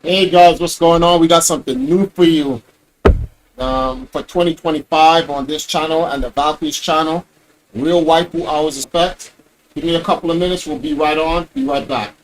Hey guys, what's going on? We got something new for you for 2025 on this channel and the Valkyries channel. Real waifu hours respect. Give me a couple of minutes. We'll be right on. Be right back.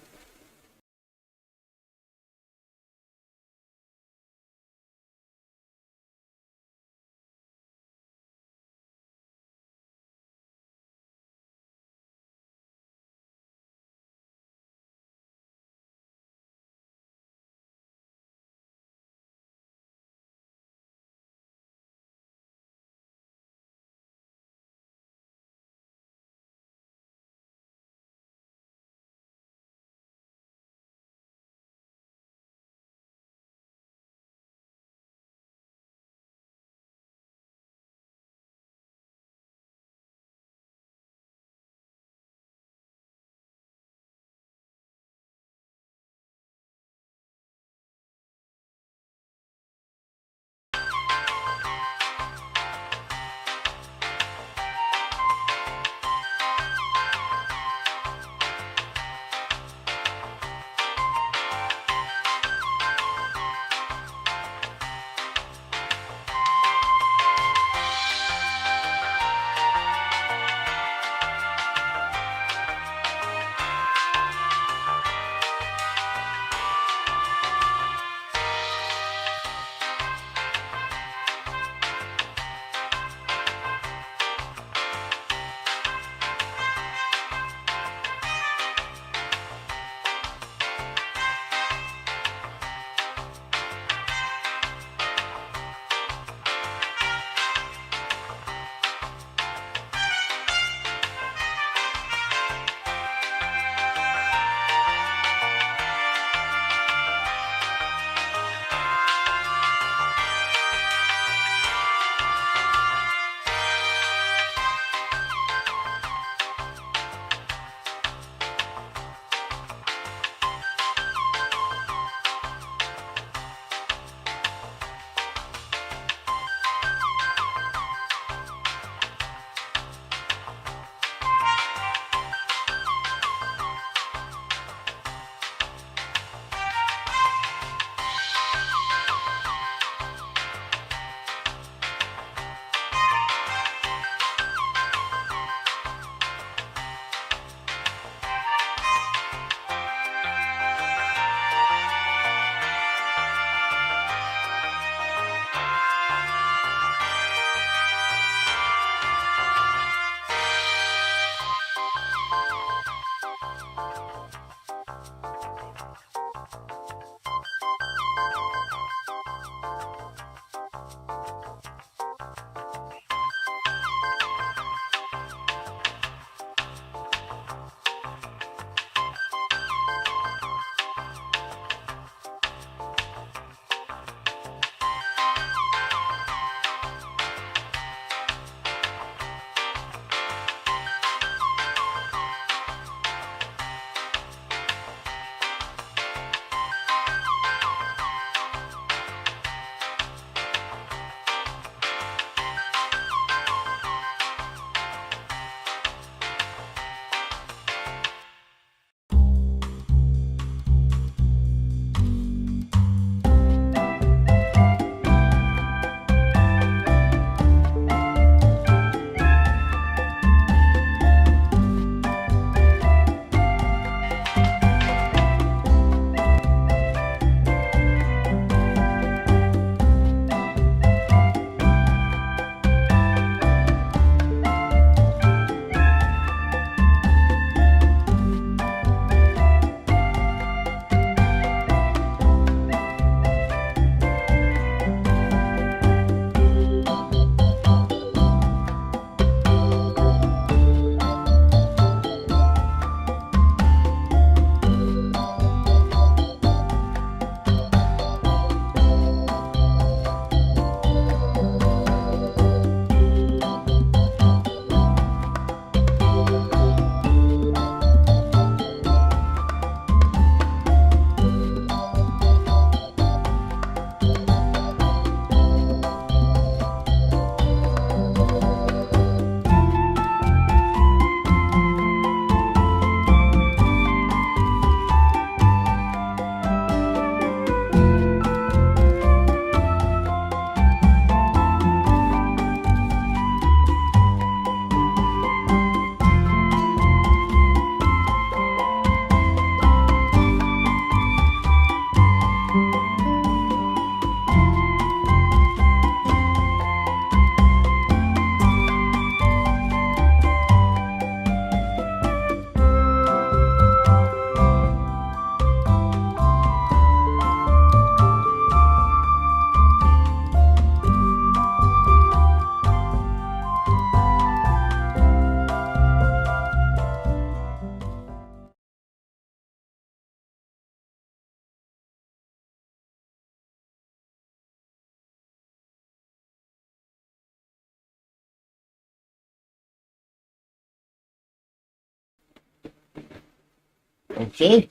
Okay,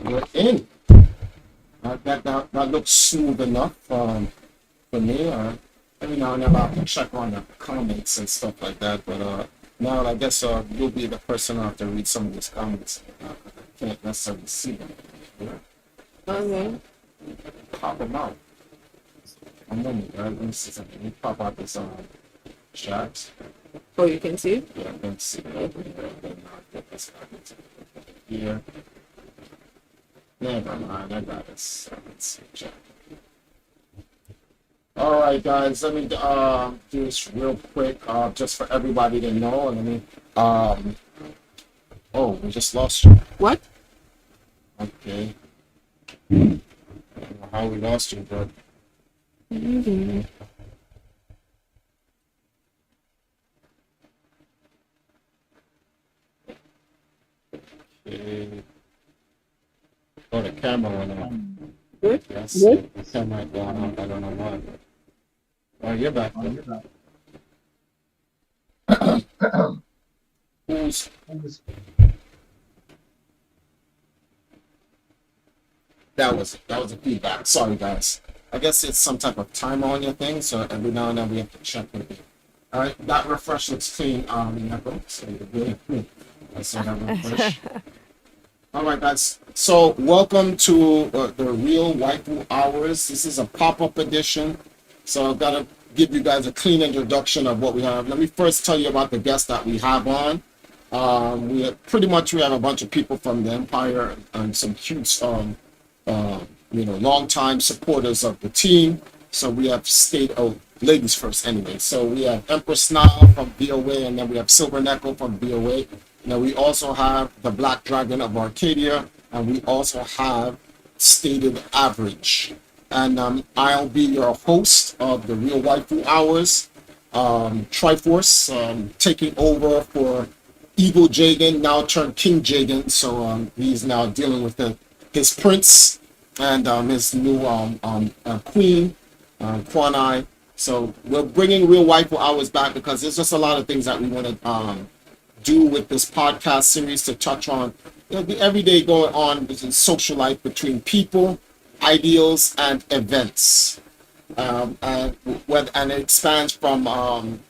we're in. That looks smooth enough for me. Every now and then I'll have to check on the comments and stuff like that. But now I guess you'll be the person who have to read some of these comments. I can't necessarily see them. Yeah. Okay. Pop them out. I'm wondering, right? Let me see something. Let me pop out this chat. Oh, you can see? Yeah, let's see. Get this here. Never mind, I got this. Let's see, chat. All right, guys. Let me do this real quick, just for everybody to know. Let me. Oh, we just lost you. What? Okay. I don't know how we lost you, but. Mm-hmm. Okay. Oh, the camera went off. Good? Yes, Good? the camera went off. I don't know why. Oh, you're back. Who's that was a feedback. Sorry, guys. I guess it's some type of timer on your thing, so every now and then we have to check it. All right, that refresh looks clean. So you're good. I saw that refresh. All right, guys. So welcome to the Real Waifu Hours. This is a pop-up edition. So I've got to give you guys a clean introduction of what we have. Let me first tell you about the guests that we have on. We have a bunch of people from the Empire and some huge, long-time supporters of the team. So we have ladies first anyway. So we have Empress Now from BOA, and then we have Silver Neko from BOA. Now we also have the Black Dragon of Arcadia, and we also have Stated Average. And I'll be your host of the Real Waifu Hours. Triforce taking over for Evil Jagan, now turned King Jagan. So he's now dealing with his prince and his new queen, Kwanai. So we're bringing Real Waifu Hours back because there's just a lot of things that we want to do with this podcast series to touch on the everyday going on in social life between people, ideals, and events. And it expands from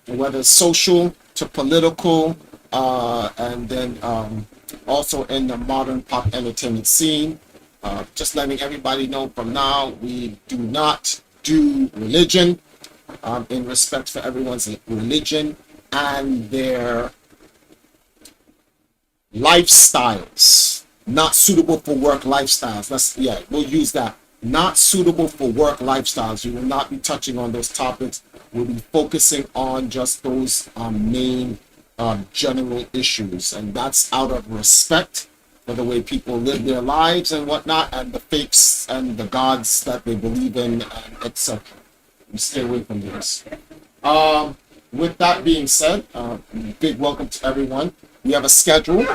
whether social to political, and then also in the modern pop entertainment scene. Just letting everybody know from now, we do not do religion, in respect for everyone's religion and their lifestyles, not suitable for work lifestyles. We'll use that. Not suitable for work lifestyles. We will not be touching on those topics. We'll be focusing on just those main general issues, and that's out of respect for the way people live their lives and whatnot, and the faiths and the gods that they believe in, and etc. We stay away from this. With that being said, big welcome to everyone. We have a schedule.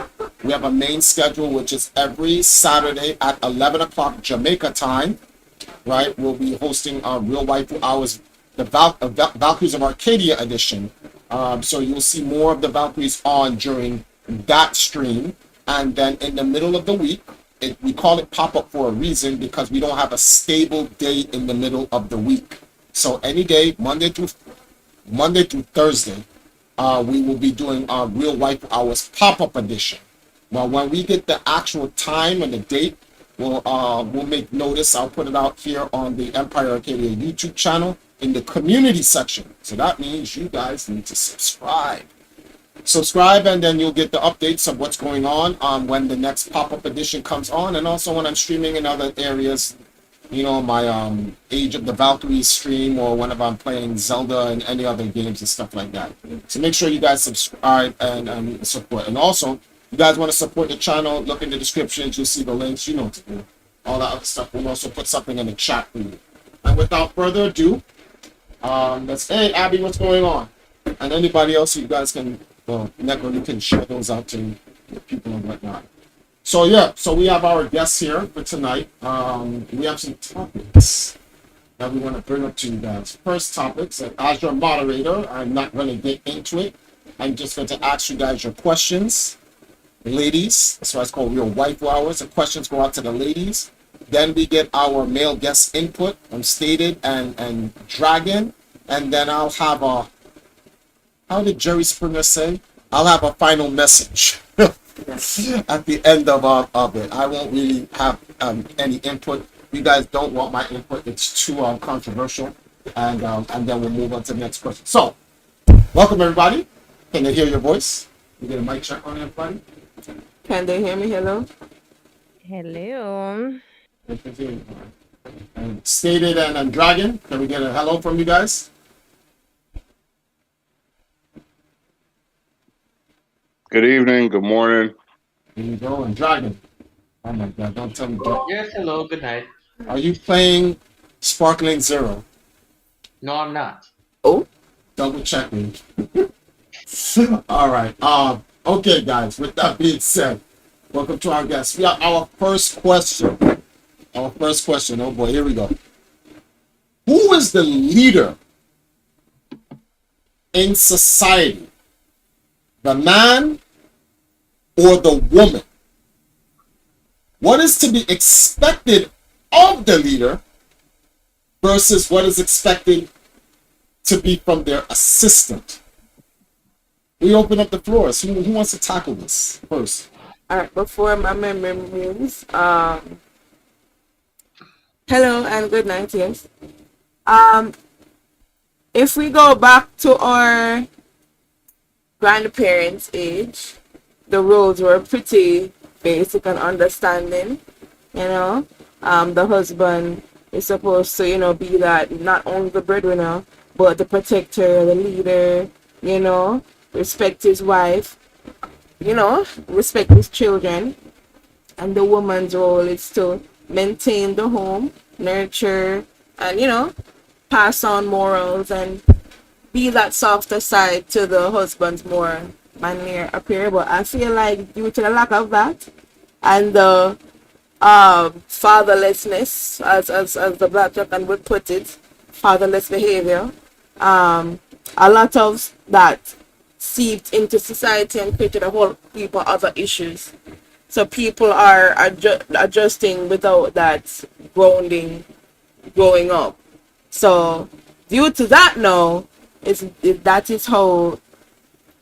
We have a main schedule, which is every Saturday at 11 o'clock Jamaica time, right? We'll be hosting our Real Waifu Hours, the Valkyries of Arcadia edition. So you'll see more of the Valkyries on during that stream. And then in the middle of the week, we call it pop-up for a reason, because we don't have a stable day in the middle of the week. So any day, Monday through Thursday, we will be doing our Real Waifu Hours pop-up edition. Well, when we get the actual time and the date, we'll make notice. I'll put it out here on the Empire Arcadia YouTube channel in the community section. So that means you guys need to subscribe. And then you'll get the updates of what's going on when the next pop-up edition comes on, and also when I'm streaming in other areas, my Age of the Valkyries stream, or whenever I'm playing Zelda and any other games and stuff like that. So make sure you guys subscribe and support. And also, you guys want to support the channel, look in the descriptions, you'll see the links, you know what to do. All that other stuff. We'll also put something in the chat for you. And without further ado, hey Abby, what's going on? And anybody else, you guys can, you can share those out to people and whatnot. So we have our guests here for tonight. We have some topics that we want to bring up to you guys. First topics, as your moderator, I'm not going to get into it. I'm just going to ask you guys your questions. ladies. That's why it's called Real Waifu Hours. The questions go out to the ladies. Then we get our male guest input on Stated and Dragon. And then I'll have a, how did Jerry Springer say? I'll have a final message at the end of it. I won't really have any input. You guys don't want my input. It's too controversial. And then we'll move on to the next question. So, welcome everybody. Can they hear your voice? You get a mic check on everybody? Can they hear me? Hello? Hello. And Stated and Dragon, can we get a hello from you guys? Good evening, good morning. Here you go. And Dragon. Oh my God, don't tell me. Yes, hello, good night. Are you playing Sparkling Zero? No, I'm not. Oh, Double check me. All right. Okay, guys. With that being said, welcome to our guests. We have our first question. Our first question. Oh boy, here we go. Who is the leader in society? The man or the woman? What is to be expected of the leader versus what is expected to be from their assistant? We open up the floors. Who wants to tackle this first? all right. Before my memory moves, hello and good night. Yes. If we go back to our grandparents' age, the roles were pretty basic and understanding. You know, the husband is supposed to, be that not only the breadwinner, but the protector, the leader. Respect his wife. Respect his children. And the woman's role is to maintain the home, nurture, and pass on morals and be that softer side to the husband's more manly appear. But I feel like due to the lack of that and the fatherlessness, as the Black Japan would put it, fatherless behavior, a lot of that seeped into society and created a whole heap of other issues. So people are adjusting without that grounding growing up. So due to that now, that is how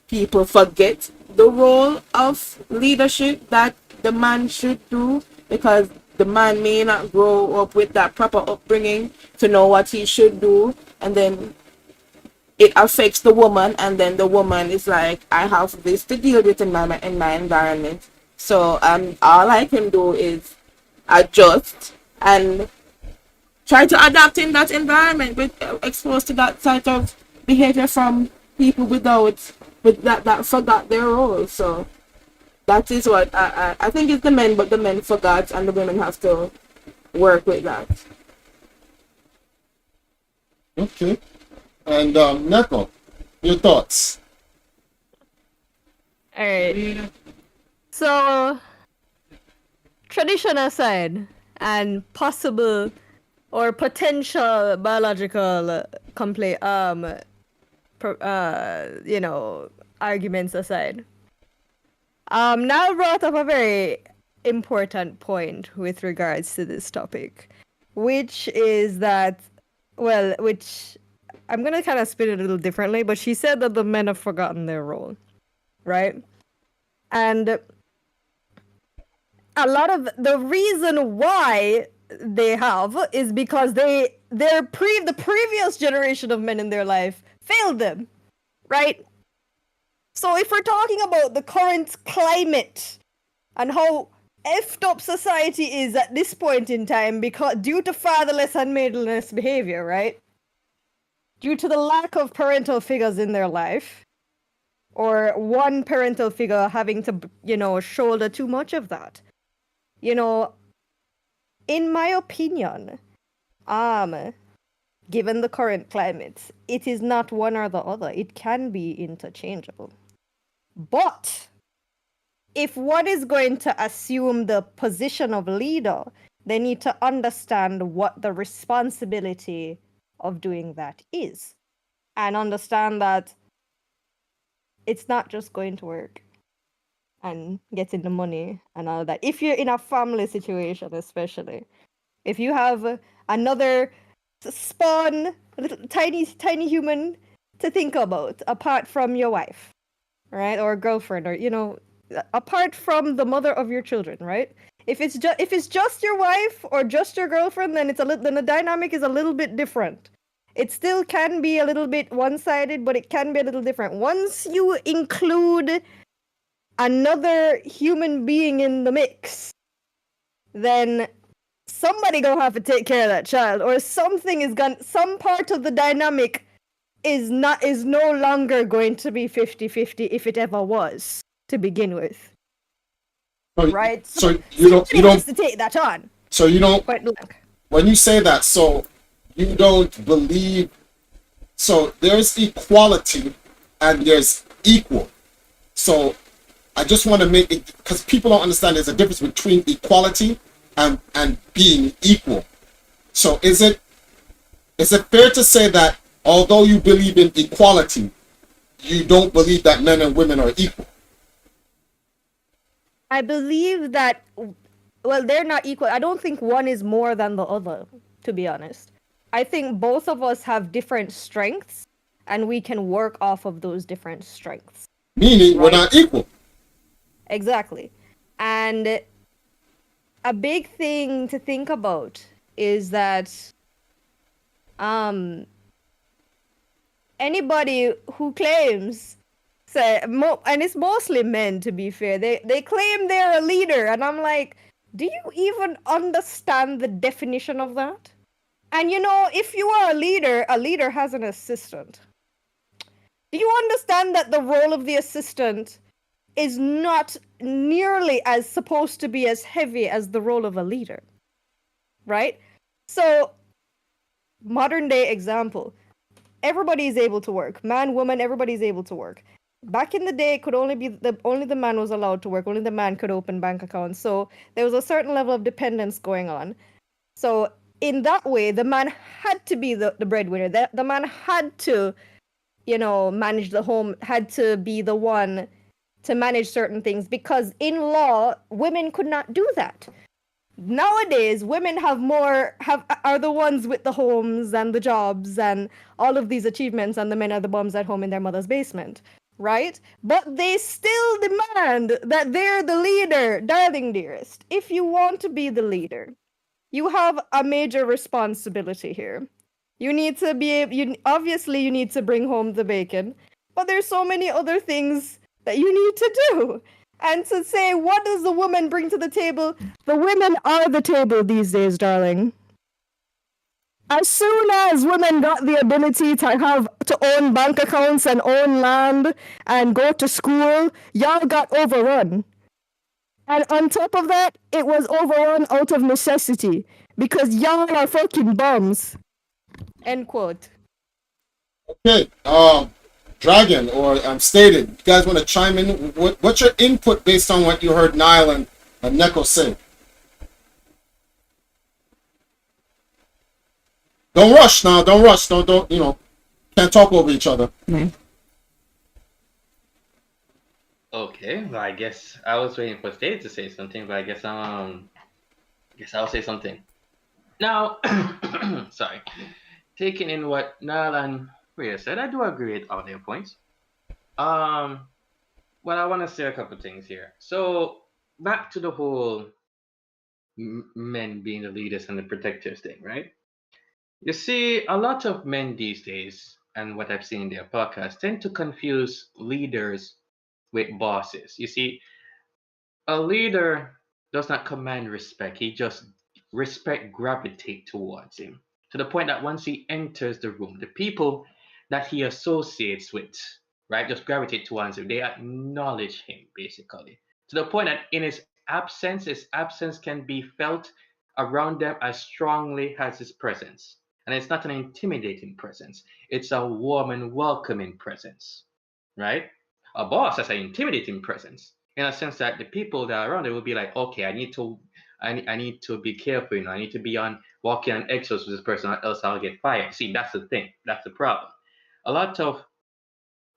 people forget the role of leadership that the man should do, because the man may not grow up with that proper upbringing to know what he should do, and then it affects the woman, and then the woman is like, I have this to deal with in my environment. So all I can do is adjust and try to adapt in that environment, with exposed to that type of behavior from people with that forgot their role. So that is what I think it's the men, but the men forgot, and the women have to work with that. Okay. And Neko, your thoughts? All right. So, tradition aside, and possible or potential biological arguments aside, now brought up a very important point with regards to this topic, which is that, which I'm gonna kind of spin it a little differently, but she said that the men have forgotten their role, right? And a lot of the reason why they have is because the previous generation of men in their life failed them, right? So if we're talking about the current climate and how effed up society is at this point in time, because due to fatherless and maidenless behavior, right? Due to the lack of parental figures in their life, or one parental figure having to, shoulder too much of that. In my opinion, given the current climate, it is not one or the other. It can be interchangeable. But if one is going to assume the position of leader, they need to understand what the responsibility of doing that is, and understand that it's not just going to work. and getting the money and all that. If you're in a family situation, especially if you have another spawn, little tiny human to think about apart from your wife, right, or girlfriend, or apart from the mother of your children, right? If it's just your wife or just your girlfriend, then then the dynamic is a little bit different. It still can be a little bit one-sided, but it can be a little different. Once you include another human being in the mix, then somebody gonna have to take care of that child, or some part of the dynamic is no longer going to be 50-50 if it ever was to begin with. Right? So you somebody has to take that on. So you don't. Point blank. When you say that, so you don't believe. So there's equality, and there's equal. So I just want to make it, because people don't understand there's a difference between equality and being equal. So is it fair to say that although you believe in equality, you don't believe that men and women are equal? I believe that, well, they're not equal. I don't think one is more than the other, to be honest. I think both of us have different strengths, and we can work off of those different strengths. Meaning we're not equal. Exactly. And a big thing to think about is that anybody who claims, and it's mostly men, to be fair, they claim they're a leader, and I'm like, do you even understand the definition of that? And if you are a leader has an assistant. Do you understand that the role of the assistant is not nearly as supposed to be as heavy as the role of a leader? Right? So, modern day example. Everybody is able to work. Man, woman, everybody's able to work. Back in the day, it could only be only the man was allowed to work. Only the man could open bank accounts. So there was a certain level of dependence going on. So in that way, the man had to be the breadwinner. The man had to, manage the home, had to be the one to manage certain things, because in law, women could not do that. Nowadays, women are the ones with the homes and the jobs and all of these achievements, and the men are the bums at home in their mother's basement, right? But they still demand that they're the leader. Darling dearest, if you want to be the leader, you have a major responsibility here. You need to obviously you need to bring home the bacon, but there's so many other things that you need to do. And to say, what does the woman bring to the table? The women are the table these days, darling. As soon as women got the ability to own bank accounts and own land and go to school, y'all got overrun. And on top of that, it was overrun out of necessity, because y'all are fucking bums. End quote. Okay, Dragon, or Stated, you guys want to chime in? What's your input based on what you heard Nile and Neko say? Don't rush now. Don't rush. Don't. Can't talk over each other. Okay, well, I guess I was waiting for State to say something, but I guess I'll say something. Now, sorry. Taking in what Nile and Rhea said, I do agree with all their points. Well, I want to say a couple things here. So, back to the whole men being the leaders and the protectors thing, right? You see, a lot of men these days, and what I've seen in their podcasts, tend to confuse leaders with bosses. You see, a leader does not command respect. He just respect gravitate towards him, to the point that once he enters the room, the people that he associates with, right, just gravitate towards him. They acknowledge him, basically, to the point that in his absence can be felt around them as strongly as his presence. And it's not an intimidating presence. It's a warm and welcoming presence, right? A boss has an intimidating presence, in a sense that the people that are around it will be like, okay, I need to be careful, I need to be on walking on eggshells with this person, or else I'll get fired. See, that's the thing. That's the problem. A lot of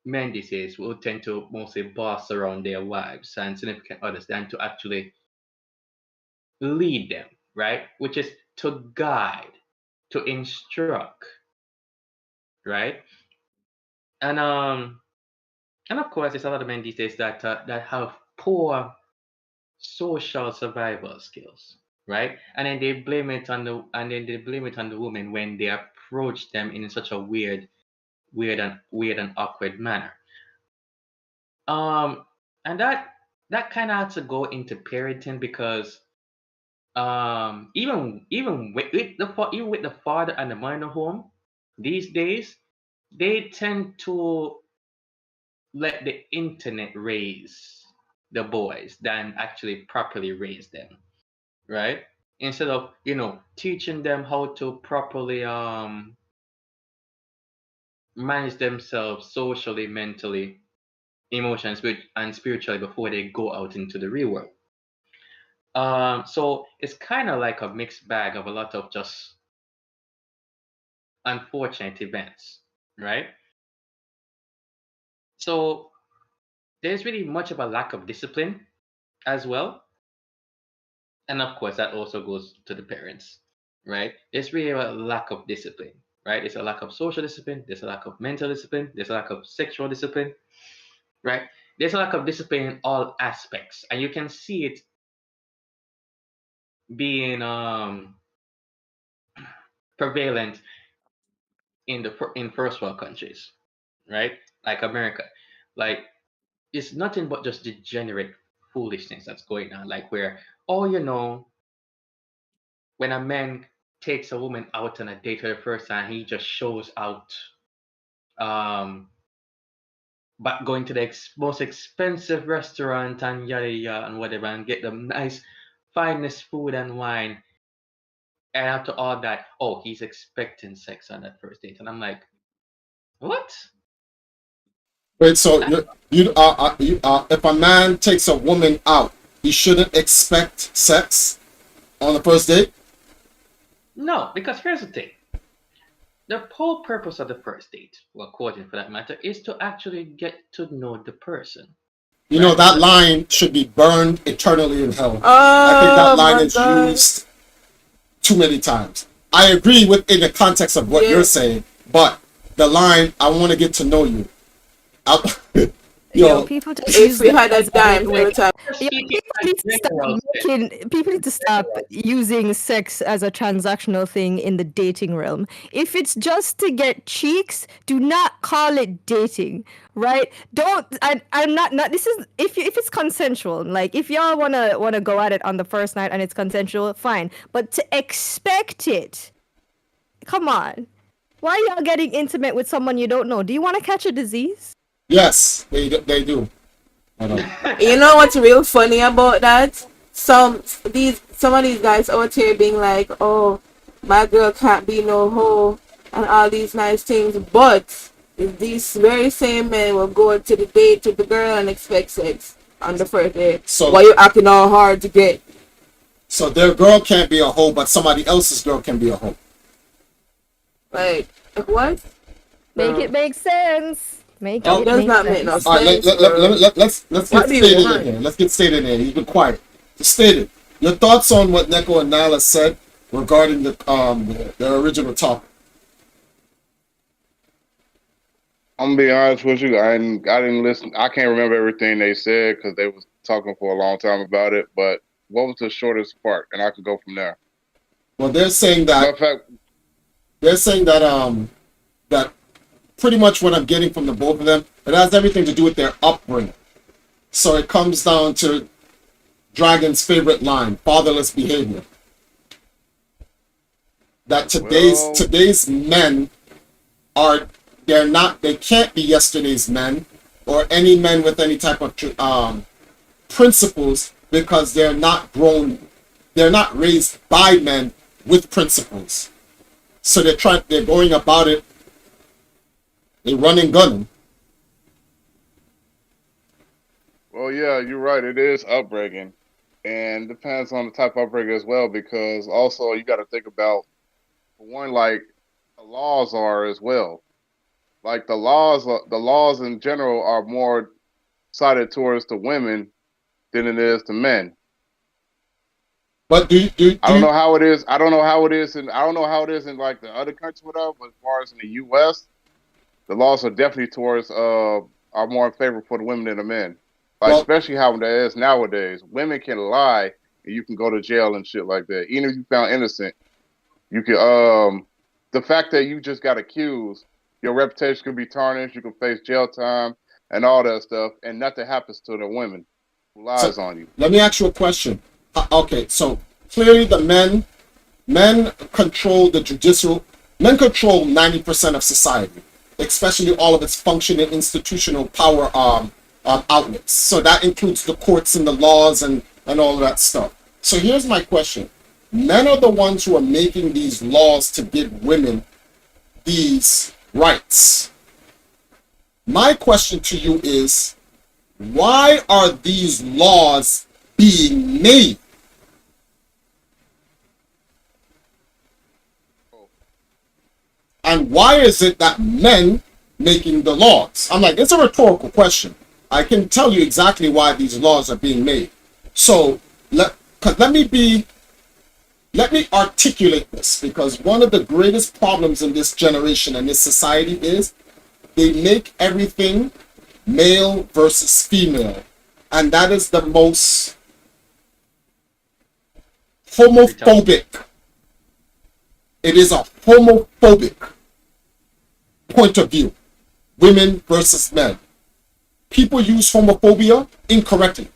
men these days will tend to mostly boss around their wives and significant others than to actually lead them, right? Which is to guide, to instruct, right? And and of course, there's a lot of men these days that have poor social survival skills, right? And then they blame it on the woman when they approach them in such a weird and awkward manner. Um, and that kind of has to go into parenting because even even with the father and the mother in the home these days, they tend to let the internet raise the boys than actually properly raise them, right? Instead of teaching them how to properly manage themselves socially, mentally, emotions, and spiritually before they go out into the real world. So it's kind of like a mixed bag of a lot of just unfortunate events, right? So there's really much of a lack of discipline as well. And of course, that also goes to the parents, right? There's really a lack of discipline, right? There's a lack of social discipline, there's a lack of mental discipline, there's a lack of sexual discipline, right? There's a lack of discipline in all aspects. And you can see it being prevalent in first world countries, right? Like America. Like it's nothing but just degenerate foolishness that's going on. Like where, oh, when a man takes a woman out on a date for the first time, he just shows out, um, but going to the most expensive restaurant and yada yada and whatever, and get the nice, finest food and wine. And after all that, oh, he's expecting sex on that first date, and I'm like, what? Wait, so if a man takes a woman out, he shouldn't expect sex on the first date? No, because here's the thing. The whole purpose of the first date, well, quoting for that matter, is to actually get to know the person, You know, right? that line should be burned eternally in hell. I think that Oh line my is god. used too many times. I agree with in the context of what Yeah. you're saying, but the line, I want to get to know you. Yo, Yo, people just If use we that had a as dime like every time. Just yeah, speaking in general sense. people need to stop using sex as a transactional thing in the dating realm. If it's just to get cheeks, do not call it dating, right? Don't I'm not this is if it's consensual, like if y'all wanna go at it on the first night and it's consensual, fine. But to expect it, come on. Why are y'all getting intimate with someone you don't know? Do you want to catch a disease? yes, they do. I know. You know what's real funny about that? Some of these guys out here being like, oh, my girl can't be no hoe and all these nice things, but these very same men will go to the date with the girl and expect sex on the first date. So- Why you acting all hard to get? So their girl can't be a hoe, but somebody else's girl can be a hoe. Like what? Make No. it make sense. Make Oh. it It does make not sense. make no All right, sense. bro. let's What get do you stated in want? here. Let's get stated in here. You've been quiet. Just stated. Your thoughts on what Neko and Nala said regarding the original topic. I'm gonna be honest with you. I didn't listen. I can't remember everything they said because they was talking for a long time about it. But what was the shortest part? And I could go from there. Well, they're saying Matter that of fact, that pretty much what I'm getting from the both of them, it has everything to do with their upbringing. So it comes down to Dragon's favorite line, fatherless behavior. That today's men they can't be yesterday's men or any men with any type of principles because they're not raised by men with principles. So they're going about it, they running gunning. well, yeah, you're right. It is upbringing, and depends on the type of upbringing as well. Because also you got to think about, for one, like the laws are as well. Like the laws in general are more sided towards the women than it is to men. But I don't know how it is. I don't know how it is, and I don't know how it is in like the other countries, whatever. But as far as in the U.S., the laws are definitely towards are more in favor for the women than the men. Like well, especially how it is nowadays. Women can lie and you can go to jail and shit like that. Even if you found innocent, you can the fact that you just got accused, your reputation could be tarnished. You can face jail time and all that stuff, and nothing happens to the women who lies so on you. let me ask you a question. Okay, so clearly the men control the judicial. Men control 90% of society, especially all of its functioning institutional power outlets. So that includes the courts and the laws and all of that stuff. So here's my question. Men are the ones who are making these laws to give women these rights. My question to you is, why are these laws being made? And why is it that men making the laws? I'm like, it's a rhetorical question. I can tell you exactly why these laws are being made. So let me articulate this, because one of the greatest problems in this generation and this society is they make everything male versus female. And that is the most homophobic. It is a homophobic point of view. Women versus men. People use homophobia incorrectly.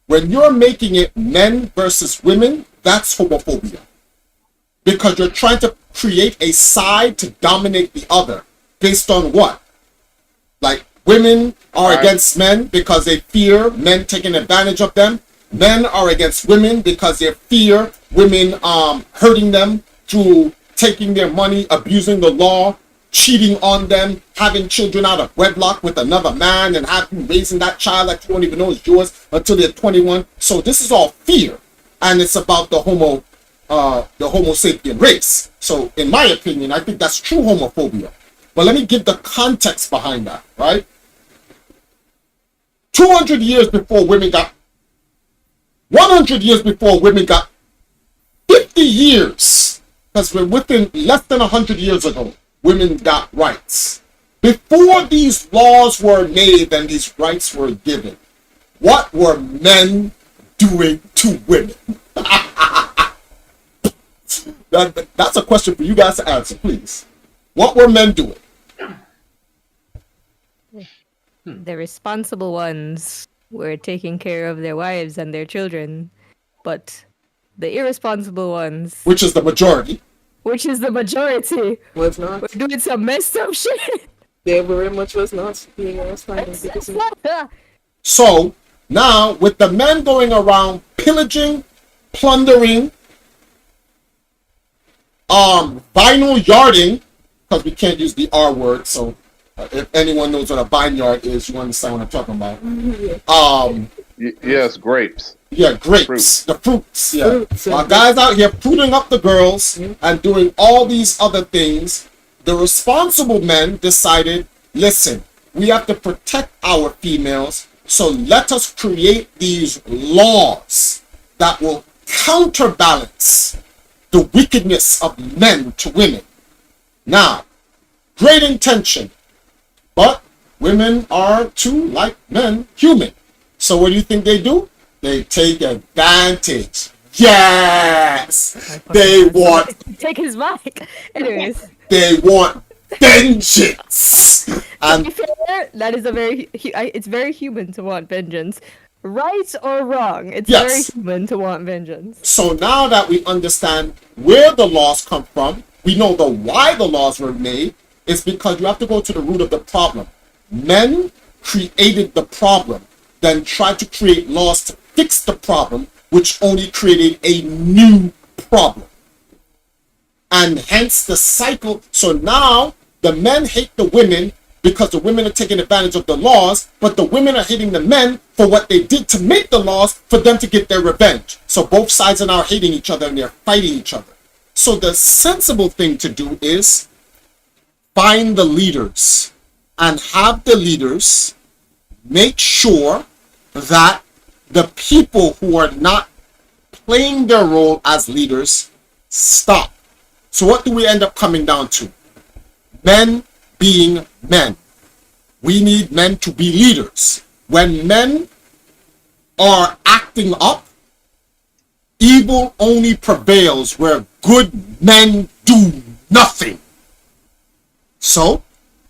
When you're making it men versus women, that's homophobia. Because you're trying to create a side to dominate the other. Based on what? Like, women are against men because they fear men taking advantage of them. Men are against women because they fear women hurting them through taking their money, abusing the law, cheating on them, having children out of wedlock with another man, and raising that child that you don't even know is yours until they're 21. So this is all fear, and it's about the Homo sapien race. So in my opinion, I think that's true homophobia. But let me give the context behind that, right? 200 years before women got, 100 years before women got, 50 years, because we're within less than 100 years ago, women got rights. Before these laws were made and these rights were given, what were men doing to women? That's a question for you guys to answer, please. What were men doing? The responsible ones were taking care of their wives and their children, but the irresponsible ones, Which is the majority. was not. not. We're doing some messed up shit. They very much was not being responsible. So now, with the men going around pillaging, plundering, vinyl yarding, because we can't use the R word, so if anyone knows what a vineyard is, you understand what I'm talking about. Yes, grapes. Yeah, grapes, Fruits. the fruits. Yeah, Fruits, yeah. guys out here fruiting up the girls and doing all these other things. The responsible men decided, listen, we have to protect our females, so let us create these laws that will counterbalance the wickedness of men to women. Now, great intention, but women are too, like men, human. So what do you think they do? They take advantage. Yes! They want... Take his mic. Anyways. They want vengeance! And To be fair, that is it's very human to want vengeance. Right or wrong, it's Yes. very human to want vengeance. so now that we understand where the laws come from, we know the why the laws were made, it's because you have to go to the root of the problem. Men created the problem, then tried to create laws to fix the problem, which only created a new problem. And hence the cycle. So now the men hate the women because the women are taking advantage of the laws, but the women are hating the men for what they did to make the laws for them to get their revenge. So both sides are now hating each other and they're fighting each other. So the sensible thing to do is find the leaders, and have the leaders make sure that the people who are not playing their role as leaders stop. So what do we end up coming down to? Men being men. We need men to be leaders. When men are acting up, evil only prevails where good men do nothing. So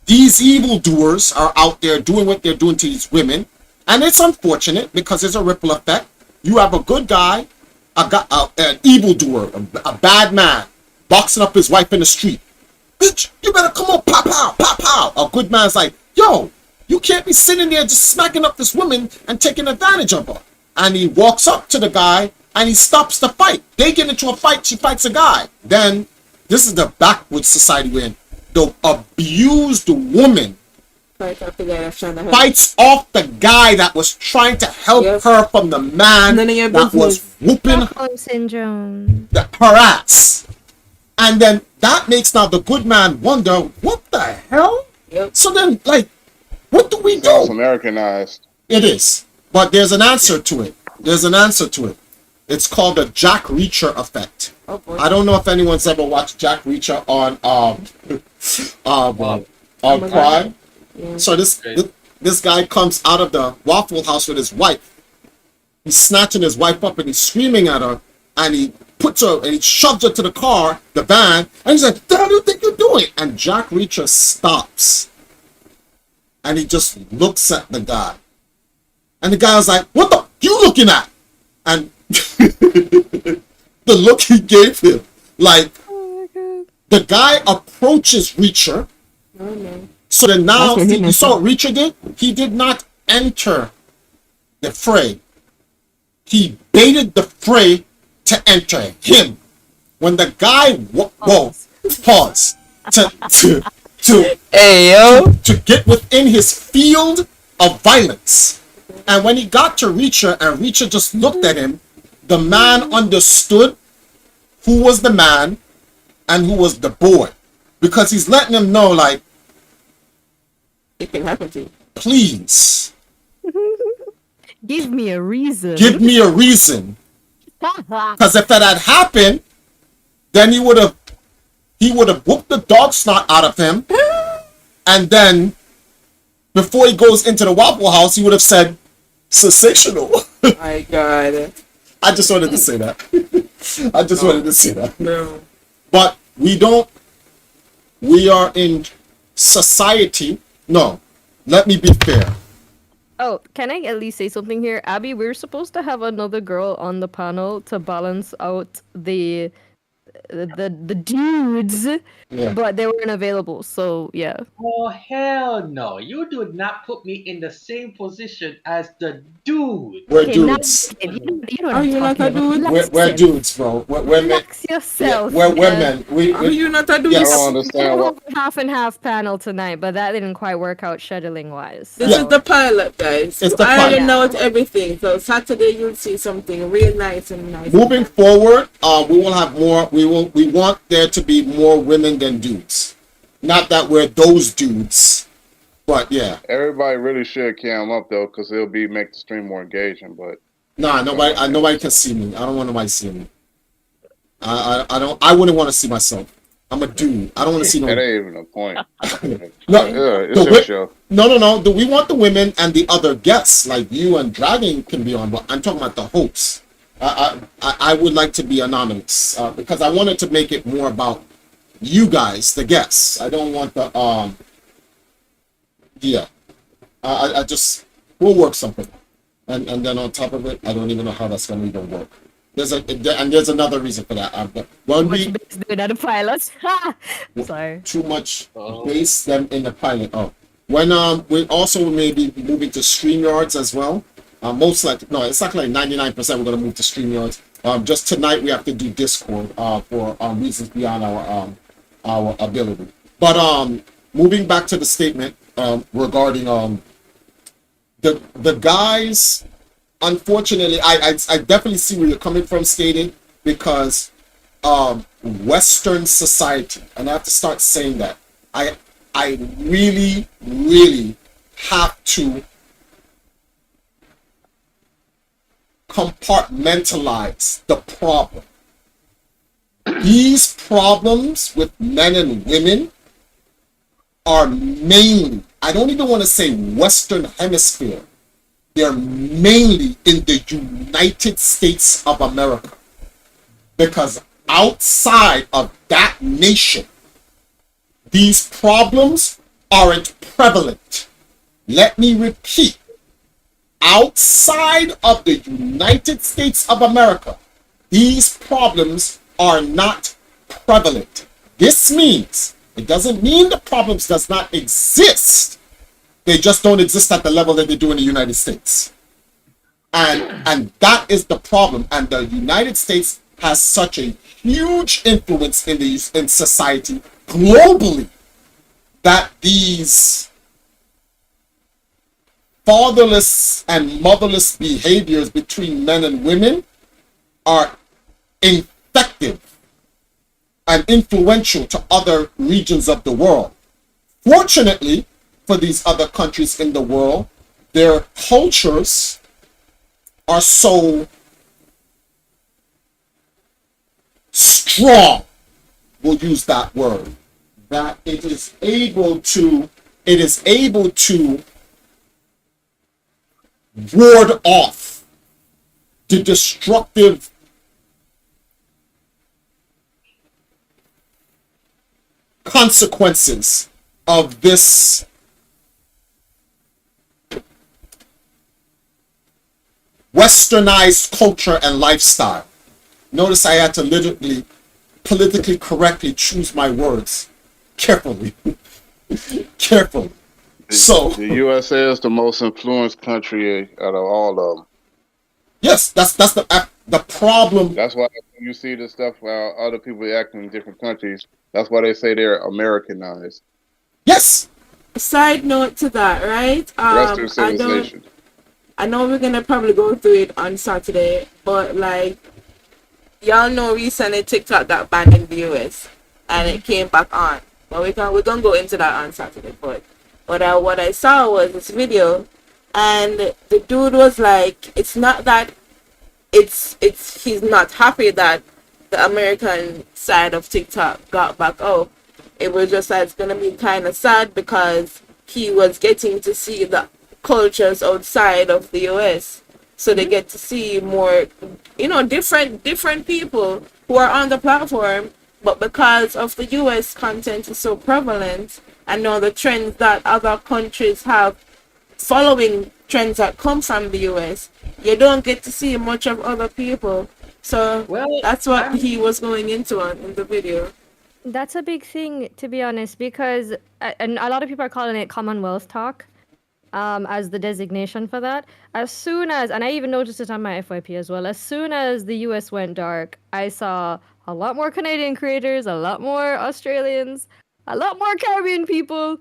these evildoers are out there doing what they're doing to these women, and it's unfortunate because there's a ripple effect. You have a good guy, an evildoer, a bad man, boxing up his wife in the street. Bitch, you better come on, pop out, pop out. A good man's like, yo, you can't be sitting there just smacking up this woman and taking advantage of her. And he walks up to the guy and he stops the fight. They get into a fight, she fights a guy. Then, this is the backwoods society we're in. The abused woman fights off the guy that was trying to help her from the man that was whooping syndrome. her ass. And then that makes now the good man wonder, what the hell? So then, like, what do we do? It's Americanized. It is. But there's an answer to it. There's an answer to it. It's called the Jack Reacher effect. Oh, boy. I don't know if anyone's ever watched Jack Reacher on Prime. Yeah. So this guy comes out of the Waffle House with his wife. He's snatching his wife up and he's screaming at her, and he puts her and he shoves her to the car, the van, and he's like, "What the hell do you think you're doing?" And Jack Reacher stops. And he just looks at the guy. And the guy was like, "What the you looking at?" And the look he gave him, like, the guy approaches Reacher. Oh, no. So then now, That's what he you saw what Reacher did? He did not enter the fray. He baited the fray to enter him. When the guy, pause, to get within his field of violence. And when he got to Reacher, and Reacher just looked at him, the man understood who was the man and who was the boy. Because he's letting him know, like, It can happen to you. please, Give me a reason. give me a reason. Because if that had happened, then he would have whooped the dog snot out of him. And then, before he goes into the Waffle House, he would have said, "Sensational." My God. I just wanted to say that. I just wanted to say that. No. But we are in society. No, let me be fair. Oh, can I at least say something here? Abby, we're supposed to have another girl on the panel to balance out the dudes, Yeah. but they weren't available, so yeah. Oh, hell no. You do not put me in the same position as the dude. We're Okay, now, dudes. you know what Are I'm you not talking a about. dude? Relax We're yourself. dudes, bro. We're men. Relax yourself. We're yeah. men. Are you not a dude? Yes. I don't understand what. Half and half panel tonight, but that didn't quite work out scheduling wise. This Yeah. is the pilot, guys. It's the I pilot. already know it's everything. So Saturday you'll see something real nice and nice. Moving forward, we will have more. We want there to be more women than dudes. Not that we're those dudes, but yeah. Everybody really should cam up though, because it'll make the stream more engaging. But Nah, nobody can see me. I don't want nobody to see me. I wouldn't want to see myself. I'm a dude. I don't want to see no. that ain't even a point. No, Yeah, it's the your wi- show. no. We want the women and the other guests, like you and Dragon, can be on, but I'm talking about the hosts. I would like to be anonymous because I wanted to make it more about you guys, the guests. I don't want the yeah. I just we'll work something, and then on top of it, I don't even know how that's gonna even work. There's another reason for that. When we Doing at the pilot. Sorry. too much base them in the pilot. Oh, when we also may be moving to StreamYards as well. Most likely, no, it's like 99% we're gonna move to StreamYards. Just tonight we have to do Discord for reasons beyond our ability. But moving back to the statement regarding the guys. Unfortunately, I definitely see where you're coming from, stating, because Western society, and I have to start saying that. I really, really have to compartmentalize the problem. These problems with men and women are mainly, I don't even want to say Western Hemisphere, they're mainly in the United States of America. Because outside of that nation, these problems aren't prevalent. Let me repeat. Outside of the United States of America, these problems are not prevalent. This means, it doesn't mean the problems does not exist. They just don't exist at the level that they do in the United States. And that is the problem. And the United States has such a huge influence in society globally that these fatherless and motherless behaviors between men and women are infective and influential to other regions of the world. Fortunately, for these other countries in the world, their cultures are so strong, we'll use that word, that it is able to ward off the destructive consequences of this westernized culture and lifestyle. Notice I had to literally politically correctly choose my words carefully. Carefully. So the USA is the most influenced country out of all of them. Yes, that's the problem. That's why when you see this stuff other people acting in different countries, that's why they say they're Americanized. Yes. Side note to that, right? Western civilization. I know we're gonna probably go through it on Saturday, but like y'all know recently TikTok got banned in the US and it came back on. But we're gonna go into that on Saturday. But what I saw was this video, and the dude was like, it's not that it's he's not happy that the American side of TikTok got back out. It was just that it's gonna be kind of sad because he was getting to see the cultures outside of the US, so they get to see more, different people who are on the platform. But because of the US content is so prevalent, and now the trends that other countries have following trends that come from the US, you don't get to see much of other people. So that's what he was going into in the video. That's a big thing, to be honest, because and a lot of people are calling it Commonwealth talk, as the designation for that. As soon as, and I even noticed it on my FYP as well, as soon as the US went dark, I saw a lot more Canadian creators, a lot more Australians, a lot more Caribbean people.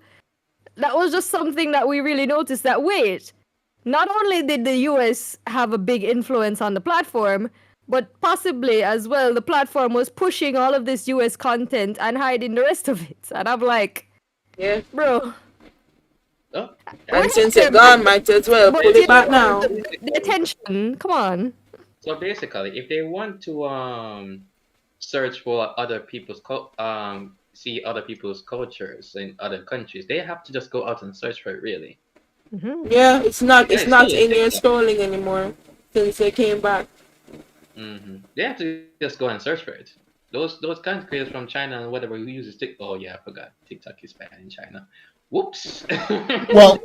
That was just something that we really noticed, that wait, not only did the US have a big influence on the platform, but possibly as well, the platform was pushing all of this US content and hiding the rest of it. And I'm like, yeah, bro. Oh, and since it's gone, might as well pull it back now. The attention, come on. so basically, if they want to search for other people's see other people's cultures in other countries, they have to just go out and search for it, really. Mm-hmm. Yeah, it's not Yeah, in your scrolling anymore since they came back. Mm-hmm. They have to just go and search for it. Those content creators from China and whatever who uses TikTok. Oh yeah, I forgot. TikTok is banned in China. Whoops. Well,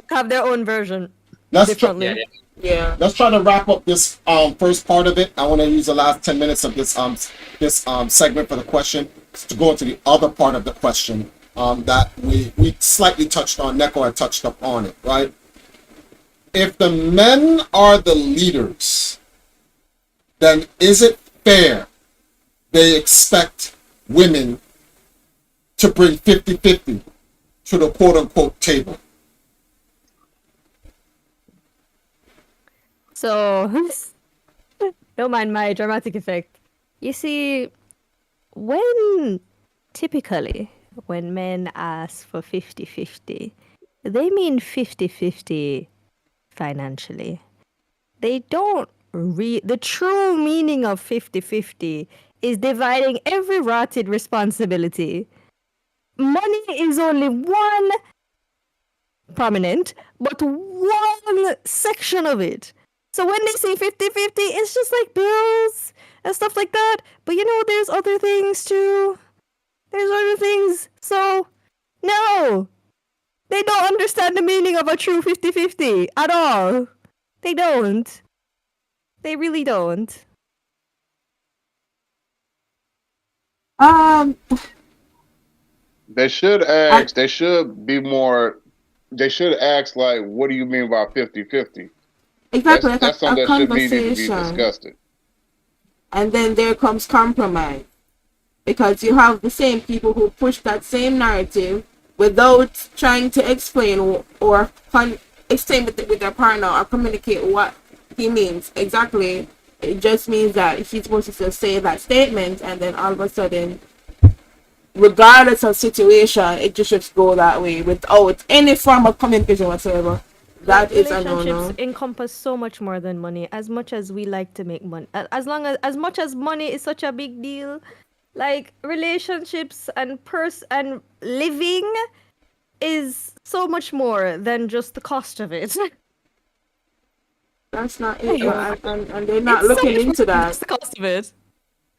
have their own version. let's Differently. Yeah. Let's try to wrap up this first part of it. I want to use the last 10 minutes of this segment for the question to go into the other part of the question that we slightly touched on. Neko had touched up on it, right? If the men are the leaders, then is it fair they expect women to bring 50-50 to the quote-unquote table? So, don't mind my dramatic effect. You see, when typically when men ask for 50-50, they mean 50-50 financially. They don't the true meaning of 50-50 is dividing every rotted responsibility. Money is only one prominent, but one section of it. So when they say 50-50, it's just like bills and stuff like that. But there's other things too. There's other things. So, no. They don't understand the meaning of a true 50-50 at all. They don't. They really don't. Um, They should I, ask. They should be more. They should ask like, "What do you mean by 50-50?" exactly, like That's a something that should need to be conversation, discussed. and then there comes compromise. Because you have the same people who push that same narrative without trying to explain or explain with their partner or communicate what he means exactly. It just means that he's supposed to just say that statement, and then all of a sudden, regardless of situation, it just go that way without any form of communication whatsoever. That is a Relationships no-no. encompass so much more than money. As much as we like to make money, as much as money is such a big deal, like relationships and living is so much more than just the cost of it. That's not it, Like, and they're not it's so looking much more into than that. just the cost of it.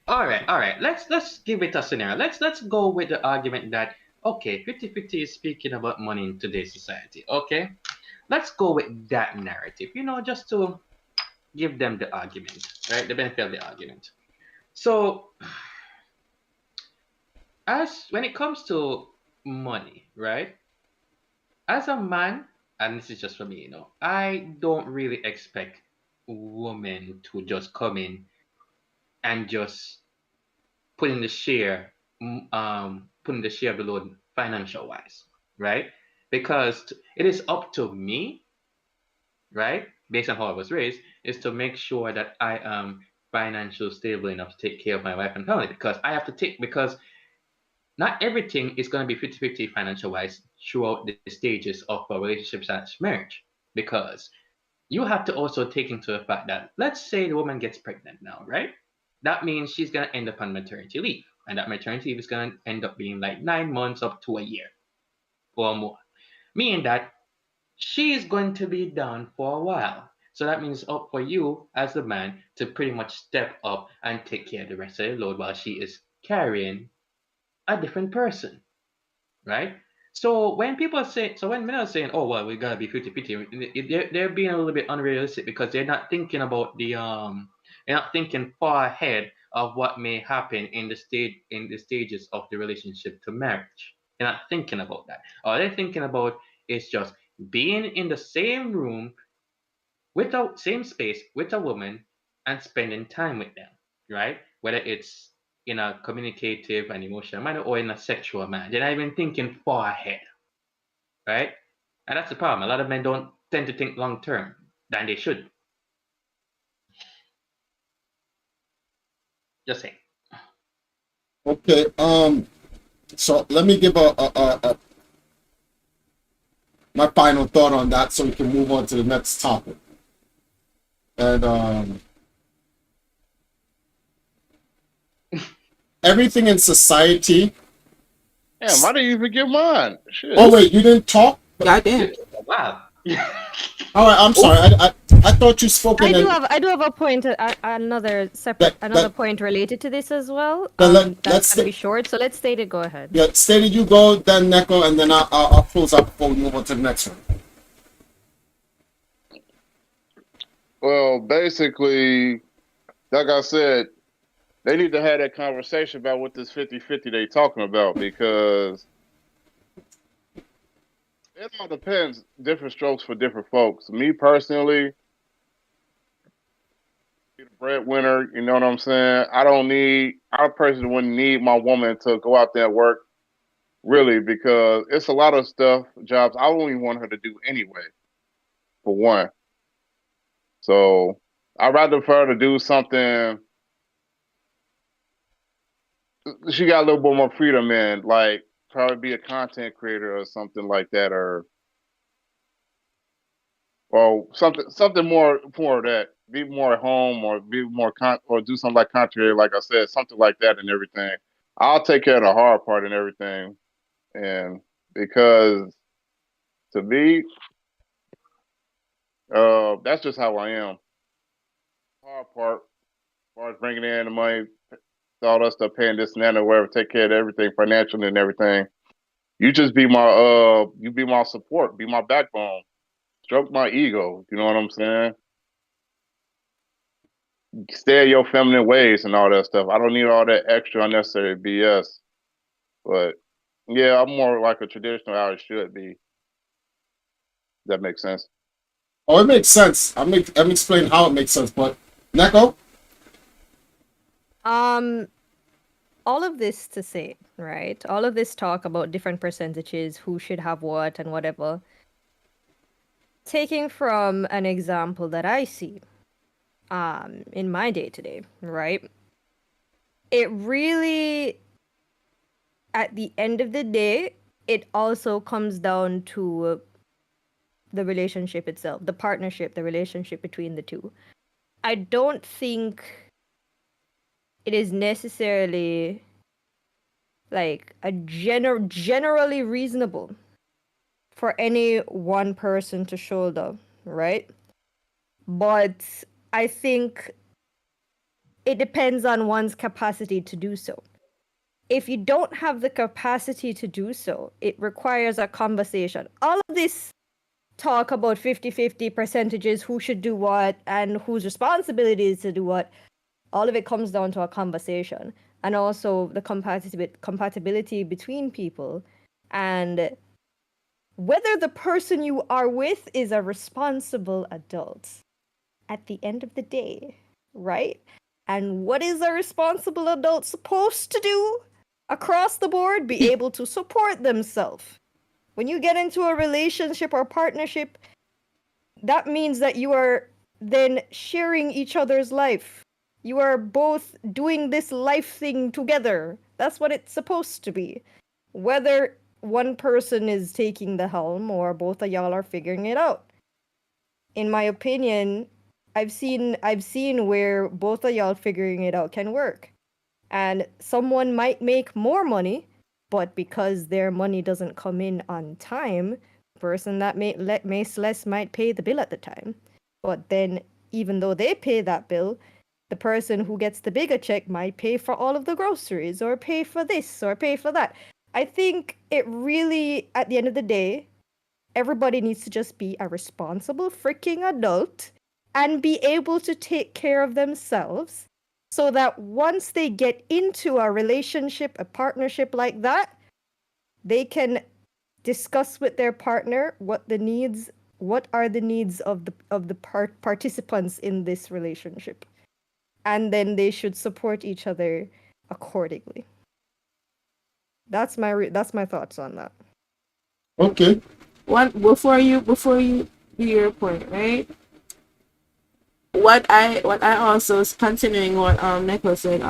All right. Let's give it a scenario. Let's go with the argument that okay, 50-50 is speaking about money in today's society. Okay, let's go with that narrative. Just to give them the argument, right? The benefit of the argument. So, as when it comes to money, right? As a man, and this is just for me, I don't really expect women to just come in and just putting the share, putting the share of the load financial wise, right? Because it is up to me, right? Based on how I was raised, is to make sure that I am financially stable enough to take care of my wife and family because I have to take because not everything is going to be 50-50 financial wise throughout the stages of a relationship slash marriage because you have to also take into the fact that let's say the woman gets pregnant now, right? That means she's gonna end up on maternity leave, and that maternity leave is gonna end up being like 9 months up to a year or more. Meaning that she's going to be down for a while. So that means it's up for you as the man to pretty much step up and take care of the rest of the load while she is carrying a different person, right? So when people say, so when men are saying, oh, well, we gotta be 50-50, they're being a little bit unrealistic because they're not thinking about they're not thinking far ahead of what may happen in the stages of the relationship to marriage. They're not thinking about that. All they're thinking about is just being in the same room with a same space with a woman and spending time with them, right? Whether it's in a communicative and emotional manner or in a sexual manner. They're not even thinking far ahead, right? And that's the problem. A lot of men don't tend to think long term than they should. Just saying. Okay. So let me give my final thought on that, so we can move on to the next topic. And everything in society. Damn, I didn't even get mine. Shit. Oh wait, you didn't talk. Goddamn. Wow. All right, I'm sorry. I thought you spoke. I And do then have a point, another point related to this as well. let's That's gonna be short, so let's state it. Go ahead. yeah, Steady, you go, then Neko, and then I'll close up before we move on to the next one. Well, basically, like I said, they need to have that conversation about what this 50-50 they talking about because it all depends. Different strokes for different folks. Me personally, be the breadwinner. You know what I'm saying? I personally wouldn't need my woman to go out there and work really because it's a lot of jobs I don't even want her to do anyway. For one, so I'd rather for her to do something. She got a little bit more freedom in, like probably be a content creator or something like that, or something more of that. Be more at home, or be more or do something like contrary, like I said, something like that and everything. I'll take care of the hard part and everything, and because to me, that's just how I am. Hard part, as far as bringing in the money, all that stuff, paying this and that, or whatever, take care of everything financially and everything. You just be you be my support, be my backbone, stroke my ego. You know what I'm saying? Stay in your feminine ways and all that stuff. I don't need all that extra unnecessary BS. But yeah, I'm more like a traditional how it should be. That makes sense. Oh, it makes sense. I'm explaining how it makes sense, but Neko? Um, all of this to say, right? All of this talk about different percentages, who should have what and whatever. Taking from an example that I see, in my day to day, right? It really, at the end of the day, it also comes down to the relationship itself, the partnership, the relationship between the two. I don't think it is necessarily like a generally reasonable for any one person to shoulder, right? But I think it depends on one's capacity to do so. If you don't have the capacity to do so, it requires a conversation. All of this talk about 50-50 percentages, who should do what and whose responsibility is to do what, all of it comes down to a conversation, and also the compatibility between people, and whether the person you are with is a responsible adult at the end of the day, right? And what is a responsible adult supposed to do across the board? Be able to support themselves. When you get into a relationship or partnership, that means that you are then sharing each other's life. You are both doing this life thing together. That's what it's supposed to be. Whether one person is taking the helm or both of y'all are figuring it out. In my opinion, I've seen where both of y'all figuring it out can work. And someone might make more money, but because their money doesn't come in on time, the person that makes less might pay the bill at the time. But then, even though they pay that bill, the person who gets the bigger check might pay for all of the groceries, or pay for this, or pay for that. I think it really, at the end of the day, everybody needs to just be a responsible freaking adult and be able to take care of themselves, so that once they get into a relationship, a partnership like that, they can discuss with their partner what are the needs of the participants in this relationship, and then they should support each other accordingly. That's my thoughts on that. Okay. One before you do your point, right? What I also is continuing what Neko said,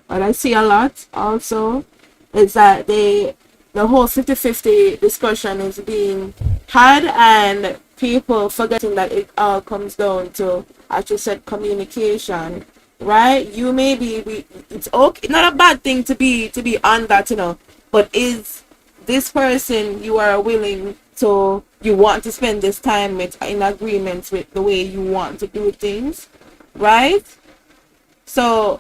what I see a lot also is that the whole 50-50 discussion is being had, and people forgetting that it all comes down to, as you said, communication, right? You may be, it's okay, not a bad thing to be on that, but is this person you are willing to, you want to spend this time with, in agreement with the way you want to do things, right? So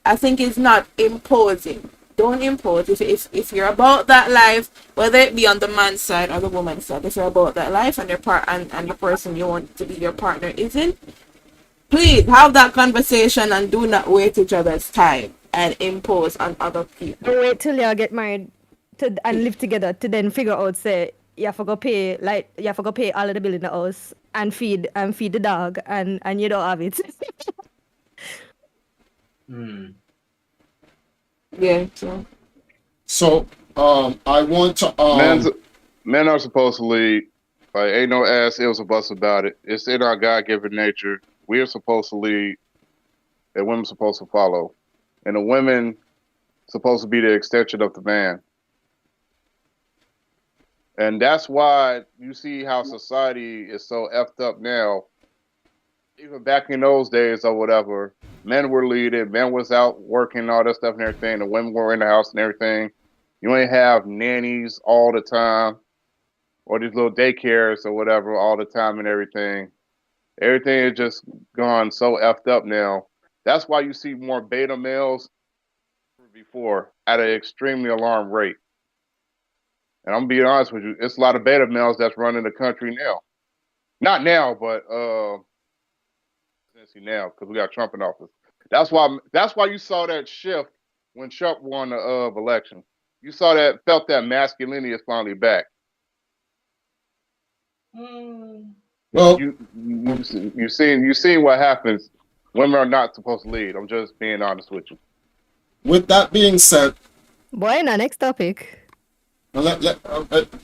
I think it's not imposing. Don't impose. If you're about that life, whether it be on the man's side or the woman's side, if you're about that life and and the person you want to be your partner isn't, please have that conversation and do not waste each other's time and impose on other people. Don't wait till y'all get married and live together to then figure out, say, you have to go pay all of the bill in the house and feed the dog, and you don't have it. Yeah. So I want to Men are supposed to lead. Like, ain't no ass ifs or buts about it. It's in our God-given nature. We are supposed to lead, and women supposed to follow, and the women supposed to be the extension of the man. And that's why you see how society is so effed up now. Even back in those days or whatever, men were leading, men was out working, all that stuff and everything. The women were in the house and everything. You ain't have nannies all the time, or these little daycares or whatever all the time and everything. Everything is just gone so effed up now. That's why you see more beta males before at an extremely alarm rate. And I'm being honest with you, it's a lot of beta males that's running the country now. Not now, but now because we got Trump in office. That's why you saw that shift when Trump won the election. You felt that masculinity is finally back. Well, You seen what happens. Women are not supposed to lead. I'm just being honest with you. with that being said, Bueno, next topic.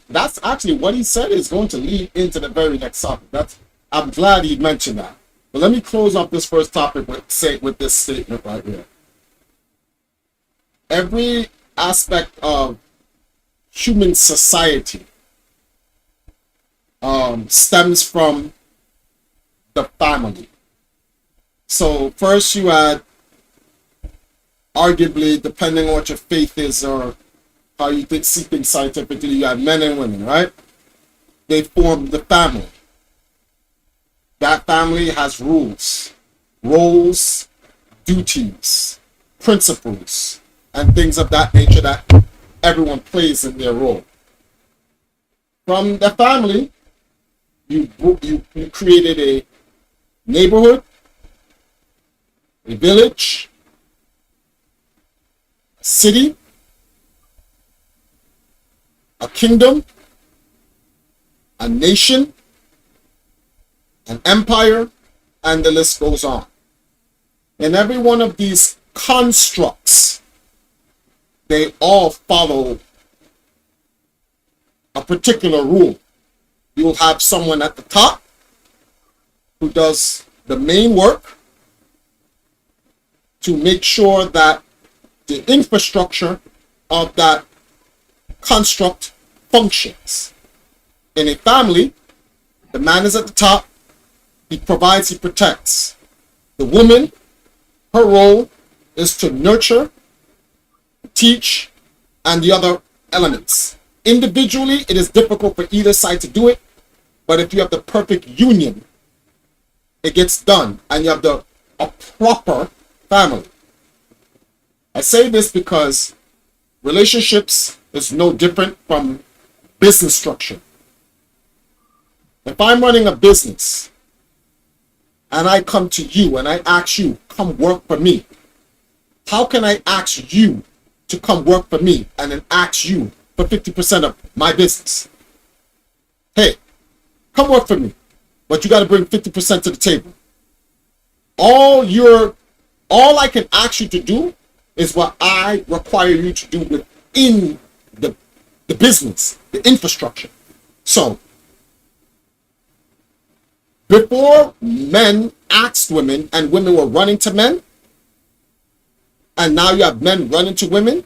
that's actually what he said is going to lead into the very next topic. I'm glad he mentioned that. But let me close up this first topic with this statement right here. Every aspect of human society stems from the family. So first you had, arguably, depending on what your faith is or how you see things scientifically, you have men and women, right? They form the family. That family has rules, roles, duties, principles, and things of that nature that everyone plays in their role. From the family, you created a neighborhood, a village, a city, a kingdom, a nation, an empire, and the list goes on. In every one of these constructs, they all follow a particular rule. You'll have someone at the top who does the main work to make sure that the infrastructure of that construct functions. In a family, the man is at the top. He provides, he protects. The woman, her role is to nurture, teach, and the other elements. Individually, it is difficult for either side to do it, but if you have the perfect union, it gets done, and you have a proper family. I say this because relationships is no different from business structure. If I'm running a business and I come to you and I ask you, come work for me, how can I ask you to come work for me and then ask you for 50% of my business? Hey, come work for me, but you got to bring 50% to the table. All I can ask you to do is what I require you to do within the business, the infrastructure. So, before men asked women and women were running to men, and now you have men running to women,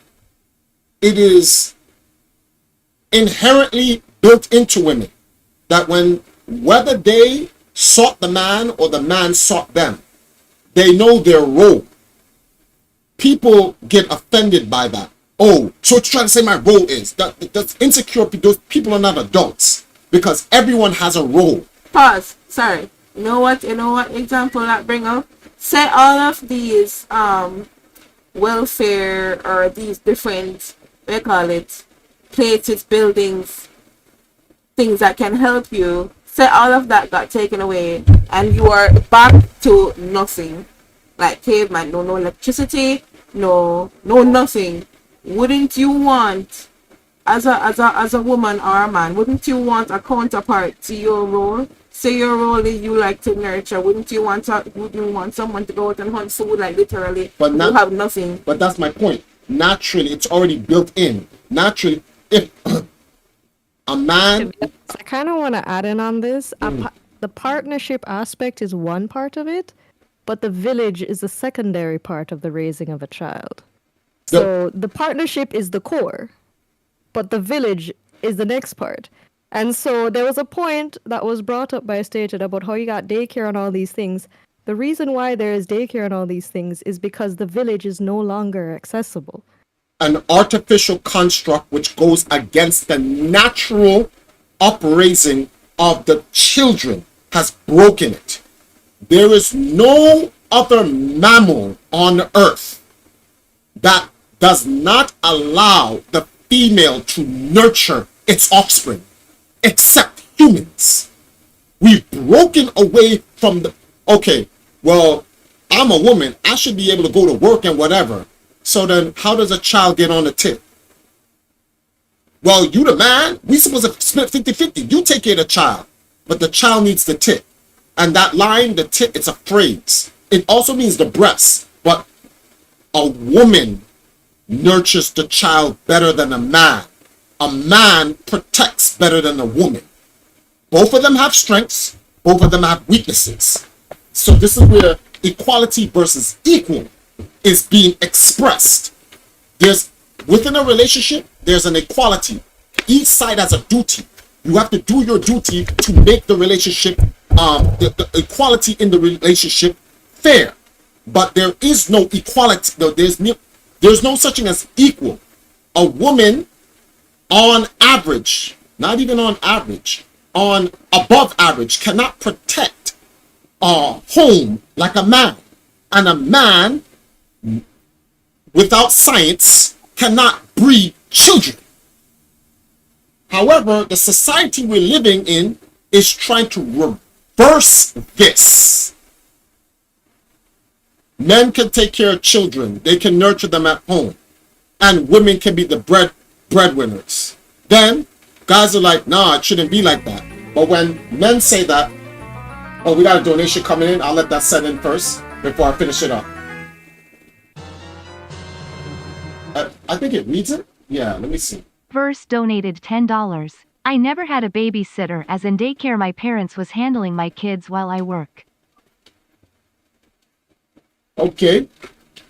it is inherently built into women that whether they sought the man or the man sought them, they know their role. People get offended by that. Oh, so what you're trying to say my role is? That's insecure. Those people are not adults because everyone has a role. Pause. Sorry. You know what example that bring up? Say all of these welfare or these different, they call it, places, buildings, things that can help you. Say all of that got taken away and you are back to nothing. Like caveman, no electricity, no nothing. Wouldn't you want, as a woman or a man, wouldn't you want a counterpart to your role? Say your role is you like to nurture. Wouldn't you want someone to go out and hunt food, like literally? But you have nothing. But that's my point. Naturally, it's already built in. Naturally, if a man, I kind of want to add in on this. The partnership aspect is one part of it, but the village is a secondary part of the raising of a child. So the partnership is the core, but the village is the next part. And so there was a point that was brought up by Stated about how you got daycare and all these things. The reason why there is daycare and all these things is because the village is no longer accessible. An artificial construct which goes against the natural upraising of the children has broken it. There is no other mammal on earth that does not allow the female to nurture its offspring, except humans. We've broken away from the, okay, well, I'm a woman, I should be able to go to work and whatever. So then how does a child get on the tip? Well, you the man, we supposed to split 50-50. You take care of the child, but the child needs the tip. And that line, the tip, it's a phrase. It also means the breast, but a woman nurtures the child better than a man. A man protects better than a woman. Both of them have strengths, both of them have weaknesses. So this is where equality versus equal is being expressed. There's, within a relationship, there's an equality. Each side has a duty. You have to do your duty to make the relationship, the equality in the relationship fair. But there is no equality. There's no such thing as equal. A woman, on average, not even on average, on above average, cannot protect a home like a man. And a man, without science, cannot breed children. However, the society we're living in is trying to reverse this. Men can take care of children. They can nurture them at home. And women can be the breadwinners. Then, guys are like, nah, it shouldn't be like that. But when men say that, oh, we got a donation coming in, I'll let that set in first before I finish it up. I think it reads it. Yeah, let me see. Verse donated $10. I never had a babysitter, as in daycare my parents was handling my kids while I work. Okay.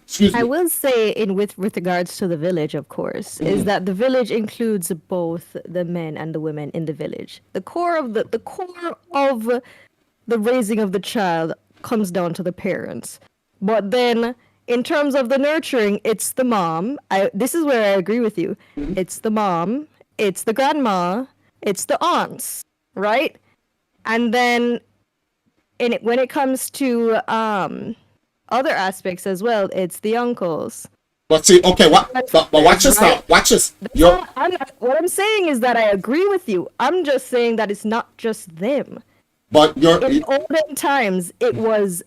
Excuse me. I will say, with regards to the village, of course, is that the village includes both the men and the women in the village. The core of the raising of the child comes down to the parents. But then, in terms of the nurturing, it's the mom. This is where I agree with you. It's the mom, it's the grandma, it's the aunts, right? And then, when it comes to other aspects as well, it's the uncles. But see, okay, but watch this now. Watch this. What I'm saying is that I agree with you. I'm just saying that it's not just them. But in olden times, it was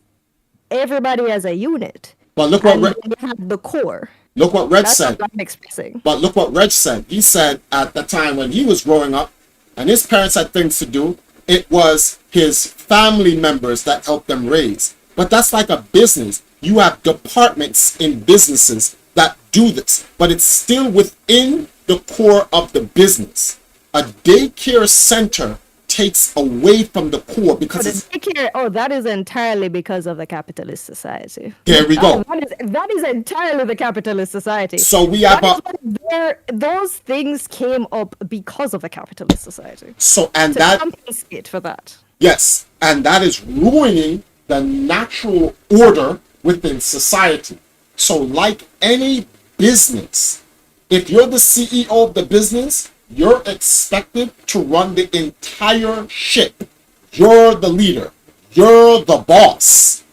everybody as a unit. But look what they had the core. Look what Reg That's said. what I'm expressing. But look what Reg said. He said at the time when he was growing up, and his parents had things to do, it was his family members that helped them raise. But that's like a business. You have departments in businesses that do this, but it's still within the core of the business. A daycare center takes away from the core because that is entirely because of the capitalist society. There we go. That is entirely the capitalist society. So we have those things came up because of the capitalist society. So and to that compensate for that. Yes, and that is ruining the natural order within society. So like any business, if you're the CEO of the business, you're expected to run the entire ship. You're the leader. You're the boss.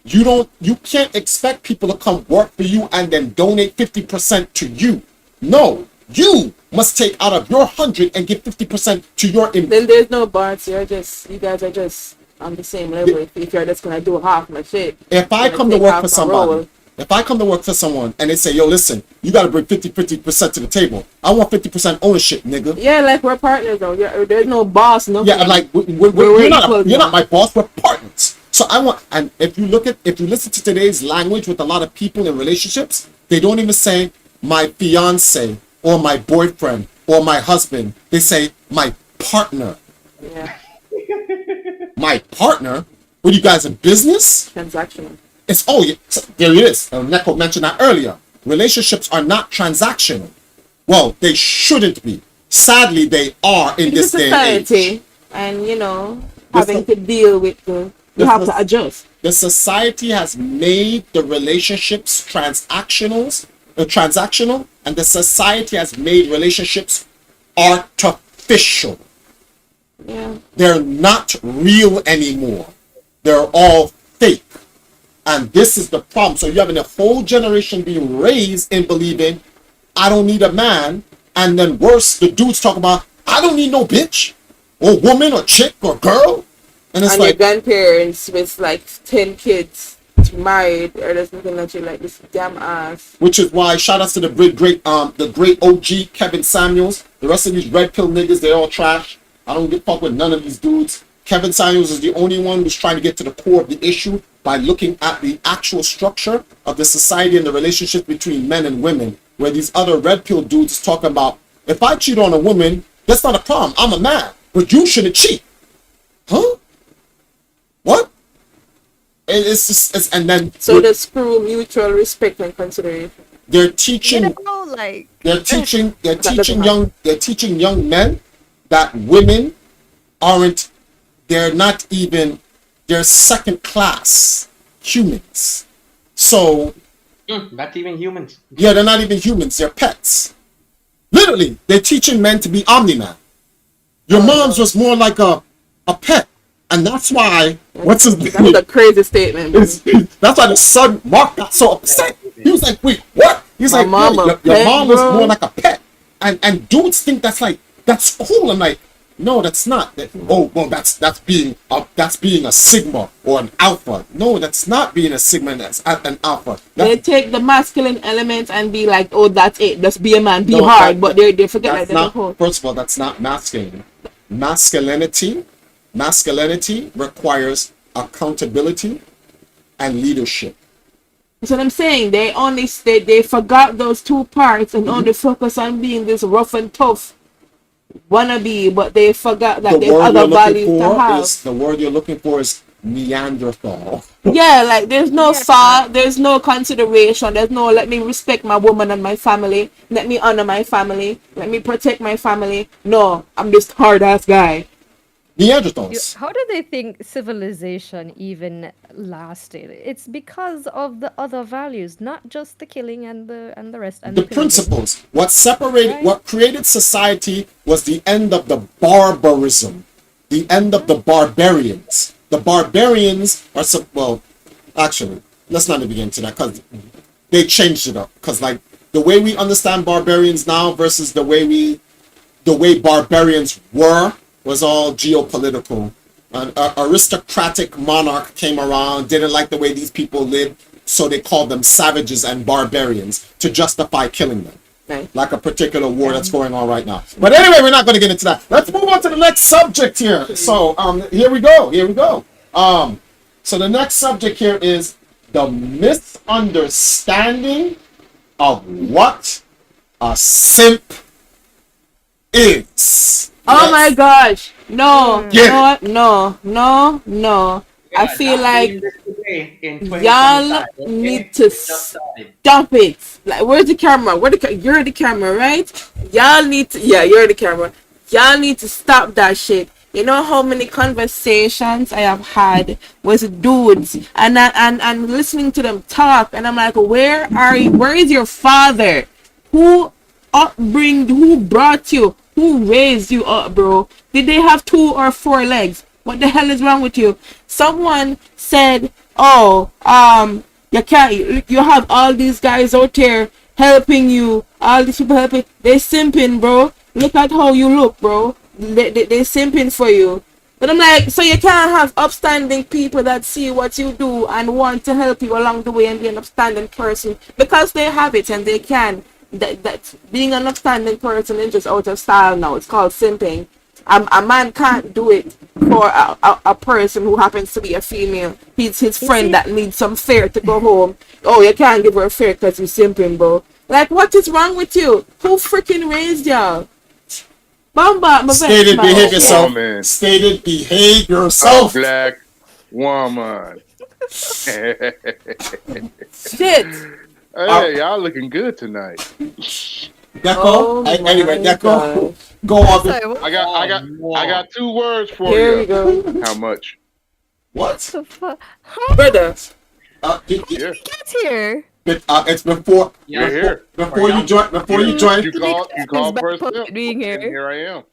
You can't expect people to come work for you and then donate 50% to you. No, you must take out of your 100 and give 50% to your employee. Then there's no bots. You guys are just on the same level. If you're just gonna do half my shit. If I come to work for somebody, if I come to work for someone and they say, yo, listen, you got to bring 50% to the table. I want 50% ownership, nigga. Yeah, like we're partners though. There's no boss, no. Yeah, like you're not my boss. We're partners. So I want, and if you listen to today's language with a lot of people in relationships, they don't even say my fiance or my boyfriend or my husband. They say my partner. Yeah. My partner? What, you guys in business? Transactional. It's there it is. Neko mentioned that earlier. Relationships are not transactional. Well, they shouldn't be. Sadly, they are in It's this a day and age. society, and you know, This having is- to deal with the, you this have is- to adjust. The society has made the relationships transactional, and the society has made relationships artificial. Yeah. They're not real anymore. They're all fake. And this is the problem. So you're having a whole generation being raised in believing, I don't need a man. And then worse, the dudes talk about, I don't need no bitch or woman or chick or girl. And it's And like, your grandparents with like 10 kids married or just looking at you like this damn ass. which is why shout outs to the great OG Kevin Samuels. The rest of these red pill niggas, they all trash. I don't give a fuck with none of these dudes. Kevin Samuels is the only one who's trying to get to the core of the issue by looking at the actual structure of the society and the relationship between men and women, where these other red pill dudes is talking about, if I cheat on a woman, that's not a problem. I'm a man, but you shouldn't cheat. Huh? What? It's just, and then So the screw mutual respect and consideration. they're You teaching know, like they're teaching doesn't young men that women aren't, they're second class humans. So Not even humans. yeah, they're not even humans, they're pets. Literally, they're teaching men to be omni-man. Your mom's was more like a pet. And that's why what's his That's name? a crazy statement. Man. That's why the son Mark got so upset. He was like, "Wait, what?" He's My like, mom "Yeah, a your pet, mom was bro." more like a pet," and dudes think that's cool. I'm like, no, that's not. Oh, well, that's being a sigma or an alpha. No, that's not being a sigma and an alpha. They take the masculine elements and be like, oh, that's it. Just be a man, be No, hard. But they forget like that's there's a not. whole. First of all, that's not masculine. Masculinity requires accountability and leadership. That's what I'm saying. They forgot those two parts and only focus on being this rough and tough wannabe, but they forgot that there's other values to have. The word you're looking for is Neanderthal. Yeah, like there's no thought, there's no consideration, there's no let me respect my woman and my family, let me honor my family, let me protect my family. No, I'm this hard ass guy. Neanderthals. how do they think civilization even lasted? It's because of the other values, not just the killing and the rest and The the pillaging. principles. What separated, Right. what created society was the end of the barbarism, the end of the barbarians. The barbarians are well, actually, let's not even get into that because they changed it up. Because like the way we understand barbarians now versus the way barbarians were was all geopolitical. An aristocratic monarch came around, didn't like the way these people lived, so they called them savages and barbarians to justify killing them. Right. Like a particular war that's going on right now. But anyway, we're not going to get into that. Let's move on to the next subject here. So here we go. So the next subject here is the misunderstanding of what a simp is. Oh my gosh. No, Yeah. no. I feel like y'all need to stop it. Like, where's the camera? You're the camera, right? Y'all need to, yeah, you're the camera. Y'all need to stop that shit. You know how many conversations I have had with dudes and listening to them talk, and I'm like, where is your father? Who brought you? Who raised you up, bro? Did they have 2 or 4 legs? What the hell is wrong with you? Someone said, oh, you have all these guys out there helping you, all these people helping, they simping, bro. Look at how you look, bro. They simping for you. But I'm like, so you can't have upstanding people that see what you do and want to help you along the way and be an upstanding person because they have it and they can. That being an upstanding person is just out of style now. It's called simping. A man can't do it for a person who happens to be a female. He's his friend that needs some fare to go home. Oh, you can't give her a fare because you're simping, bro. Like, what is wrong with you? Who freaking raised y'all? Bomba, Stated behave yourself. Woman. Stated behave A yourself. black woman. Shit. Hey, y'all looking good tonight. Deco. Oh my Anyway, Deco. gosh. Go on. Sorry, what I got 2 words for Here we you. go. How much? What? the fuck? How Brother. Yeah, get here? It's before. Yeah. we're here. Before you join. Before you join. You called back first pocket step, being and here. here I am.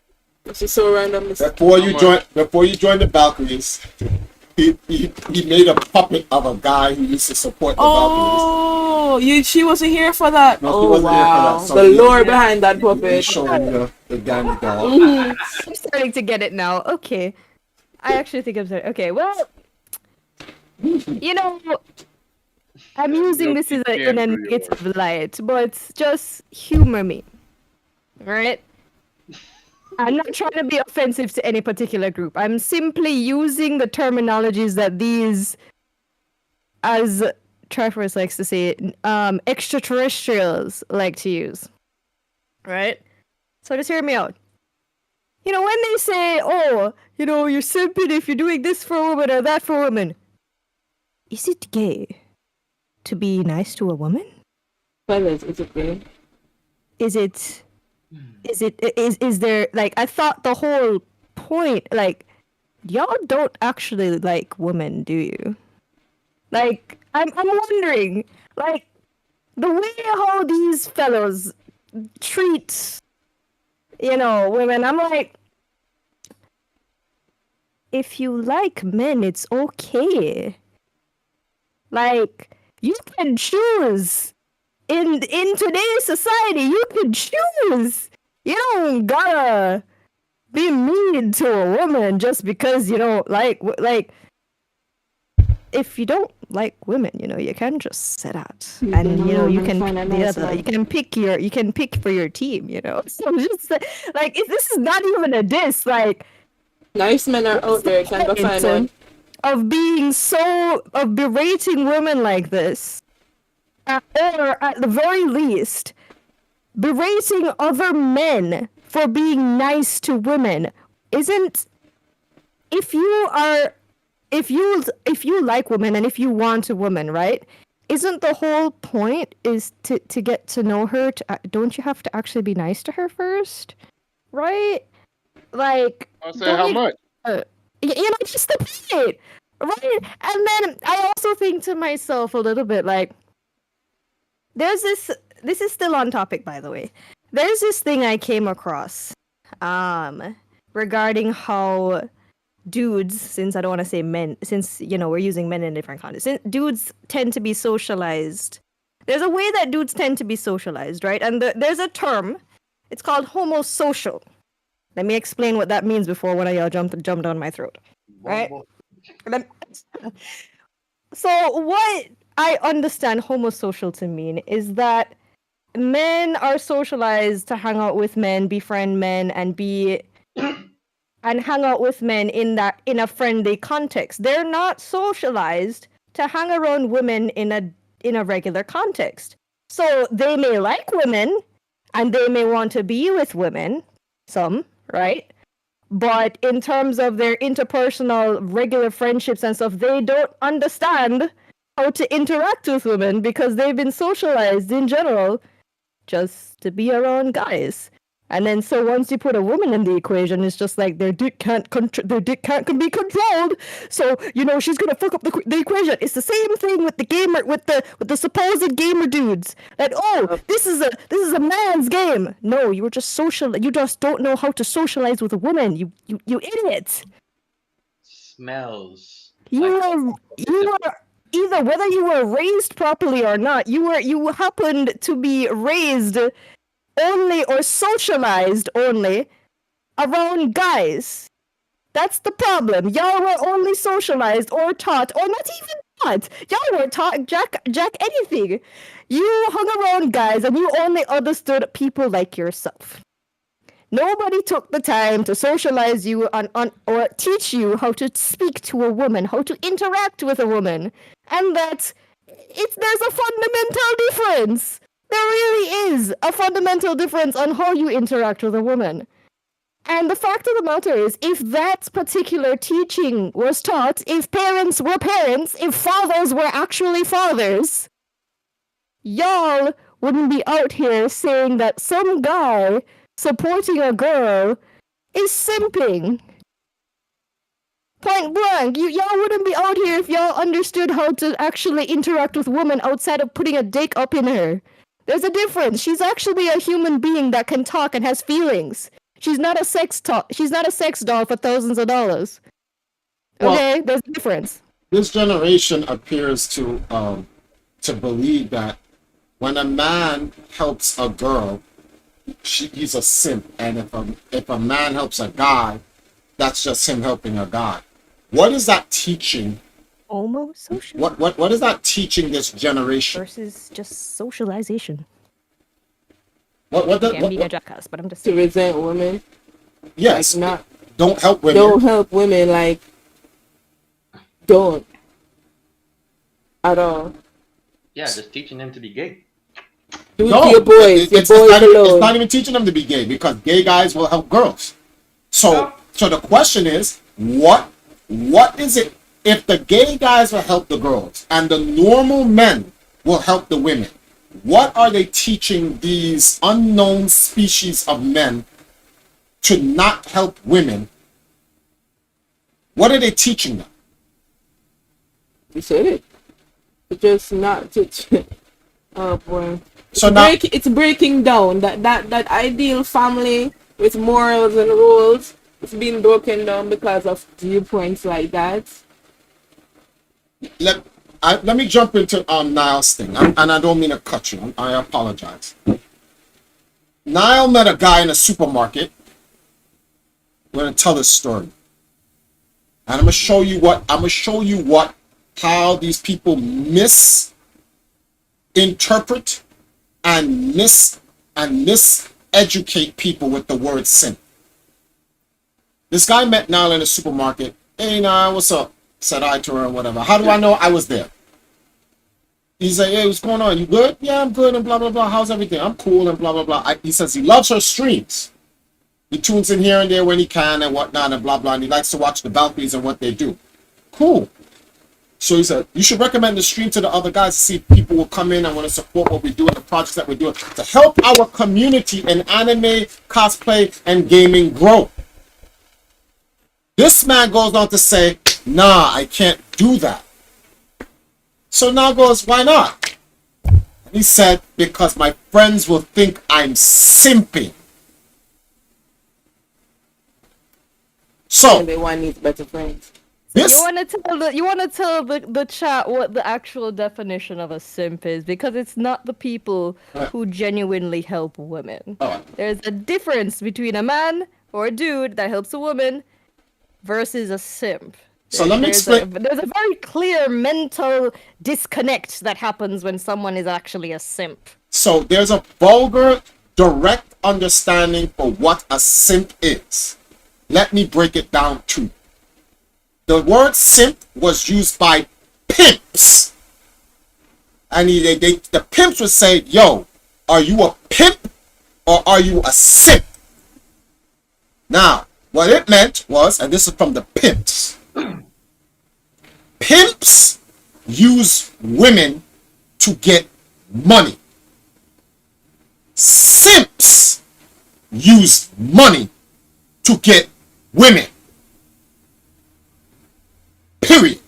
This is so random. Before you How join. much? Before you join the Valkyries, he made a puppet of a guy who used to support the Valkyries. Oh, she wasn't here for that. No, she Oh wasn't here for wow, that. So the he- lore behind that He's puppet. showing the Danny doll. Mhm. I'm starting to get it now. Okay. I actually think I'm starting. Okay, well, you know, I'm using this in a negative light, but just humor me. Right? I'm not trying to be offensive to any particular group. I'm simply using the terminologies that these, as Triforce likes to say, extraterrestrials like to use. Right? So just hear me out. You know, when they say, oh, you know, you're simping if you're doing this for a woman or that for a woman. Is it gay to be nice to a woman? Fellas, it's okay. Is there, like, I thought the whole point, like, y'all don't actually like women, do you? Like, I'm wondering, like, the way how these fellows treat, you know, women, I'm like, if you like men, it's okay. Like, you can choose. In today's society, you can choose. You don't gotta be mean to a woman just because you don't like if you don't like women, you know, you can just sit out and you know you can pick the other. You can pick for your team, you know. So just like this is not even a diss. Like, Nice men are out there. Can go find one. of berating women like this, or at the very least, berating other men for being nice to women isn't. If you like women and if you want a woman, right? Isn't the whole point is to get to know her? Don't you have to actually be nice to her first, right? Like, I said how much? you know, just the point, right? And then I also think to myself a little bit like, there's this is still on topic, by the way. There's this thing I came across regarding how dudes, since I don't want to say men, since, you know, we're using men in different contexts, dudes tend to be socialized. There's a way that dudes tend to be socialized, right? And there's a term, it's called homosocial. Let me explain what that means before one of y'all jump down my throat, right? So what I understand homosocial to mean is that men are socialized to hang out with men, befriend men, and hang out with men in a friendly context. They're not socialized to hang around women in a regular context. So they may like women and they may want to be with women, some, right? But in terms of their interpersonal regular friendships and stuff, they don't understand how to interact with women because they've been socialized in general just to be around guys. And then so once you put a woman in the equation, it's just like their dick can't be controlled. So, you know, she's gonna fuck up the equation. It's the same thing with the gamer, with the supposed gamer dudes. Like, oh, this is a man's game. No, you were just social. You just don't know how to socialize with a woman. You idiot. Smells. You are either, whether you were raised properly or not, you happened to be raised only or socialized only around guys. That's the problem. Y'all were only socialized or taught, or not even taught. Y'all were taught jack anything. You hung around guys and you only understood people like yourself. Nobody took the time to socialize you on or teach you how to speak to a woman, how to interact with a woman. And there's a fundamental difference. There really is a fundamental difference on how you interact with a woman. And the fact of the matter is, if that particular teaching was taught, if parents were parents, if fathers were actually fathers, y'all wouldn't be out here saying that some guy supporting a girl is simping. Point blank, y'all wouldn't be out here if y'all understood how to actually interact with women outside of putting a dick up in her. There's a difference. She's actually a human being that can talk and has feelings. She's not a sex doll for thousands of dollars. Okay, there's a difference. This generation appears to believe that when a man helps a girl, he's a simp, and if a man helps a guy, that's just him helping a guy. What is that teaching? Homosocial. What is that teaching this generation? Versus just socialization. What Can't be a jackass, but I'm just To resent women. Yes. Like don't help women. Don't help women, like, don't. At all. Yeah, just teaching them to be gay. Do it to your boys. It's not even teaching them to be gay, because gay guys will help girls. So the question is, what is it if the gay guys will help the girls and the normal men will help the women? What are they teaching these unknown species of men to not help women? What are they teaching them? You said it. It's just not to. Oh boy. So it's breaking down that ideal family with morals and rules. It's being broken down because of viewpoints like that. Let me jump into Niall's thing, and I don't mean to cut you. I apologize. Niall met a guy in a supermarket. We're gonna tell this story, and I'm gonna show you how these people misinterpret and miseducate people with the word simp. This guy met Niall in a supermarket. Hey, Niall, what's up? Said hi to her and whatever. How do I know I was there? He's like, hey, what's going on? You good? Yeah, I'm good and blah, blah, blah. How's everything? I'm cool and blah, blah, blah. He says he loves her streams. He tunes in here and there when he can and whatnot and blah, blah. And he likes to watch the Valkyries and what they do. Cool. So he said, you should recommend the stream to the other guys to see if people will come in and want to support what we do and the projects that we're doing to help our community in anime, cosplay, and gaming grow. This man goes on to say, nah, I can't do that. So now goes, why not? And he said, because my friends will think I'm simping. So everyone needs better friends. You want to tell the chat what the actual definition of a simp is, because it's not the people who genuinely help women. There's a difference between a man or a dude that helps a woman versus a simp. So let me explain. There's a very clear mental disconnect that happens when someone is actually a simp. So there's a vulgar, direct understanding for what a simp is. Let me break it down to you. The word simp was used by pimps. And the pimps would say, yo, are you a pimp or are you a simp? Now, what it meant was, and this is from the pimps, pimps use women to get money. Simps use money to get women. Period.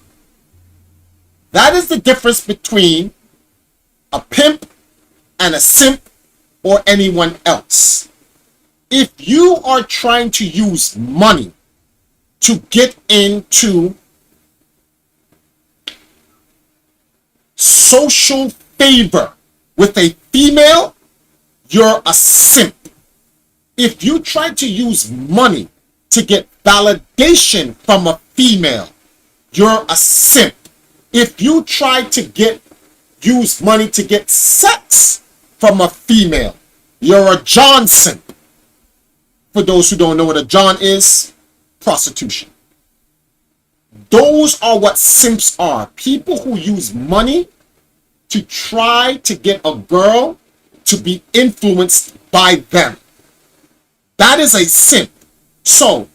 That is the difference between a pimp and a simp or anyone else. If you are trying to use money to get into social favor with a female, you're a simp. If you try to use money to get validation from a female, you're a simp. If you try to use money to get sex from a female, you're a John simp. For those who don't know what a John is, prostitution. Those are what simps are. People who use money to try to get a girl to be influenced by them. That is a simp. So,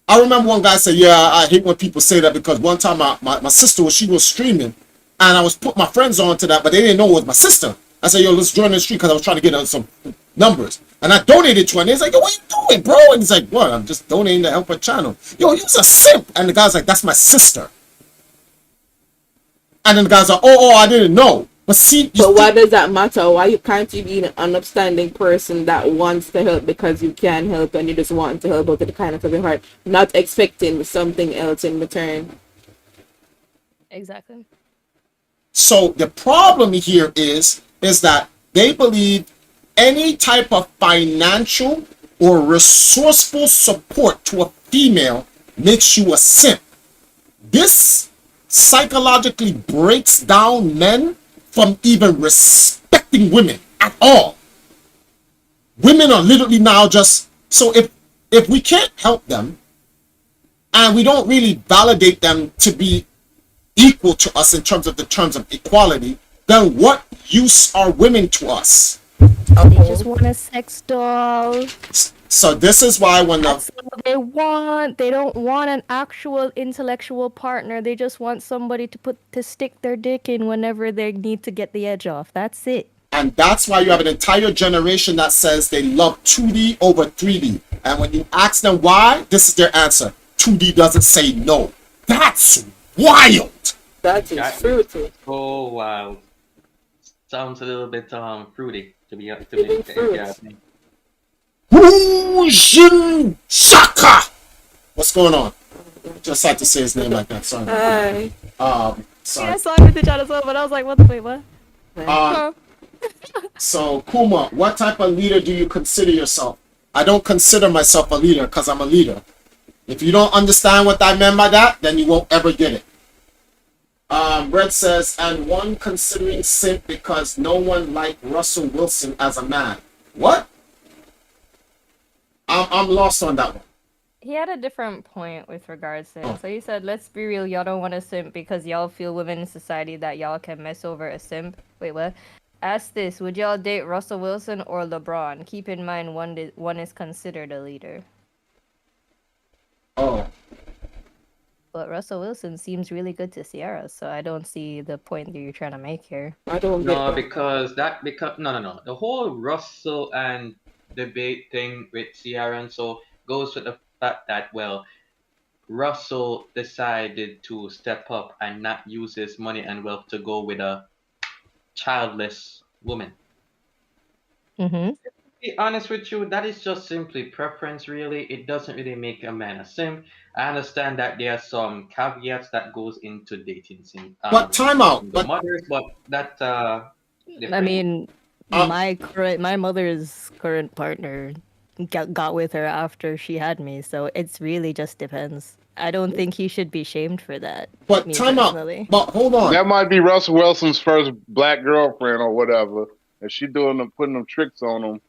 I remember one guy said, yeah, I hate when people say that, because one time my sister, she was streaming, and I was putting my friends on to that, but they didn't know it was my sister. I said, yo, let's join the street because I was trying to get some numbers. And I donated to him. And he's like, yo, what you doing, bro? And he's like, what? I'm just donating to help a channel. Yo, he was a simp. And the guy's like, that's my sister. And then the guy's like, oh, I didn't know. But see, But why does that matter? Why you can't you be an understanding person that wants to help because you can help and you just want to help out of the kindness of your heart, not expecting something else in return? Exactly. So the problem here is that they believe any type of financial or resourceful support to a female makes you a simp. This psychologically breaks down men from even respecting women at all. Women are literally now just, so if we can't help them and we don't really validate them to be equal to us in terms of the terms of equality, then what use are women to us? They just want a sex doll. So this is why when That's what they want. They don't want an actual intellectual partner. They just want somebody to stick their dick in whenever they need to get the edge off. That's it. and that's why you have an entire generation that says they love 2D over 3D. And when you ask them why, this is their answer. 2D doesn't say no. That's wild. That is fruity. Oh wow. Sounds a little bit fruity to be Even fruits. Fujin Shaka. What's going on? Just had to say his name like that. Sorry. Hi. Sorry. Yeah, I saw it in the chat as well, but I was like, what the wait, what? So Kuma, what type of leader do you consider yourself? I don't consider myself a leader because I'm a leader. If you don't understand what I meant by that, then you won't ever get it. Red says, and one considering simp because no one liked Russell Wilson as a man. What? I'm lost on that one. He had a different point with regards to it. So he said, let's be real, y'all don't want a simp because y'all feel women in society that y'all can mess over a simp. Wait, what? Ask this, would y'all date Russell Wilson or LeBron? Keep in mind one is considered a leader. Oh. But Russell Wilson seems really good to Sierra, so I don't see the point that you're trying to make here. I don't get No, that. because no. The whole Russell and debate thing with Ciara and so goes with the fact that, well, Russell decided to step up and not use his money and wealth to go with a childless woman. Mm-hmm. To be honest with you, that is just simply preference, really. It doesn't really make a man a simp. I understand that there are some caveats that goes into dating simp. But time out. The mothers, but that I different. mean, my mother's current partner got with her after she had me, so it's really just depends. I don't think he should be shamed for that. But me time out. personally. But hold on. That might be Russell Wilson's first black girlfriend or whatever, and she putting them tricks on him,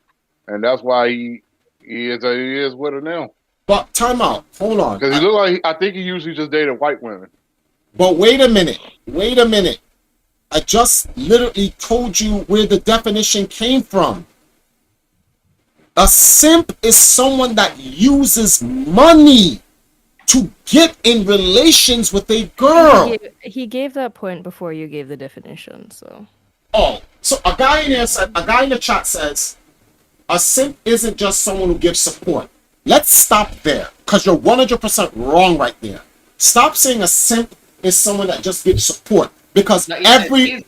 and that's why he is with her now. But time out. Hold on. Because he look like I think he usually just dated white women. But wait a minute. Wait a minute. I just literally told you where the definition came from. A simp is someone that uses money to get in relations with a girl. He gave that point before you gave the definition, so. Oh, so a guy in the chat says, a simp isn't just someone who gives support. Let's stop there, because you're 100% wrong right there. Stop saying a simp is someone that just gives support, because No, he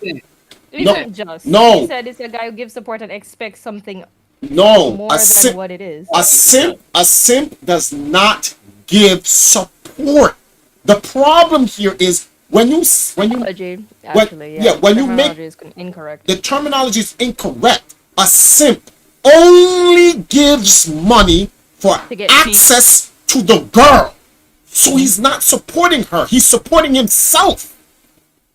Isn't just. No. He said it's a guy who gives support and expects something no, more than what it is. A simp does not give support. The problem here is when you Terminology, actually, yeah, when you make terminology is incorrect. the terminology is incorrect. A simp only gives money for To get access to the girl. So he's not supporting her. He's supporting himself.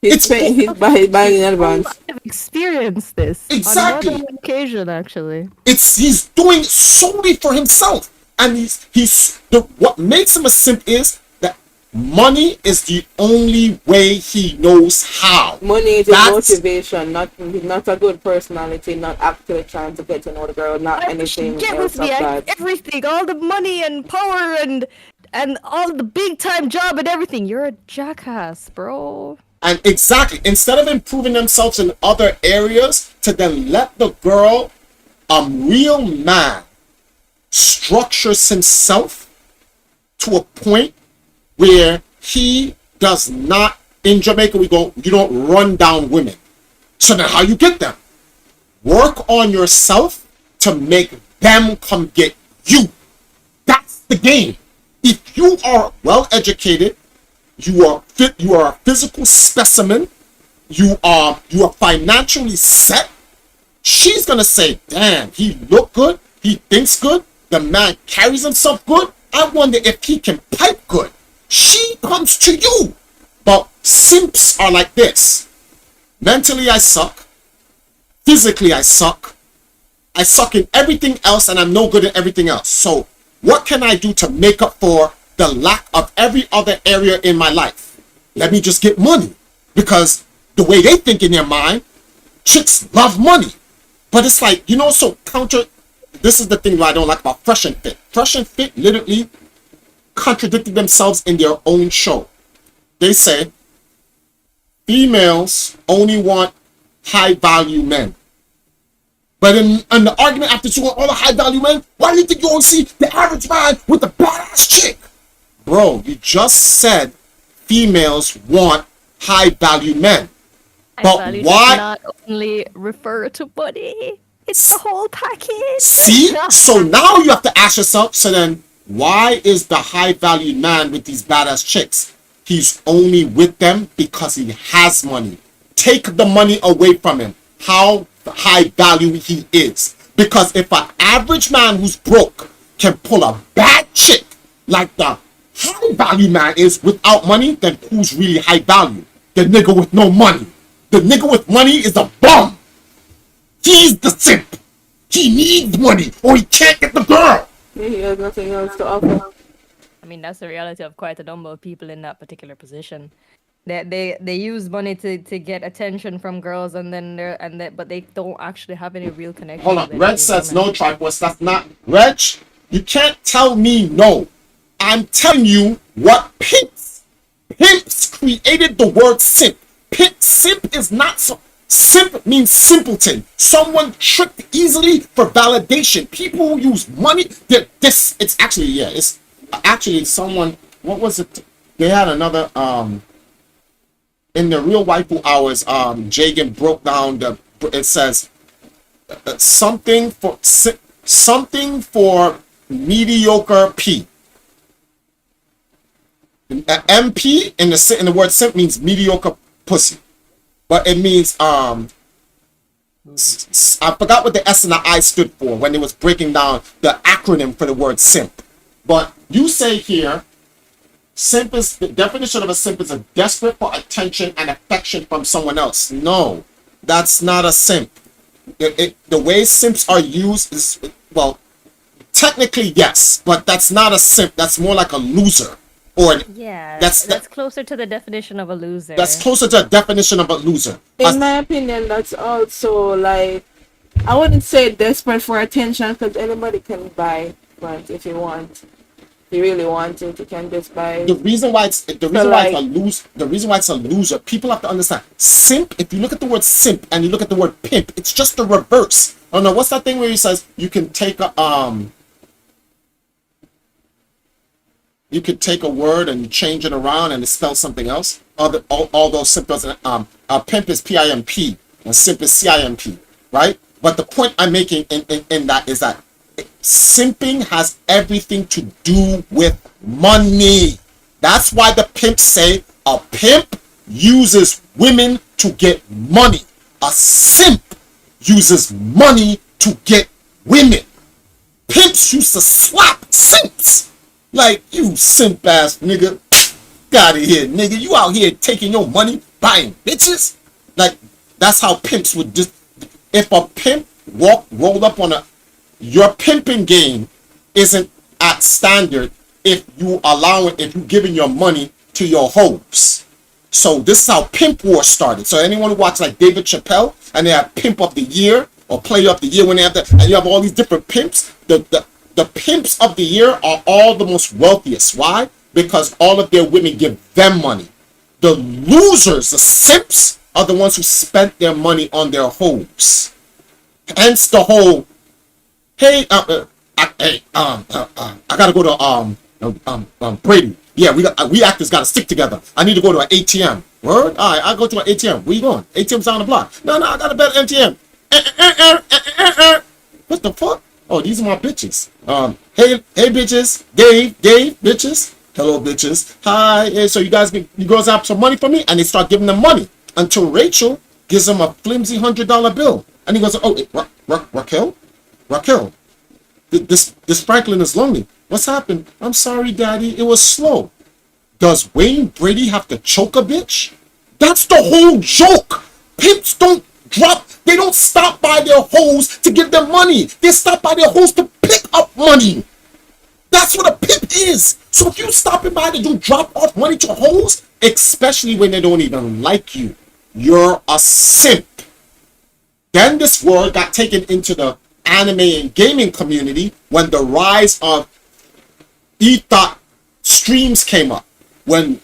He's buying in advance. I've experienced this Exactly. on more than one occasion, actually. He's doing it solely for himself. And what makes him a simp is that money is the only way he knows how. Money is a motivation, not a good personality, not actually trying to get to know the girl, not anything Get else with me, of that. everything, all the money and power and all the big time job and everything. You're a jackass, bro. And exactly, instead of improving themselves in other areas, to then let the girl, a real man, structures himself to a point where he does not, in Jamaica we go, you don't run down women. So then how you get them? Work on yourself to make them come get you. That's the game. If you are well educated, you are fit, you are a physical specimen, you are financially set, she's gonna say, damn, he look good, he thinks good, the man carries himself good, I wonder if he can pipe good. She comes to you. But simps are like this. Mentally I suck, physically I suck in everything else, and I'm no good at everything else. So what can I do to make up for the lack of every other area in my life? Let me just get money. Because the way they think in their mind, chicks love money. But it's like, you know, so counter, this is the thing that I don't like about Fresh and Fit. Fresh and Fit literally contradicted themselves in their own show. They say females only want high value men. But in the argument after you want all the high value men, why do you think you always see the average man with the badass chick? Bro, you just said females want high value men. But value why? does not only refer to money. It's the whole package. See? So now you have to ask yourself, so then why is the high value man with these badass chicks? He's only with them because he has money. Take the money away from him. How high value he is. Because if an average man who's broke can pull a bad chick like the high value man is without money, then who's really high value? The nigga with no money. The nigga with money is a bum. He's the simp. He needs money or he can't get the girl. He has nothing else to offer. I mean, that's the reality of quite a number of people in that particular position. They use money to get attention from girls, and then but they don't actually have any real connection. Hold on, with Red any says women. no, Triforce. That's not Reg. You can't tell me no. I'm telling you what pimps created the word simp. Simp is not so. Simp means simpleton. Someone tricked easily for validation. People who use money. It's actually, yeah. It's actually someone. What was it? They had another. In the real waifu hours, Jagan broke down the. It says something for mediocre P. MP in the word simp means mediocre pussy, but it means I forgot what the S and the I stood for when it was breaking down the acronym for the word simp. But you say here, simp is the definition of a simp is a desperate for attention and affection from someone else. No, that's not a simp. The way simps are used is, well, technically yes, but that's not a simp. That's more like a loser. Or Yeah, that's closer to the definition of a loser. That's closer to a definition of a loser. In my opinion, that's also like, I wouldn't say desperate for attention, because anybody can buy front if you want. If you really want it, you can just buy. The reason why it's a loser, people have to understand. Simp, if you look at the word simp and you look at the word pimp, it's just the reverse. Oh no, what's that thing where he says you can take a you could take a word and change it around and it spells something else. Although simp doesn't, pimp is P-I-M-P and simp is C-I-M-P, right? But the point I'm making in that is that simping has everything to do with money. That's why the pimps say a pimp uses women to get money. A simp uses money to get women. Pimps used to slap simps. Like, you simp ass nigga, get out of here, nigga. You out here taking your money, buying bitches. Like, that's how pimps would just. If a pimp rolled up on your pimping game isn't at standard if you giving your money to your hoes. So this is how Pimp War started. So anyone who watched like David Chappelle and they have Pimp of the Year or Player of the Year when they have that, and you have all these different pimps, the pimps of the year are all the most wealthiest. Why? Because all of their women give them money. The losers, the simps, are the ones who spent their money on their hoes. Hence the whole, hey, I gotta go to Brady. Yeah, we actors gotta stick together. I need to go to an ATM. Word? All right, I go to an ATM. Where you going? ATM's down the block. No, I got a better ATM. What the fuck? Oh, these are my bitches. Hey, bitches. Dave, bitches. Hello, bitches. Hi. Hey, so you girls have some money for me, and they start giving them money until Rachel gives them a flimsy $100 bill, and he goes, "Oh, Raquel, this Franklin is lonely. What's happened? I'm sorry, Daddy. It was slow. Does Wayne Brady have to choke a bitch? That's the whole joke. Pimps don't drop. They don't stop by their hoes to give them money. They stop by their hoes to pick up money. That's what a pimp is. So if you stopping by to do drop off money to hoes, especially when they don't even like you, you're a simp. Then this word got taken into the anime and gaming community when the rise of e-thought streams came up. When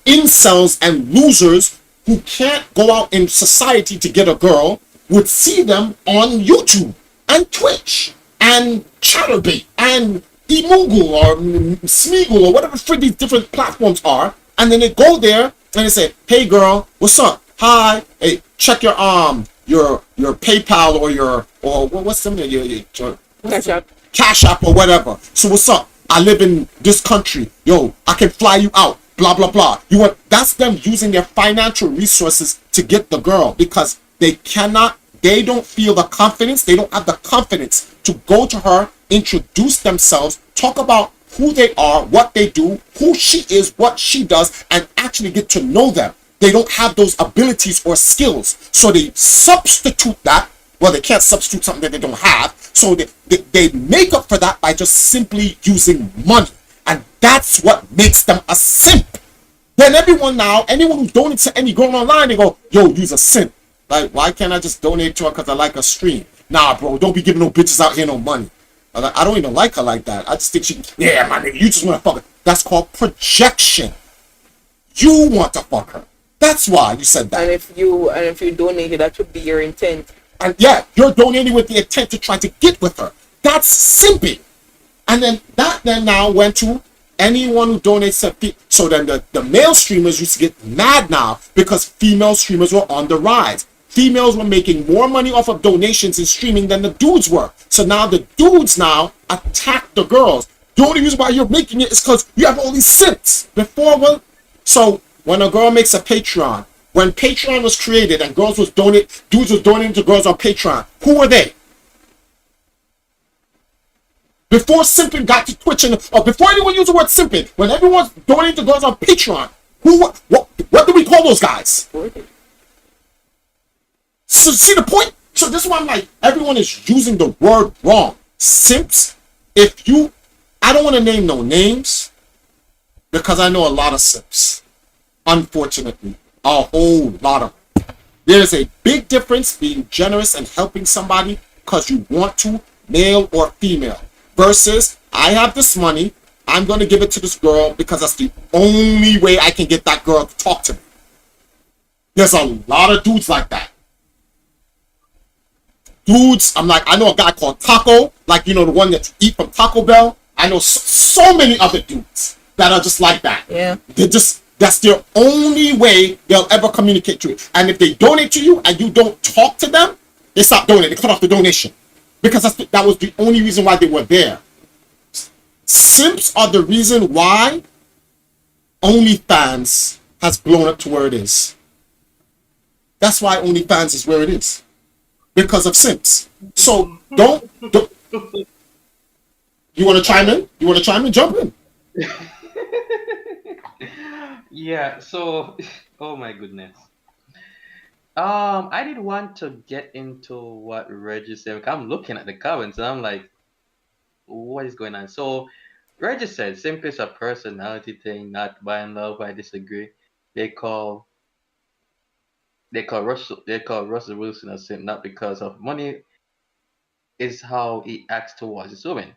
incels and losers who can't go out in society to get a girl would see them on YouTube and Twitch and Chatterbait and Emoogle or Smeagol or whatever these different platforms are, and then they go there and they say, "Hey girl, what's up? Hi, hey, check your PayPal or what's some of your Cash App or whatever. So what's up? I live in this country. Yo, I can fly you out. Blah blah blah. That's them using their financial resources to get the girl because they don't feel the confidence. They don't have the confidence to go to her, introduce themselves, talk about who they are, what they do, who she is, what she does, and actually get to know them. They don't have those abilities or skills. So they substitute that. Well, they can't substitute something that they don't have. So they make up for that by just simply using money. And that's what makes them a simp. Then anyone who donates to any girl online, they go, "Yo, you's a simp." Like, why can't I just donate to her because I like her stream? Nah, bro, don't be giving no bitches out here no money. I don't even like her like that. I just think yeah, my nigga, you just want to fuck her. That's called projection. You want to fuck her. That's why you said that. And if you donated, that would be your intent. And yeah, you're donating with the intent to try to get with her. That's simping. And then that now went to anyone who donates to so then the male streamers used to get mad now because female streamers were on the rise. Females were making more money off of donations and streaming than the dudes were. So now the dudes now attack the girls. The only reason why you're making it is because you have all these simps. So when a girl makes a Patreon, when Patreon was created and dudes was donating to girls on Patreon, who were they? Before simping got to Twitch or before anyone used the word simping, when everyone's donating to girls on Patreon, what do we call those guys? So see the point? So this is why I'm like, everyone is using the word wrong. Simps, I don't want to name no names because I know a lot of simps. Unfortunately, a whole lot of them. There's a big difference being generous and helping somebody because you want to, male or female, versus I have this money, I'm going to give it to this girl because that's the only way I can get that girl to talk to me. There's a lot of dudes like that. Dudes, I know a guy called Taco, the one that you eat from Taco Bell. I know so many other dudes that are just like that. Yeah. That's their only way they'll ever communicate to you. And if they donate to you and you don't talk to them, they stop donating. They cut off the donation. Because that was the only reason why they were there. Simps are the reason why OnlyFans has blown up to where it is. That's why OnlyFans is where it is. Because of simps. So don't you want to chime in? Jump in. Yeah, so oh my goodness. I did want to get into what Reggie said. I'm looking at the comments and I'm like, what is going on? So Reggie said simply it's a personality thing, not by and love. I disagree. They call Russell Wilson a simp not because of money, is how he acts towards his women.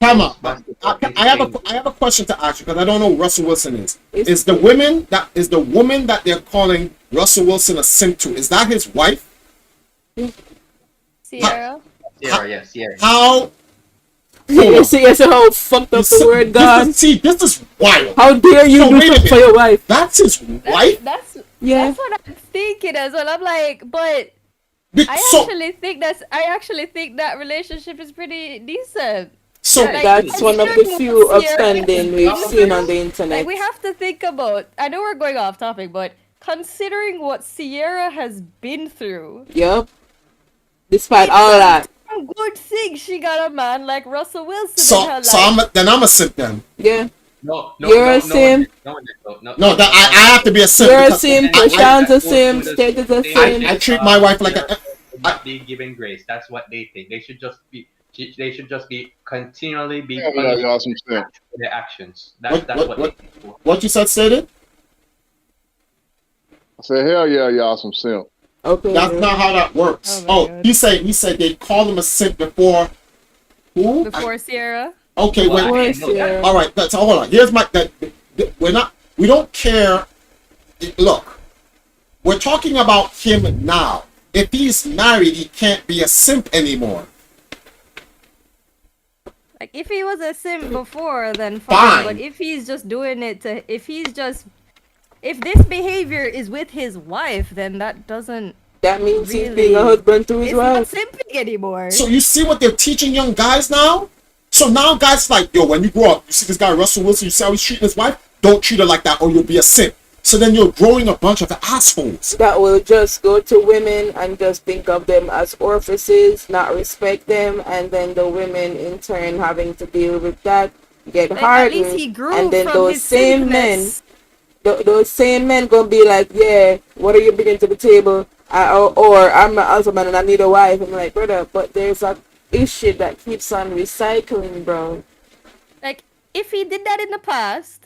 Come on. That's the I have a question to ask you because I don't know who Russell Wilson is. It's- Is the woman that they're calling Russell Wilson a simp to? Is that his wife? Sierra. Sierra, yes, Sierra. How? You see how fucked up the word gone? This is wild. How dare you So do wait a something for minute. your wife? That's his wife. That's Yeah. that's what I'm thinking as well. I'm like, but I So actually think that relationship is pretty decent. so Like, That's one of the considering few what Sierra upstanding has we've been seen on through, the internet. Like we have to think about. I know we're going off topic, but considering what Sierra has been through, Yep. Despite all that. a good thing she got a man like Russell Wilson so in her life. so I'm a simp then. Yeah. No, You're a simp. No, that I have to be a simp. You're a because simp, I- Prashant's a simp, State is a simp. I treat my wife like a. Should not be given grace. That's what they think. They should just be continually be Yeah, punished y'all some simp. for their actions. What- That's what- what they think. What you said, stated? I said, hell yeah, y'all some simp. Okay. That's not how that works. Oh my God. He said they call him a simp before. Who? Before Sierra. Okay, Well, wait. I didn't know that. All right, so hold on. Here's my we don't care. Look, we're talking about him now. If he's married, he can't be a simp anymore. Like if he was a simp before, then Fine. fine. But if he's just doing it to, if this behavior is with his wife, then that doesn't. That means he's Really? being a husband to his It's not wife. simping anymore. So you see what they're teaching young guys now? So now guys like, yo, when you grow up, you see this guy Russell Wilson, you see how he's treating his wife? Don't treat her like that or you'll be a simp. So then you're growing a bunch of assholes. That will just go to women and just think of them as orifices, not respect them, and then the women in turn having to deal with that, get Like, at least hardened, he grew and then from those his same men, simpness. those same men gonna be like, yeah, what are you bringing to the table? Or I'm a husband and I need a wife. I'm like, brother, but there's a issue that keeps on recycling, bro. Like if he did that in the past,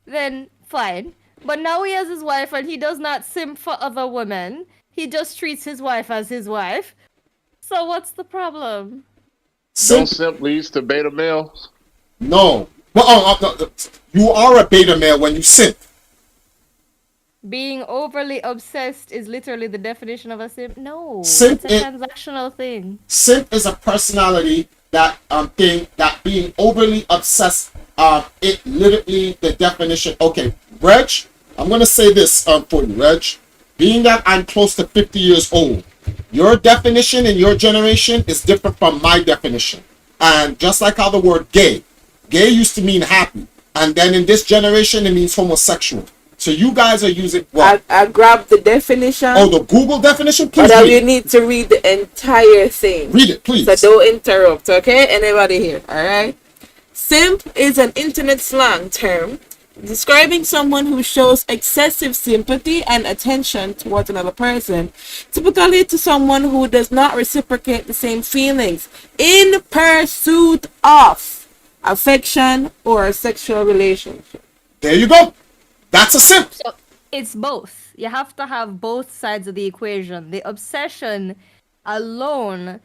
then fine. But now he has his wife and he does not simp for other women. He just treats his wife as his wife. So what's the problem? Don't Simp? simp leads to beta males. No. Well, no. You are a beta male when you simp. Being overly obsessed is literally the definition of a simp. No, Simp it's a is- transactional thing. Simp is a personality that being overly obsessed. It literally the definition. Okay, Reg, I'm gonna say this for you, Reg. Being that I'm close to 50 years old, your definition in your generation is different from my definition. And just like how the word gay used to mean happy, and then in this generation it means homosexual. So you guys are using what? I grabbed the definition, Oh, the Google definition. Please but read you it. need to read the entire thing. Read it, please. So don't interrupt, okay? Anybody here, alright? Simp is an internet slang term describing someone who shows excessive sympathy and attention towards another person, typically to someone who does not reciprocate the same feelings in pursuit of affection or a sexual relationship. There you go. That's a simp. So it's both. You have to have both sides of the equation. The obsession alone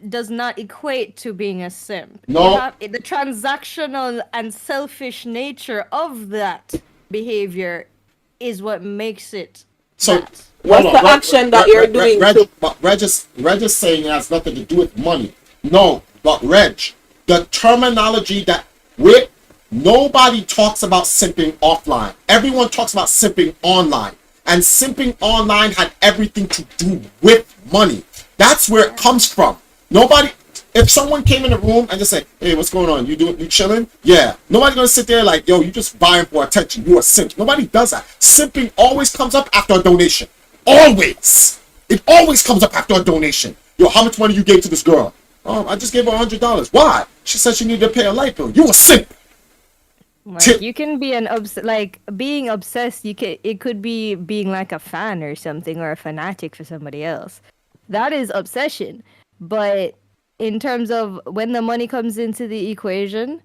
does not equate to being a simp. No. The transactional and selfish nature of that behavior is what makes it. So that. What's hold on, the action that you're doing to- But Reg is saying it has nothing to do with money. No, but Reg, the terminology that nobody talks about simping offline. Everyone talks about simping online. And simping online had everything to do with money. That's where it comes from. If someone came in the room and just said, hey, what's going on? You chilling? Yeah. Nobody's gonna sit there like, yo, you just buying for attention. You a simp. Nobody does that. Simping always comes up after a donation. Always. It always comes up after a donation. Yo, how much money you gave to this girl? Oh, I just gave her $100. Why? She said she needed to pay a light bill. You a simp. Like, you can be being obsessed. It could be being like a fan or something, or a fanatic for somebody else. That is obsession. But in terms of when the money comes into the equation,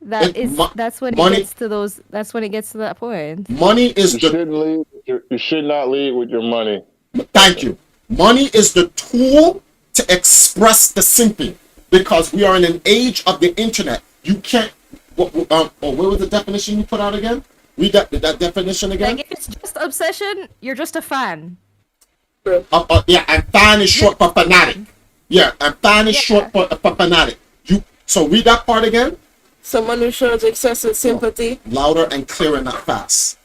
that's when it gets to those. That's when it gets to that point. Money is You should not lead with your money. Thank you. Money is the tool to express the simping. because we are in an age of the internet. You can't. What was the definition you put out again? Read that definition again. Like if it's just obsession, you're just a fan. Yeah, and fan is short for fanatic. Yeah, and fan is short for fanatic. So read that part again. Someone who shows excessive sympathy. Louder and clearer, not fast.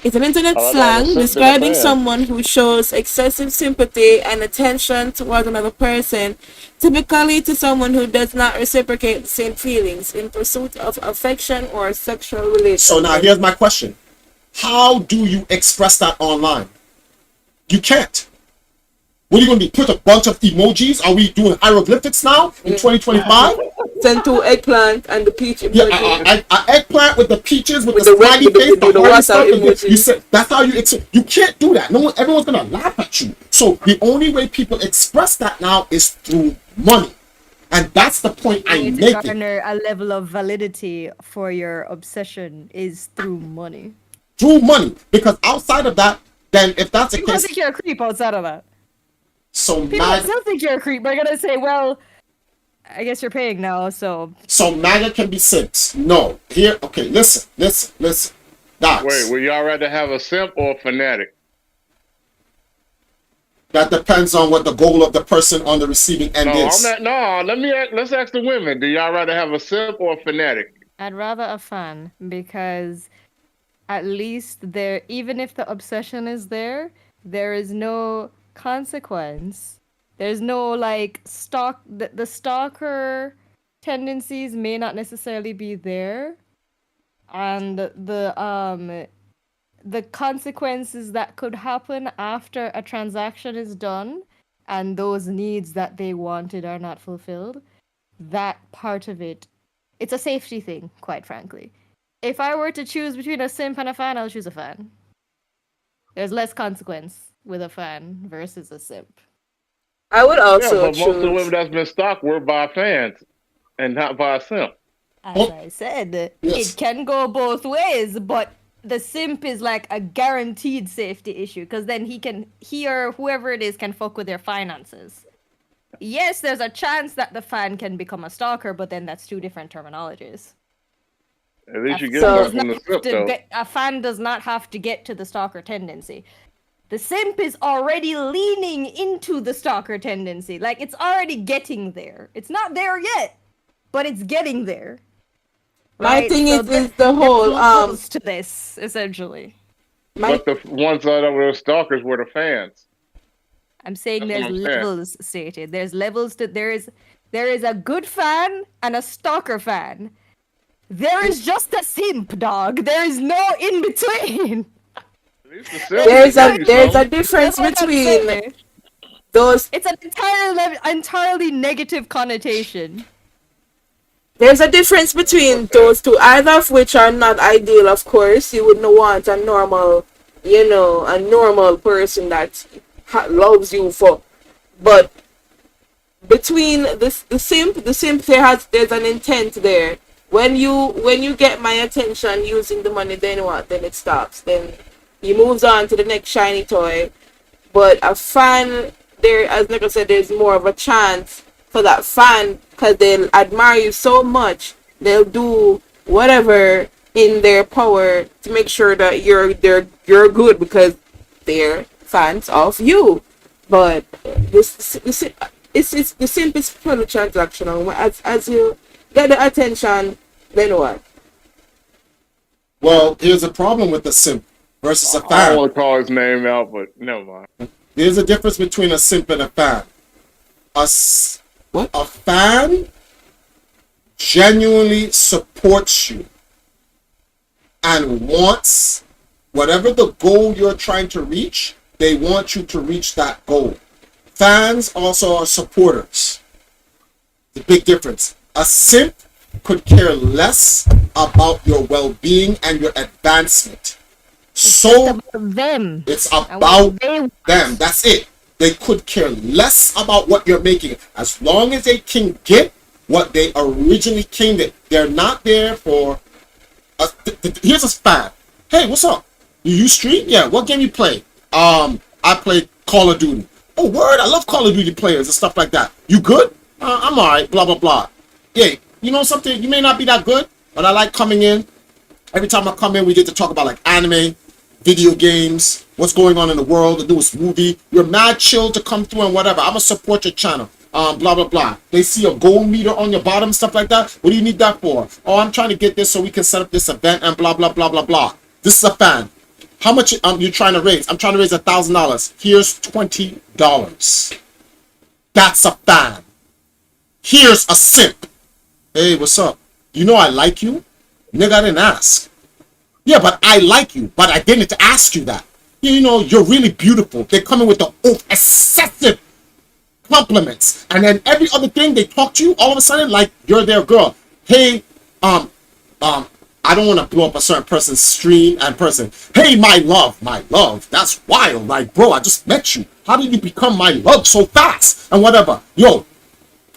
It's an internet slang describing someone who shows excessive sympathy and attention towards another person, typically to someone who does not reciprocate the same feelings in pursuit of affection or sexual relations. So now here's my question. How do you express that online? You can't. What are you going to be? Put a bunch of emojis? Are we doing hieroglyphics now in 2025? Send to eggplant and the peach emoji. Yeah, an eggplant with the peaches, with the smiley face, the heart stuff. You said that's how you can't do that. No one, everyone's gonna laugh at you. So the only way people express that now is through money, and that's the point I'm making. Garner a level of validity for your obsession is through money. Through money, because outside of that, then if that's the People case, think you're a creep outside of that. so People still think you're a creep. They're gonna say, well, I guess you're paying now, so. So MAGA can be simps. No. Here, okay, listen. Guys. Wait, would y'all rather have a simp or a fanatic? That depends on what the goal of the person on the receiving end is. Let's ask the women. Do y'all rather have a simp or a fanatic? I'd rather a fan, because at least there, even if the obsession is there is no consequence. There's no like the stalker tendencies may not necessarily be there, and the consequences that could happen after a transaction is done and those needs that they wanted are not fulfilled, that part of it, it's a safety thing, quite frankly. If I were to choose between a simp and a fan, I'll choose a fan. There's less consequence with a fan versus a simp. I would also choose. Most of the women that's been stalked were by fans and not by a simp. As I said, it can go both ways, but the simp is like a guaranteed safety issue, because then he or whoever it is can fuck with their finances. Yes, there's a chance that the fan can become a stalker, but then that's two different terminologies. At least you get stuff from the simp, though. A fan does not have to get to the stalker tendency. The simp is already leaning into the stalker tendency. Like, it's already getting there. It's not there yet, but it's getting there. My thing is the whole close to this, essentially. But the ones that were stalkers were the fans. I'm saying there's levels stated. There's levels to there is a good fan and a stalker fan. There is just a simp, dog. There is no in between. There's a difference between those. It's an entirely negative connotation. There's a difference between those two, either of which are not ideal, of course. You wouldn't want a normal person that loves you for. But between the simp, there's an intent there. When you get my attention using the money, then what? Then it stops. Then he moves on to the next shiny toy. But a fan, there, as Nico said, there's more of a chance for that fan, because they'll admire you so much, they'll do whatever in their power to make sure that you're good, because they're fans of you. But the simp is purely transactional. As you get the attention, then what? Well, here's a problem with the simp versus a fan. I don't want to call his name out, but never mind. There's a difference between a simp and a fan. A fan genuinely supports you and wants whatever the goal you're trying to reach, they want you to reach that goal. Fans also are supporters. The big difference. A simp could care less about your well-being and your advancement. So it's about them. That's it. They could care less about what you're making. As long as they can get what they originally came to. They're not there for... here's a fan. Hey, what's up? You stream? Yeah, what game you play? I play Call of Duty. Oh, word, I love Call of Duty players and stuff like that. You good? I'm alright, blah blah blah. Yeah, you know something? You may not be that good, but I like coming in. Every time I come in, we get to talk about like anime, video games, what's going on in the world, the newest movie. You're mad chill to come through and whatever. I'm gonna support your channel. Blah blah blah. They see a gold meter on your bottom, stuff like that. What do you need that for? Oh, I'm trying to get this so we can set up this event and blah blah blah blah blah. This is a fan. How much you trying to raise? I'm trying to raise $1,000. Here's $20. That's a fan. Here's a simp. Hey, what's up? You know I like you? Nigga, I didn't ask. Yeah, but I like you, but I didn't ask you that. You know, you're really beautiful. They're coming with the excessive compliments. And then every other thing they talk to you, all of a sudden, like you're their girl. Hey, I don't want to blow up a certain person's stream and person. Hey, my love, that's wild. Like, bro, I just met you. How did you become my love so fast? And whatever. Yo,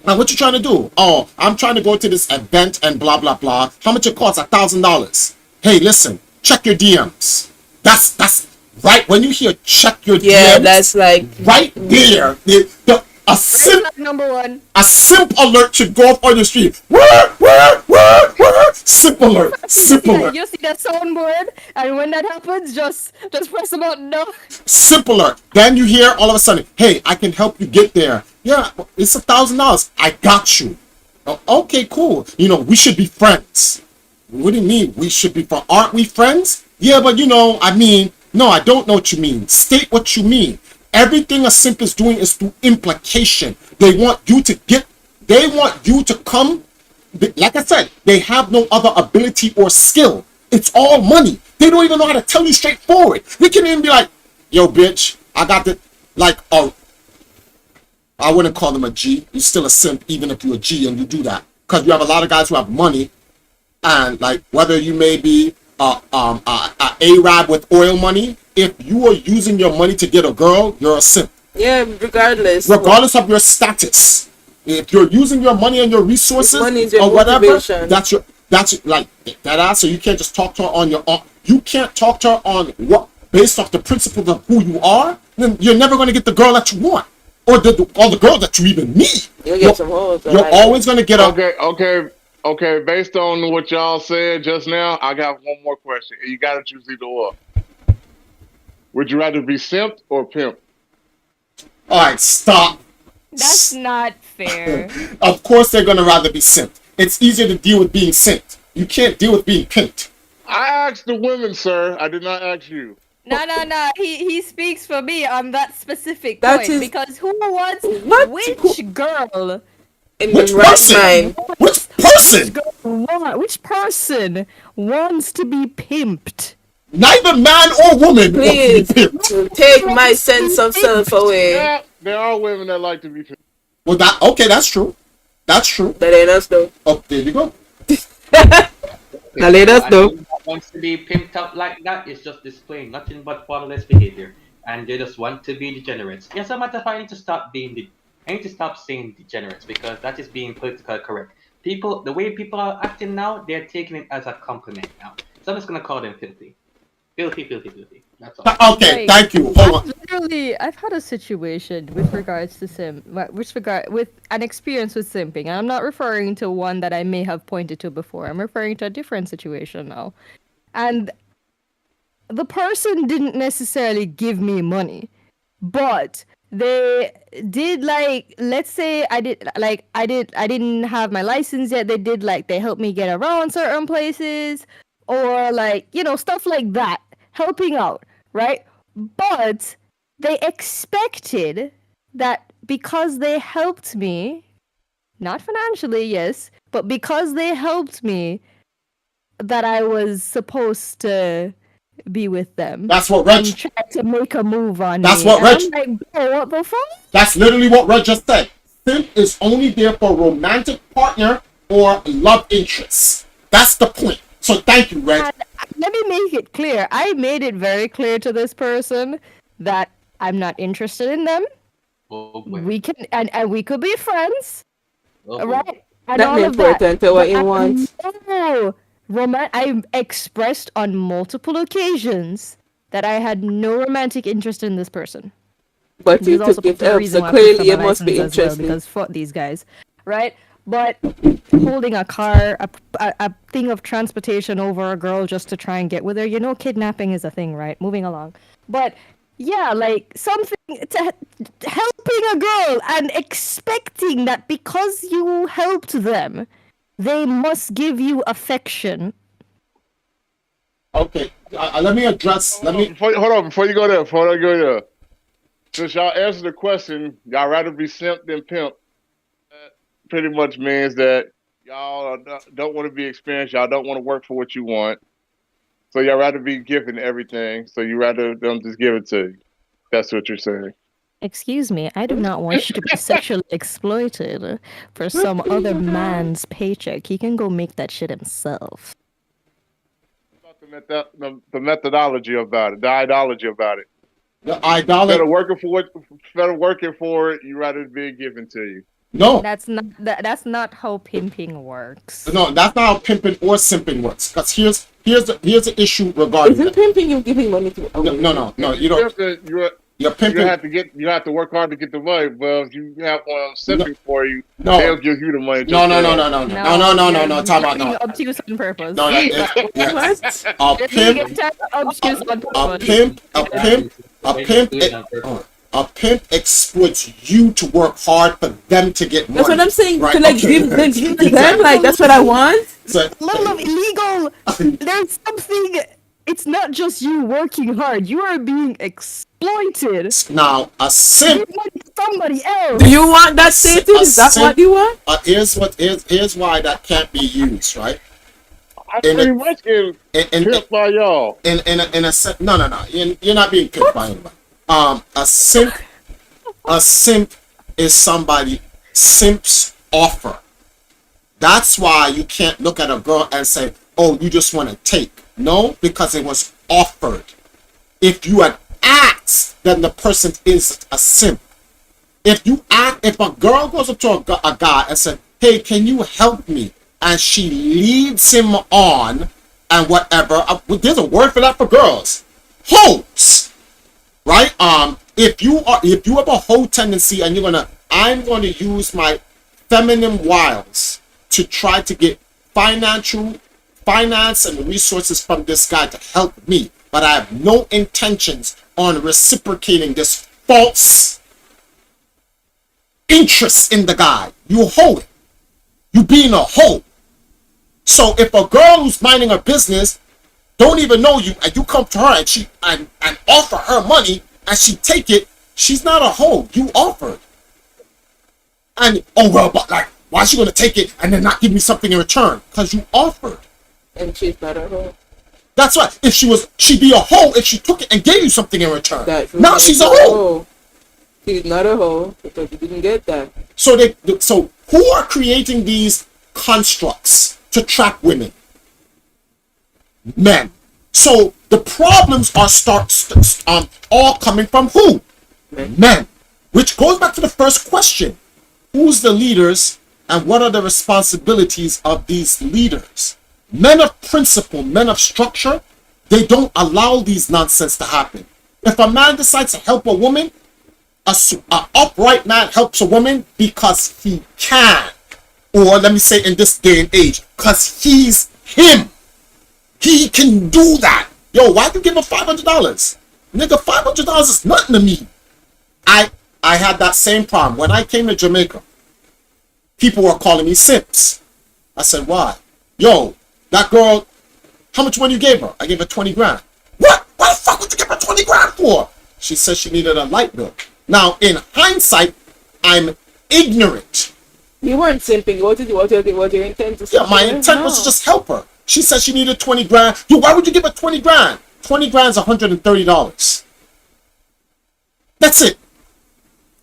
now what you trying to do? Oh, I'm trying to go to this event and blah, blah, blah. How much it costs? $1,000. Hey, listen, check your DMs. That's right. When you hear check your DMs. That's like right there. A simp Number one. A simp alert should go off on your stream. Simp alert. Simp alert. You see that soundboard, and when that happens, just press the button. No. Simp alert. Then you hear all of a sudden, hey, I can help you get there. Yeah, it's $1,000. I got you. Oh, okay, cool. You know, we should be friends. What do you mean we should be friends? Aren't we friends? Yeah, but you know, I mean, no, I don't know what you mean. State what you mean. Everything a simp is doing is through implication. They want you to come. Like I said, they have no other ability or skill. It's all money. They don't even know how to tell you straightforward. They can even be like, yo, bitch, I got the, like, oh, I wouldn't call them a G. You're still a simp, even if you're a G and you do that. Because you have a lot of guys who have money, and like, whether you may be a Arab with oil money, if you are using your money to get a girl, you're a simp. Yeah, regardless of your status. If you're using your money and your resources or whatever, that's like that ass. So you can't just talk to her on your own. You can't talk to her on what based off the principles of who you are. Then you're never going to get the girl that you want, or the girl that you even need. You're always going to get a. Okay. Based on what y'all said just now, I got one more question. You got to choose either or. Would you rather be simped or pimped? All right, stop. That's not fair. Of course they're going to rather be simped. It's easier to deal with being simped. You can't deal with being pimped. I asked the women, sir. I did not ask you. No. He speaks for me on that specific point. Because who wants which girl? Which person? Which person? Which person wants to be pimped? Neither man or woman Please wants to be pimped. take my sense of self away. Yeah, there are women that like to be pimped. Well, that's true. That's true. That ain't us though. Oh, there you go. Now let us know. Wants to be pimped up like that is just displaying nothing but fatherless behavior, and they just want to be degenerates. Yes, a matter of fact, I need to stop saying degenerates, because that is being politically correct. The way people are acting now, they're taking it as a compliment now. So I'm just gonna call them filthy. Filthy. That's all. Okay, thank you. Hold on. I've had a situation with regards to with an experience with simping, and I'm not referring to one that I may have pointed to before. I'm referring to a different situation now. And the person didn't necessarily give me money, but they did, like, let's say I didn't have my license yet. They helped me get around certain places, or like, you know, stuff like that, helping out, right? But they expected that because they helped me, not financially, yes, but because they helped me, that I was supposed to be with them. That's what Reg and try to make a move on That's me. what Reg. I'm like, bro, what the fuck? That's literally what Reg just said. Simp is only there for romantic partner or love interests. That's the point. So thank you, Reg. And let me make it clear. I made it very clear to this person that I'm not interested in them. We can and we could be friends, right? And That's all of important that. to what you want. No, I expressed on multiple occasions that I had no romantic interest in this person. But you took it up, so clearly you must be interested. Because fuck these guys. right? But holding a car, a thing of transportation over a girl just to try and get with her, you know, kidnapping is a thing, right? Moving along. But yeah, like something to helping a girl and expecting that because you helped them, they must give you affection. Okay, let me address. Let me. Before you go there. Since y'all answered the question, y'all rather be simp than pimp. That pretty much means that y'all don't want to be experienced. Y'all don't want to work for what you want. So y'all rather be given everything. So you rather them just give it to you. That's what you're saying. Excuse me, I do not want you to be sexually exploited for some other man's paycheck. He can go make that shit himself. About the methodology about it, the ideology about it. The idolatry. Instead of working for it, you rather it be given to you. No, That's not how pimping works. no, that's not how pimping or simping works. Because here's the issue regarding Isn't that. pimping you giving money to? No, you don't. You're pimping. You have to work hard to get the money. But if you have one simping for you, No. they'll give you the money. No. Time out. No. Obtuse on purpose. No, a pimp exploits you to work hard for them to get money. That's what I'm saying. Right? To like give to them, like that's what I want. So, Level of illegal. There's something. It's not just you working hard. You are being exploited. now, a simp. Somebody else. Do you want that status? Is that what you want? Here's why that can't be used, right? I pretty much get pimped by y'all. In a sense, no. You're not being pimped by anybody. A simp is somebody. Simps offer. That's why you can't look at a girl and say, "Oh, you just want to take." No, because it was offered. If you had asked, then the person is a simp. If a girl goes up to a guy and said, "Hey, can you help me?" and she leads him on and whatever, there's a word for that for girls. Hoes, right? If you have a hoe tendency and I'm gonna use my feminine wiles to try to get finance and resources from this guy to help me, but I have no intentions on reciprocating this false interest in the guy. You hoe it. You being a hoe. So if a girl who's minding her business don't even know you and you come to her and she and offer her money and she take it, she's not a hoe. You offered. And but like, why is she gonna take it and then not give me something in return? Because you offered. And she's not a hoe. That's right. If she'd be a hoe if she took it and gave you something in return. Now she's a hoe. She's not a hoe because you didn't get that. So who are creating these constructs to trap women? Men. So the problems are all coming from who? Men. Which goes back to the first question. Who's the leaders and what are the responsibilities of these leaders? Men of principle, men of structure, they don't allow these nonsense to happen. If a man decides to help a woman, an upright man helps a woman because he can. Or let me say in this day and age, because he's him. He can do that. Yo, why you give him $500? Nigga, $500 is nothing to me. I had that same problem. When I came to Jamaica, people were calling me simps. I said, why? Yo, that girl, how much money you gave her? I gave her 20 grand. What? Why the fuck would you give her 20 grand for? She said she needed a light bill. Now, in hindsight, I'm ignorant. You weren't simping. What your intent to say? Yeah, my intent was to just help her. She said she needed 20 grand. Yo, why would you give her 20 grand? 20 grand is $130. That's it.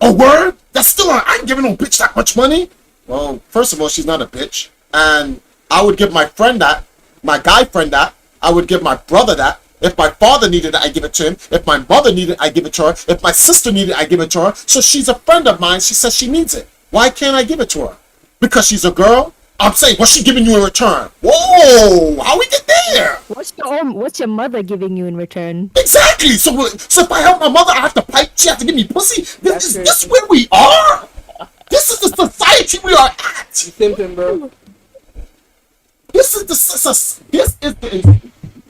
A word? That's still I ain't giving no bitch that much money. Well, first of all, she's not a bitch. And I would give my friend that, my guy friend that. I would give my brother that. If my father needed it, I give it to him. If my mother needed it, I give it to her. If my sister needed it, I give it to her. So she's a friend of mine. She says she needs it. Why can't I give it to her? Because she's a girl? I'm saying, what's she giving you in return? Whoa, how we get there? What's your mother giving you in return? Exactly. So if I help my mother, I have to pipe. She has to give me pussy. Is this where we are? This is the society we are at. Simping, bro. This is the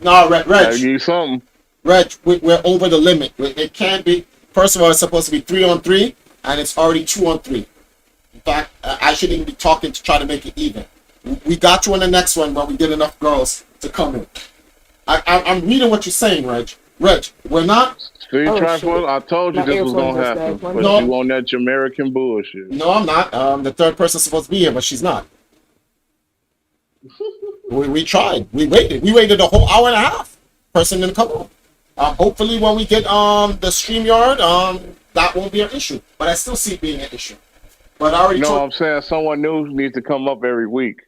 no, Gotta Reg, give you something. Reg, we're over the limit. It can't be. First of all, it's supposed to be 3-on-3, and it's already 2-on-3. In fact, I shouldn't even be talking to try to make it even. We got you on the next one, but we get enough girls to come in. I'm reading what you're saying, Reg. Reg, we're not. See, Oh, Trifle, shit. I told you My this was earphones gonna just happen, died. but No. you on that Jamaican bullshit. No, I'm not. The third person's supposed to be here, but she's not. We tried. We waited a whole hour and a half. Person didn't come on. Hopefully, when we get the StreamYard, that won't be an issue. But I still see it being an issue. But I already No, told. I'm saying someone new needs to come up every week.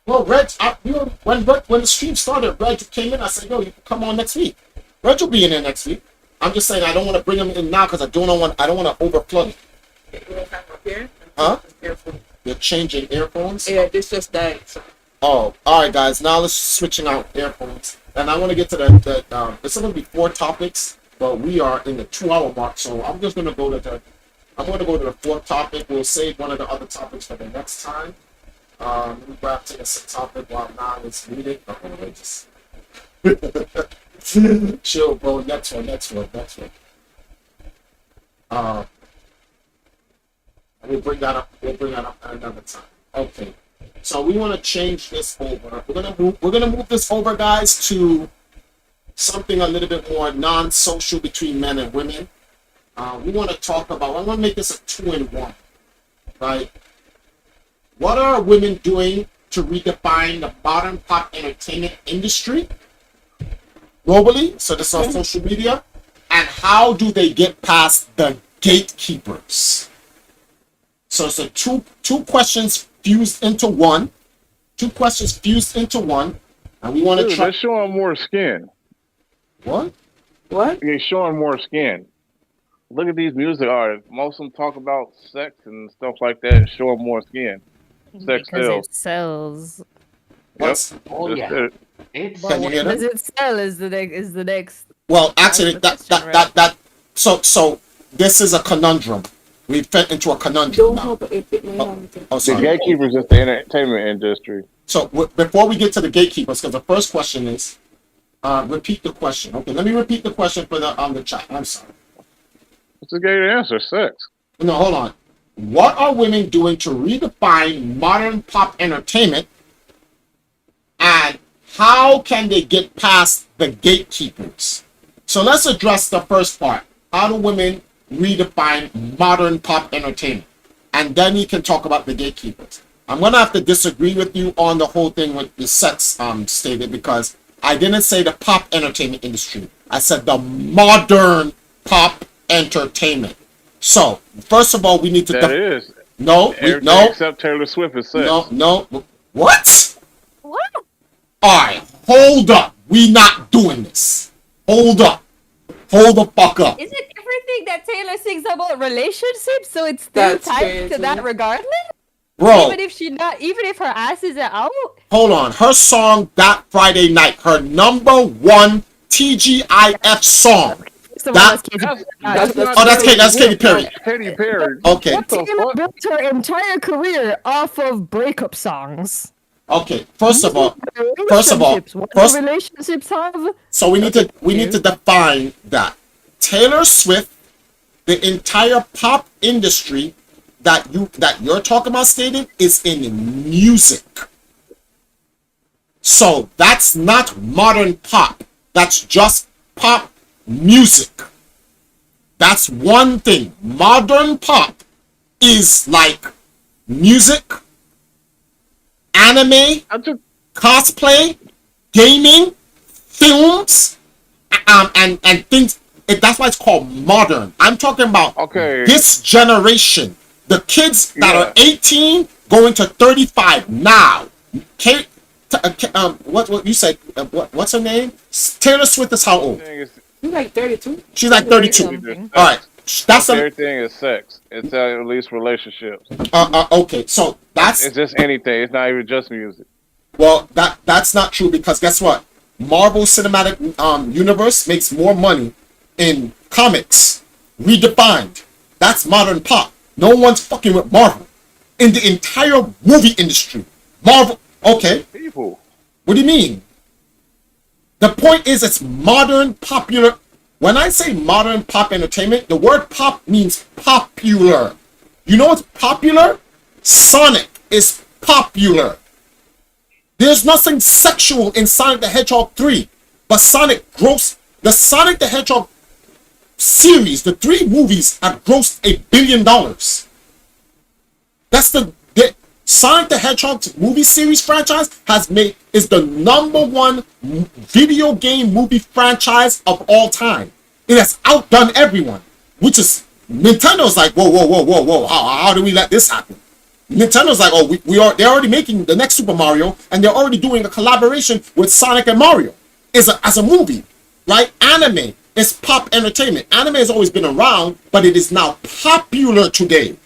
Well, Reg, when the stream started, Reg came in. I said, "Yo, you can come on next week." Reg will be in there next week. I'm just saying I don't want to bring him in now because I don't want to overplug it. Huh? You're changing earphones. Yeah, this just died. So. Oh, all right, guys. Now let's switching out earphones, and I want to get to the there's supposed to be 4 topics, but we are in the 2-hour mark, so I'm just gonna go to the 4th topic. We'll save one of the other topics for the next time. Let me grab to this topic while now it's reading. Okay, just chill, bro. Next one. We'll bring that up another time. Okay. So we want to change this over. We're gonna move this over, guys, to something a little bit more non-social between men and women. We want to talk about. I want to make this a 2-in-1, right? What are women doing to redefine the modern pop entertainment industry globally? So this is on social media, and how do they get past the gatekeepers? So it's a two questions fused into one. 2 questions fused into one, and we want to Dude, try. they're showing more skin. What? What? They're showing more skin. Look at these music artists. Most of them talk about sex and stuff like that, showing more skin. Sex Because sells. it sells. What's Oh That's yeah. it. It's Can you hear Does that? it sell? Is the next? Well, actually, That's the question, so this is a conundrum. We fit into a conundrum Don't now. hope it fit me on. Oh, The sorry. gatekeepers is the entertainment industry. So before we get to the gatekeepers, because the first question is, repeat the question. Okay, let me repeat the question for the chat. I'm sorry. What's the gay answer? Sex. No, hold on. What are women doing to redefine modern pop entertainment, and how can they get past the gatekeepers? So let's address the first part. How do women redefine modern pop entertainment? And then we can talk about the gatekeepers. I'm gonna have to disagree with you on the whole thing with the sex stated, because I didn't say the pop entertainment industry. I said the modern pop entertainment. So first of all, we need to That is. Everything no, except Taylor Swift is sex. no. What? What? All right, hold up. We not doing this. Hold up. Hold the fuck up. Is it everything that Taylor sings about relationships? So it's still That's tied crazy. to that regardless? Bro, Even if her ass isn't out? hold on. Her song That Friday Night, her #1 TGIF song. So That- That's Katy Perry. Katy Perry. Okay. What the Taylor fuck? built her entire career off of breakup songs. Okay. First of all, Relationships. What do first- relationships have? so we need to define that. Taylor Swift, the entire pop industry that you're talking about stated is in music. So that's not modern pop. That's just pop music. That's one thing. Modern pop is like music, anime, I just cosplay, gaming, films, and things. That's why it's called modern. I'm talking about Okay. this generation. The kids that are Yeah. 18 going to 35 now. What you said? What's her name? Taylor Swift is how old? everything is, You like 32? She's like 32. Something. All right, that's everything is sex. It's at least relationships. okay. So that's It's just anything. It's not even just music. well, that's not true, because guess what? Marvel Cinematic Universe makes more money in comics, redefined. That's modern pop. No one's fucking with Marvel. In the entire movie industry. Marvel, okay. People. What do you mean? The point is it's modern, popular. When I say modern pop entertainment, the word pop means popular. You know what's popular? Sonic is popular. There's nothing sexual in Sonic the Hedgehog 3, but the Sonic the Hedgehog series, the 3 movies have grossed $1 billion. That's the Sonic the Hedgehog movie series franchise is the #1 video game movie franchise of all time. It has outdone everyone, which is Nintendo's like, whoa, how do we let this happen? Nintendo's like, oh, they're already making the next Super Mario, and they're already doing a collaboration with Sonic and Mario as a movie, right? Anime is pop entertainment. Anime has always been around, but it is now popular today.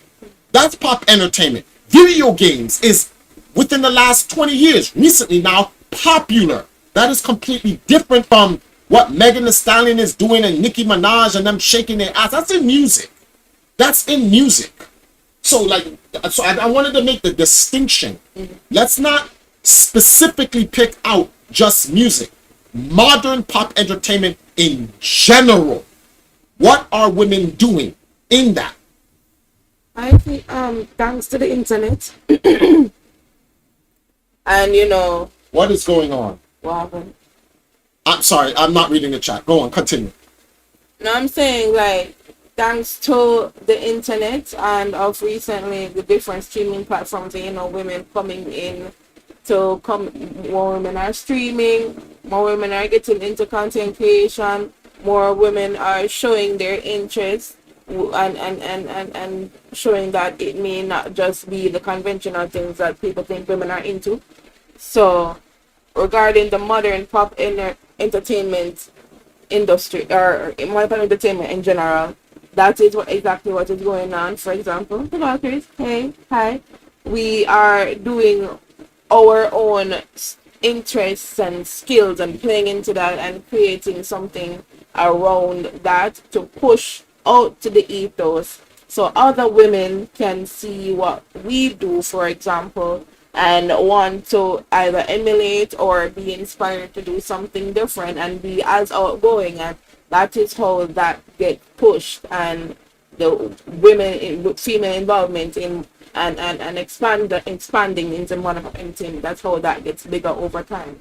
That's pop entertainment. Video games is within the last 20 years, recently now, popular. That is completely different from what Megan Thee Stallion is doing and Nicki Minaj and them shaking their ass. That's in music. That's in music. So I wanted to make the distinction. Let's not specifically pick out just music. Modern pop entertainment in general. What are women doing in that? I think thanks to the internet and What is going on? what happened. I'm sorry, I'm not reading the chat. Go on, continue. No, I'm saying like thanks to the internet and of recently the different streaming platforms, women coming in more women are streaming, more women are getting into content creation, more women are showing their interest and showing that it may not just be the conventional things that people think women are into. So regarding the modern pop entertainment industry or modern entertainment in general, that is exactly what is going on. For example, the Valkyries, hey, hi, we are doing our own interests and skills and playing into that and creating something around that to push out to the ethos so other women can see what we do, for example, and want to either emulate or be inspired to do something different and be as outgoing. And that is how that gets pushed, and the female involvement in and expanding into modern entertainment. That's how that gets bigger over time.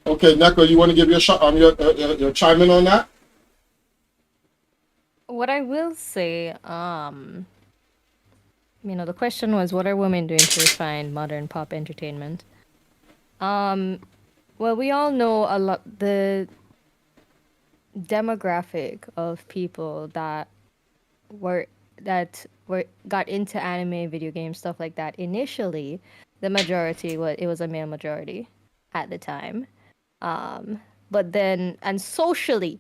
Okay, Neko, you want to give your shot on your chime in on that? What I will say, the question was, what are women doing to refine modern pop entertainment? Well, we all know a lot the demographic of people that got into anime, video games, stuff like that. Initially, the majority was a male majority at the time. But then, and socially,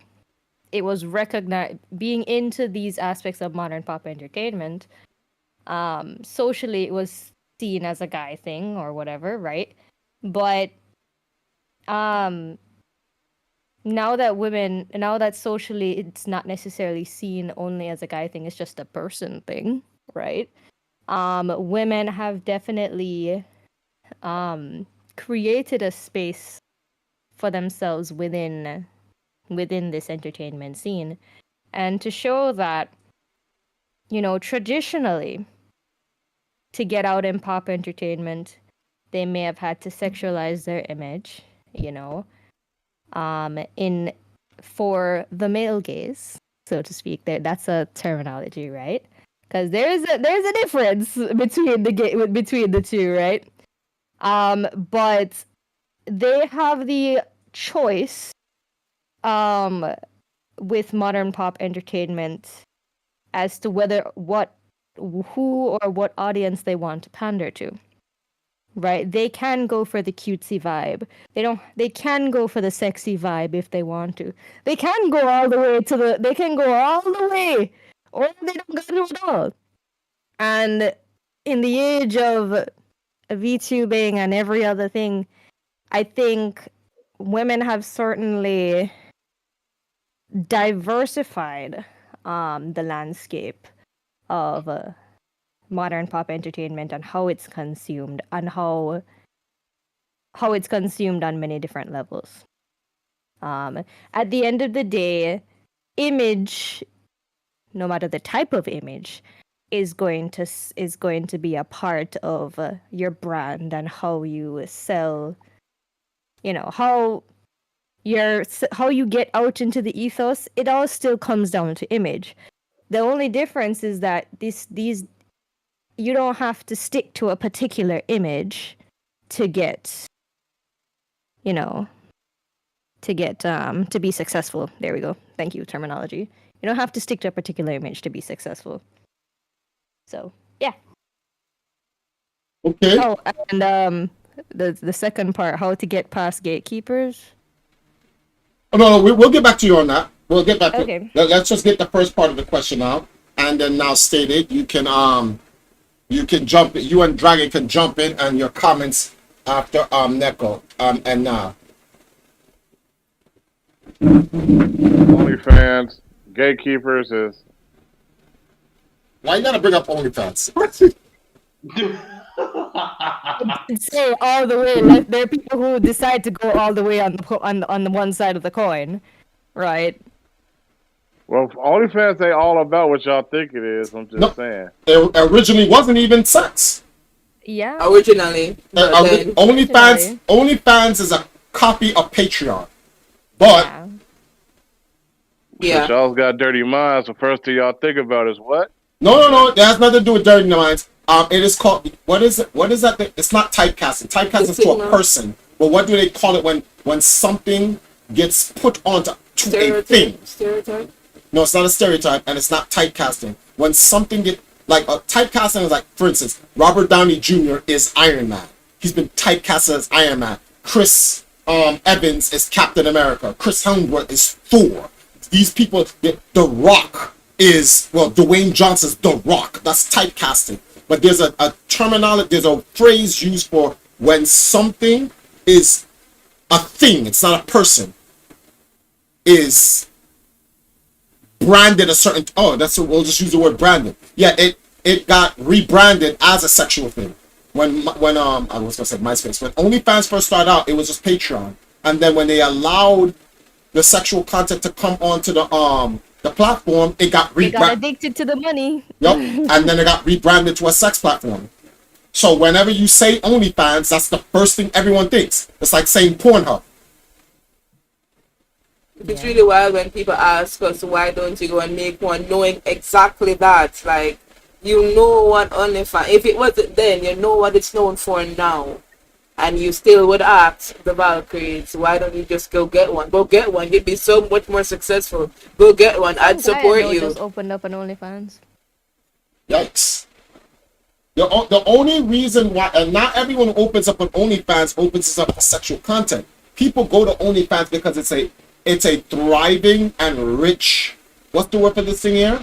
it was recognized, being into these aspects of modern pop entertainment, socially it was seen as a guy thing or whatever, right? But now that socially it's not necessarily seen only as a guy thing, it's just a person thing, right? Women have definitely created a space for themselves within this entertainment scene, and to show that traditionally, to get out in pop entertainment, they may have had to sexualize their image, for the male gaze, so to speak. That's a terminology, right? Because there's a difference between the two, right? But they have the choice with modern pop entertainment as to who or what audience they want to pander to, right? They can go for the cutesy vibe. They can go for the sexy vibe if they want to. They can go all the way or they don't go to at all. And in the age of VTubing and every other thing, I think women have certainly diversified the landscape of modern pop entertainment and how it's consumed and how it's consumed on many different levels. At the end of the day, image, no matter the type of image, is going to be a part of your brand and how you sell. How you get out into the ethos. It all still comes down to image. The only difference is that these you don't have to stick to a particular image to get to be successful. There we go. Thank you, terminology. You don't have to stick to a particular image to be successful. So, yeah. Okay. Oh, and the second part, how to get past gatekeepers. Oh, no, we'll get back to you on that. We'll get back Okay. to let's just get the first part of the question out, and then now state it. You can jump. You and Dragon can jump in and your comments after Neko and now. OnlyFans, gatekeepers is. Why you gotta bring up OnlyFans? Say all the way. Like, there are people who decide to go all the way on the one side of the coin, right? Well, OnlyFans ain't all about what y'all think it is. I'm just saying. It originally wasn't even sex. Yeah. Originally. OnlyFans is a copy of Patreon, but Yeah. But y'all's got dirty minds. The first thing y'all think about is what? no, that has nothing to do with dirty minds. It is called, what is it? What is that thing? It's not typecasting. Typecasting is to a person. But what do they call it when something gets put onto a thing? Stereotype? No, it's not a stereotype, and it's not typecasting. When something get like a typecasting is like, for instance, Robert Downey Jr. is Iron Man. He's been typecasted as Iron Man. Chris Evans is Captain America. Chris Hemsworth is Thor. These people, The Rock is, Dwayne Johnson's The Rock. That's typecasting. But there's a terminology, there's a phrase used for when something is a thing, it's not a person, is branded a certain, we'll just use the word branded. Yeah, it got rebranded as a sexual thing. When I was gonna say MySpace, when OnlyFans first started out, it was just Patreon. And then when they allowed the sexual content to come onto the platform, it got They got addicted to the money. Yep. And then it got rebranded to a sex platform. So whenever you say OnlyFans, that's the first thing everyone thinks. It's like saying Pornhub. It's really wild when people ask us, why don't you go and make one, knowing exactly that. Like, you know what OnlyFans, if it wasn't then, you know what it's known for now. And you still would ask the Valkyries, why don't you just go get one? Go get one. You'd be so much more successful. Go get one. I'd support you. Just opened up an OnlyFans. Yikes. The only reason why, and not everyone who opens up an OnlyFans opens up sexual content. People go to OnlyFans because it's a thriving and rich, what's the word for this thing here?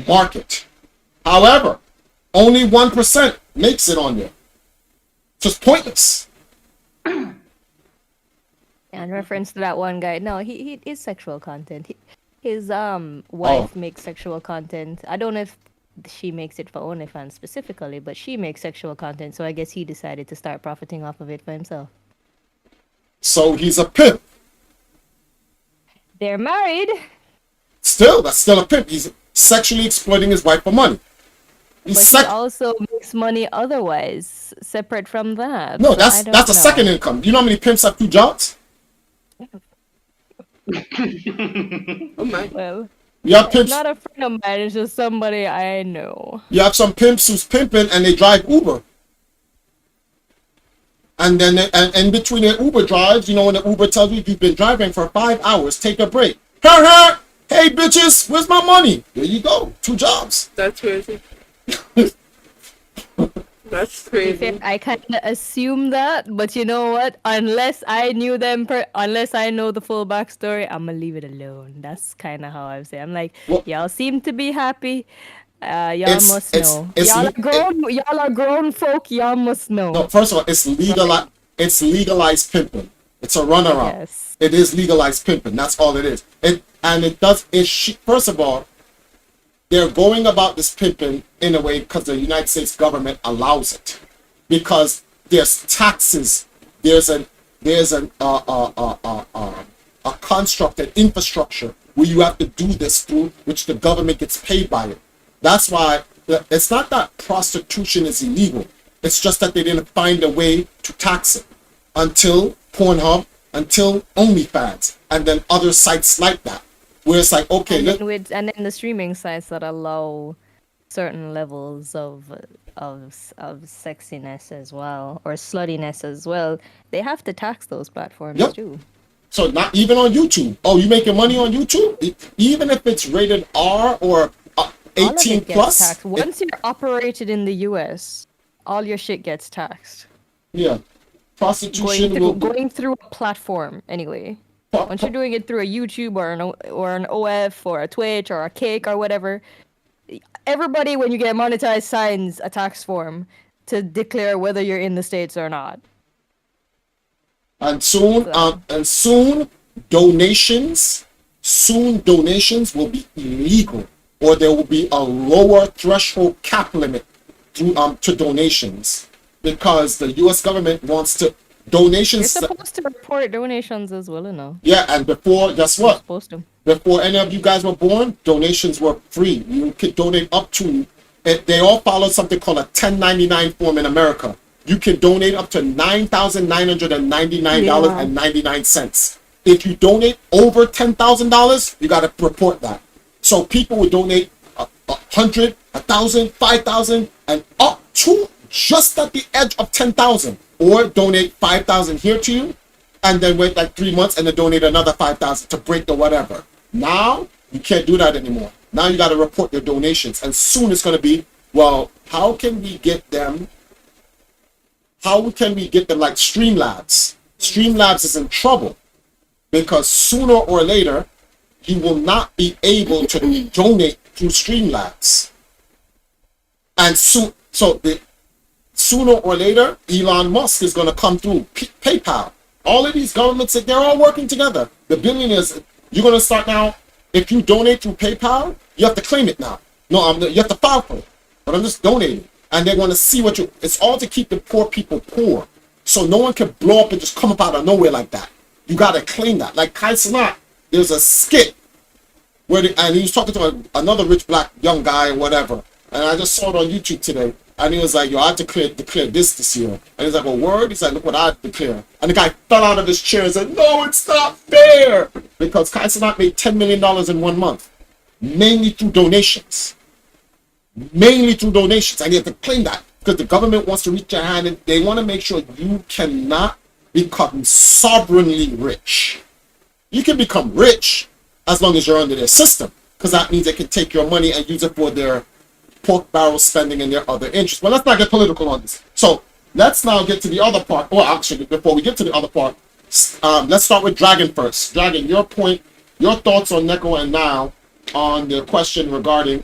Market. However, only 1% makes it on there. Just pointless. Yeah, in reference to that one guy, no, he is sexual content. His wife makes sexual content. I don't know if she makes it for OnlyFans specifically, but she makes sexual content, so I guess he decided to start profiting off of it for himself. So he's a pimp. They're married. Still, that's still a pimp. He's sexually exploiting his wife for money. But he also makes money otherwise, separate from that. No, that's a second income. You know how many pimps have 2 jobs? Oh my. Well, You have pimps. not a friend of mine, it's just somebody I know. You have some pimps who's pimping and they drive Uber. And then and in between their Uber drives, you know, when the Uber tells you you've been driving for 5 hours, take a break. Hey bitches, where's my money? There you go. 2 jobs. That's crazy. That's crazy. I kind of assume that, but you know what? Unless I knew them, unless I know the full backstory, I'm gonna leave it alone. That's kind of how I say. I'm like, y'all seem to be happy. Y'all must know. Y'all are grown folk. Y'all must know. No, first of all, it's legalized pimping. It's a runaround. Yes. It is legalized pimping. That's all it is. First of all, they're going about this pimping in a way because the United States government allows it, because there's taxes, there's a construct, an infrastructure where you have to do this through, which the government gets paid by it. That's why it's not that prostitution is illegal. It's just that they didn't find a way to tax it until Pornhub, until OnlyFans, and then other sites like that, where it's like, okay, And then the streaming sites that allow certain levels of sexiness as well, or sluttiness as well, they have to tax those platforms Yep. too. So not even on YouTube. Oh, you making money on YouTube? Even if it's rated R or All of 18 it gets plus? taxed. Once you're operated in the US, all your shit gets taxed. Yeah. Prostitution Going through a platform anyway. Once you're doing it through a YouTube or an OF or a Twitch or a Kick or whatever, everybody, when you get monetized, signs a tax form to declare whether you're in the States or not. And soon donations will be illegal, or there will be a lower threshold cap limit to donations, because the U.S. government wants to donations. You're supposed to report donations as well, you know. Yeah, and before, guess what? You're supposed to. Before any of you guys were born, donations were free. You could donate up to. They all follow something called a 1099 form in America. You can donate up to $9,999.99. If you donate over $10,000, you got to report that. So people would donate 100, 1,000, 5,000, and up to just at the edge of 10,000, or donate 5,000 here to you, and then wait like 3 months and then donate another 5,000 to break the whatever. Now you can't do that anymore. Now you got to report your donations, and soon it's going to be, well, how can we get them like Streamlabs? Streamlabs is in trouble because sooner or later you will not be able to donate through Streamlabs. And sooner or later, Elon Musk is going to come through PayPal. All of these governments, they're all working together. The billionaires, you're going to start now. If you donate through PayPal, you have to claim it now. No, you have to file for it. But I'm just donating. And they're going to see it's all to keep the poor people poor. So no one can blow up and just come up out of nowhere like that. You got to claim that. Like Kai Cenat, there's a skit and he was talking to another rich black young guy or whatever. And I just saw it on YouTube today. And he was like, yo, I declare this year. And he's like, well, word? He's like, look what I declare. And the guy fell out of his chair and said, no, it's not fair. Because Kai Cenat made $10 million in 1 month. Mainly through donations. And you have to claim that. Because the government wants to reach your hand and they want to make sure you cannot become sovereignly rich. You can become rich as long as you're under their system. Because that means they can take your money and use it for their pork barrel spending and their other interests. But let's not get political on this. So let's now get to the other part. Well, actually, before we get to the other part, let's start with Dragon first. Dragon, your thoughts on Neko and Now on the question regarding,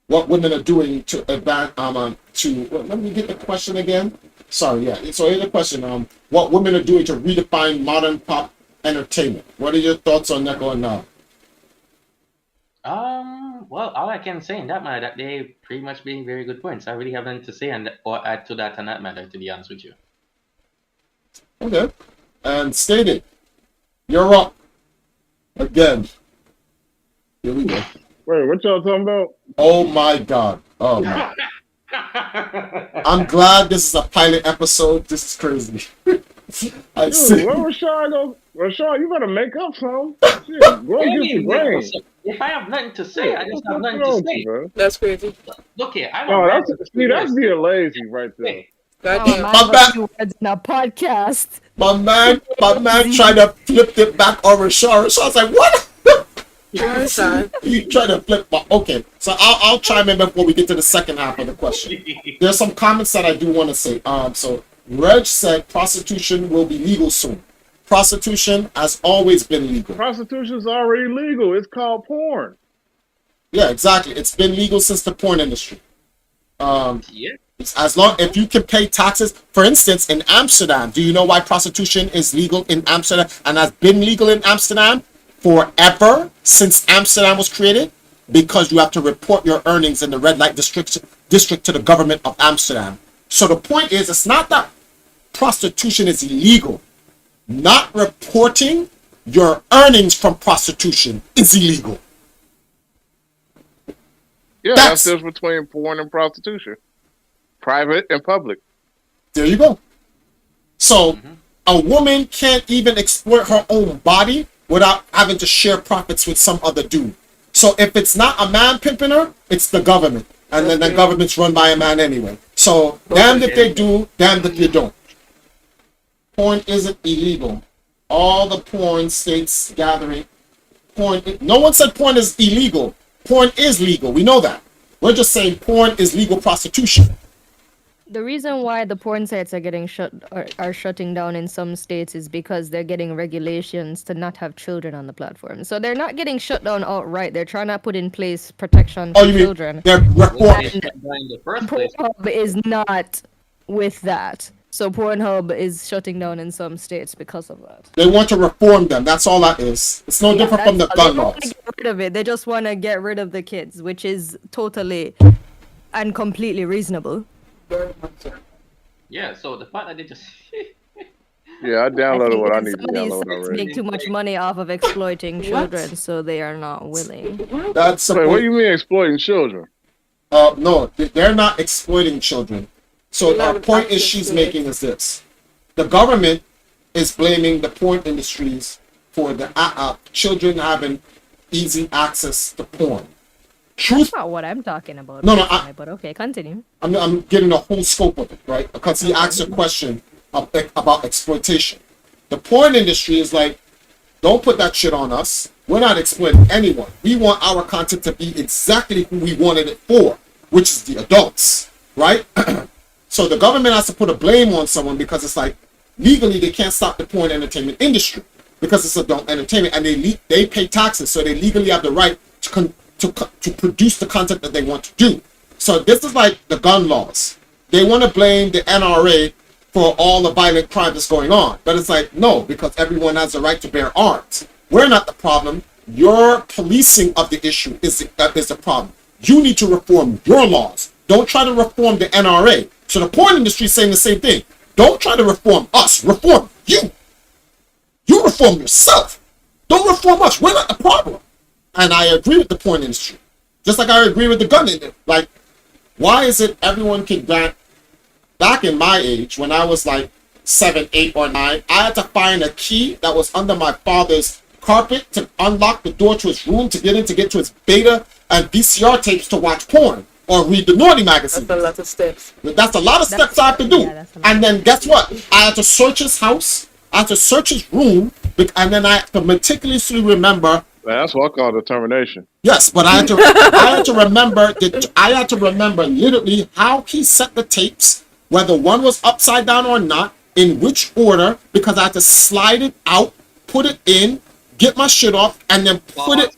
what women are doing to advance, let me get the question again. Sorry, yeah. So here's the question. What women are doing to redefine modern pop entertainment. What are your thoughts on Neko and Now? Well, all I can say in that matter, that they pretty much being very good points. I really have nothing to say or add to that on that matter, to be honest with you. Okay. And Stated, you're up. Again. Here we go. Wait, what y'all talking about? Oh my God. Oh my. I'm glad this is a pilot episode. This is crazy. I see. Where Rashad go? Rashad, you better make up some. Shit, go get your brain. If I have nothing to say, I just have nothing to say. Bro? That's crazy. Look here, I'm that's being lazy right there. Goddamn. My bad. Words in a podcast. My man tried to flip it back on Rashad. Rashad's like, what? You try to flip, okay. So I'll chime in before we get to the second half of the question. There's some comments that I do want to say. So Reg said prostitution will be legal soon. Prostitution has always been legal. Prostitution's already legal. It's called porn. Yeah, exactly. It's been legal since the porn industry. Yeah. As long if you can pay taxes. For instance, in Amsterdam, do you know why prostitution is legal in Amsterdam and has been legal in Amsterdam forever since Amsterdam was created? Because you have to report your earnings in the red light district to the government of Amsterdam. So the point is, it's not that prostitution is illegal. Not reporting your earnings from prostitution is illegal. Yeah, that's the difference between porn and prostitution. Private and public. There you go. So a woman can't even exploit her own body without having to share profits with some other dude. So if it's not a man pimping her, it's the government. And then the government's run by a man anyway. So damned if they do, damned if you don't. Porn isn't illegal. All the porn states gathering. Porn. No one said porn is illegal. Porn is legal. We know that. We're just saying porn is legal prostitution. The reason why the porn sites are getting are shutting down in some states is because they're getting regulations to not have children on the platform. So they're not getting shut down outright. They're trying to put in place protection for children. They're reforming. Pornhub is not with that. So Pornhub is shutting down in some states because of that. They want to reform them. That's all that is. It's no different from the gun laws. They get rid of it. They just want to get rid of the kids, which is totally and completely reasonable. Yeah, so the fact that they just yeah, I downloaded what I need to download already. already. Make too much money off of exploiting children, so they are not willing. That's Wait, what do you mean exploiting children? No, they're not exploiting children. So the point is she's making is this: the government is blaming the porn industries for the children having easy access to porn. That's not what I'm talking about. No, but okay, continue. I'm getting the whole scope of it, right? Because he asked a question about exploitation. The porn industry is like, don't put that shit on us. We're not exploiting anyone. We want our content to be exactly who we wanted it for, which is the adults, right? So the government has to put a blame on someone because it's like, legally they can't stop the porn entertainment industry because it's adult entertainment, and they pay taxes, so they legally have the right to produce the content that they want to do. So this is like the gun laws. They want to blame the NRA for all the violent crime that's going on. But it's like, no, because everyone has the right to bear arms. We're not the problem. Your policing of the issue is the problem. You need to reform your laws. Don't try to reform the NRA. So the porn industry is saying the same thing. Don't try to reform us. Reform you. You reform yourself. Don't reform us. We're not the problem. And I agree with the porn industry. Just like I agree with the gun industry. Like, why is it everyone can grant? Back in my age, when I was like 7, 8, or 9, I had to find a key that was under my father's carpet to unlock the door to his room to get to his beta and VCR tapes to watch porn or read the naughty magazine. That's a lot of steps. That's a lot of steps I have to do. And then guess what? I had to search his house. I had to search his room. And then I had to meticulously remember. That's what I call determination. Yes, but I had to remember literally how he set the tapes, whether one was upside down or not, in which order, because I had to slide it out, put it in, get my shit off, and then put it.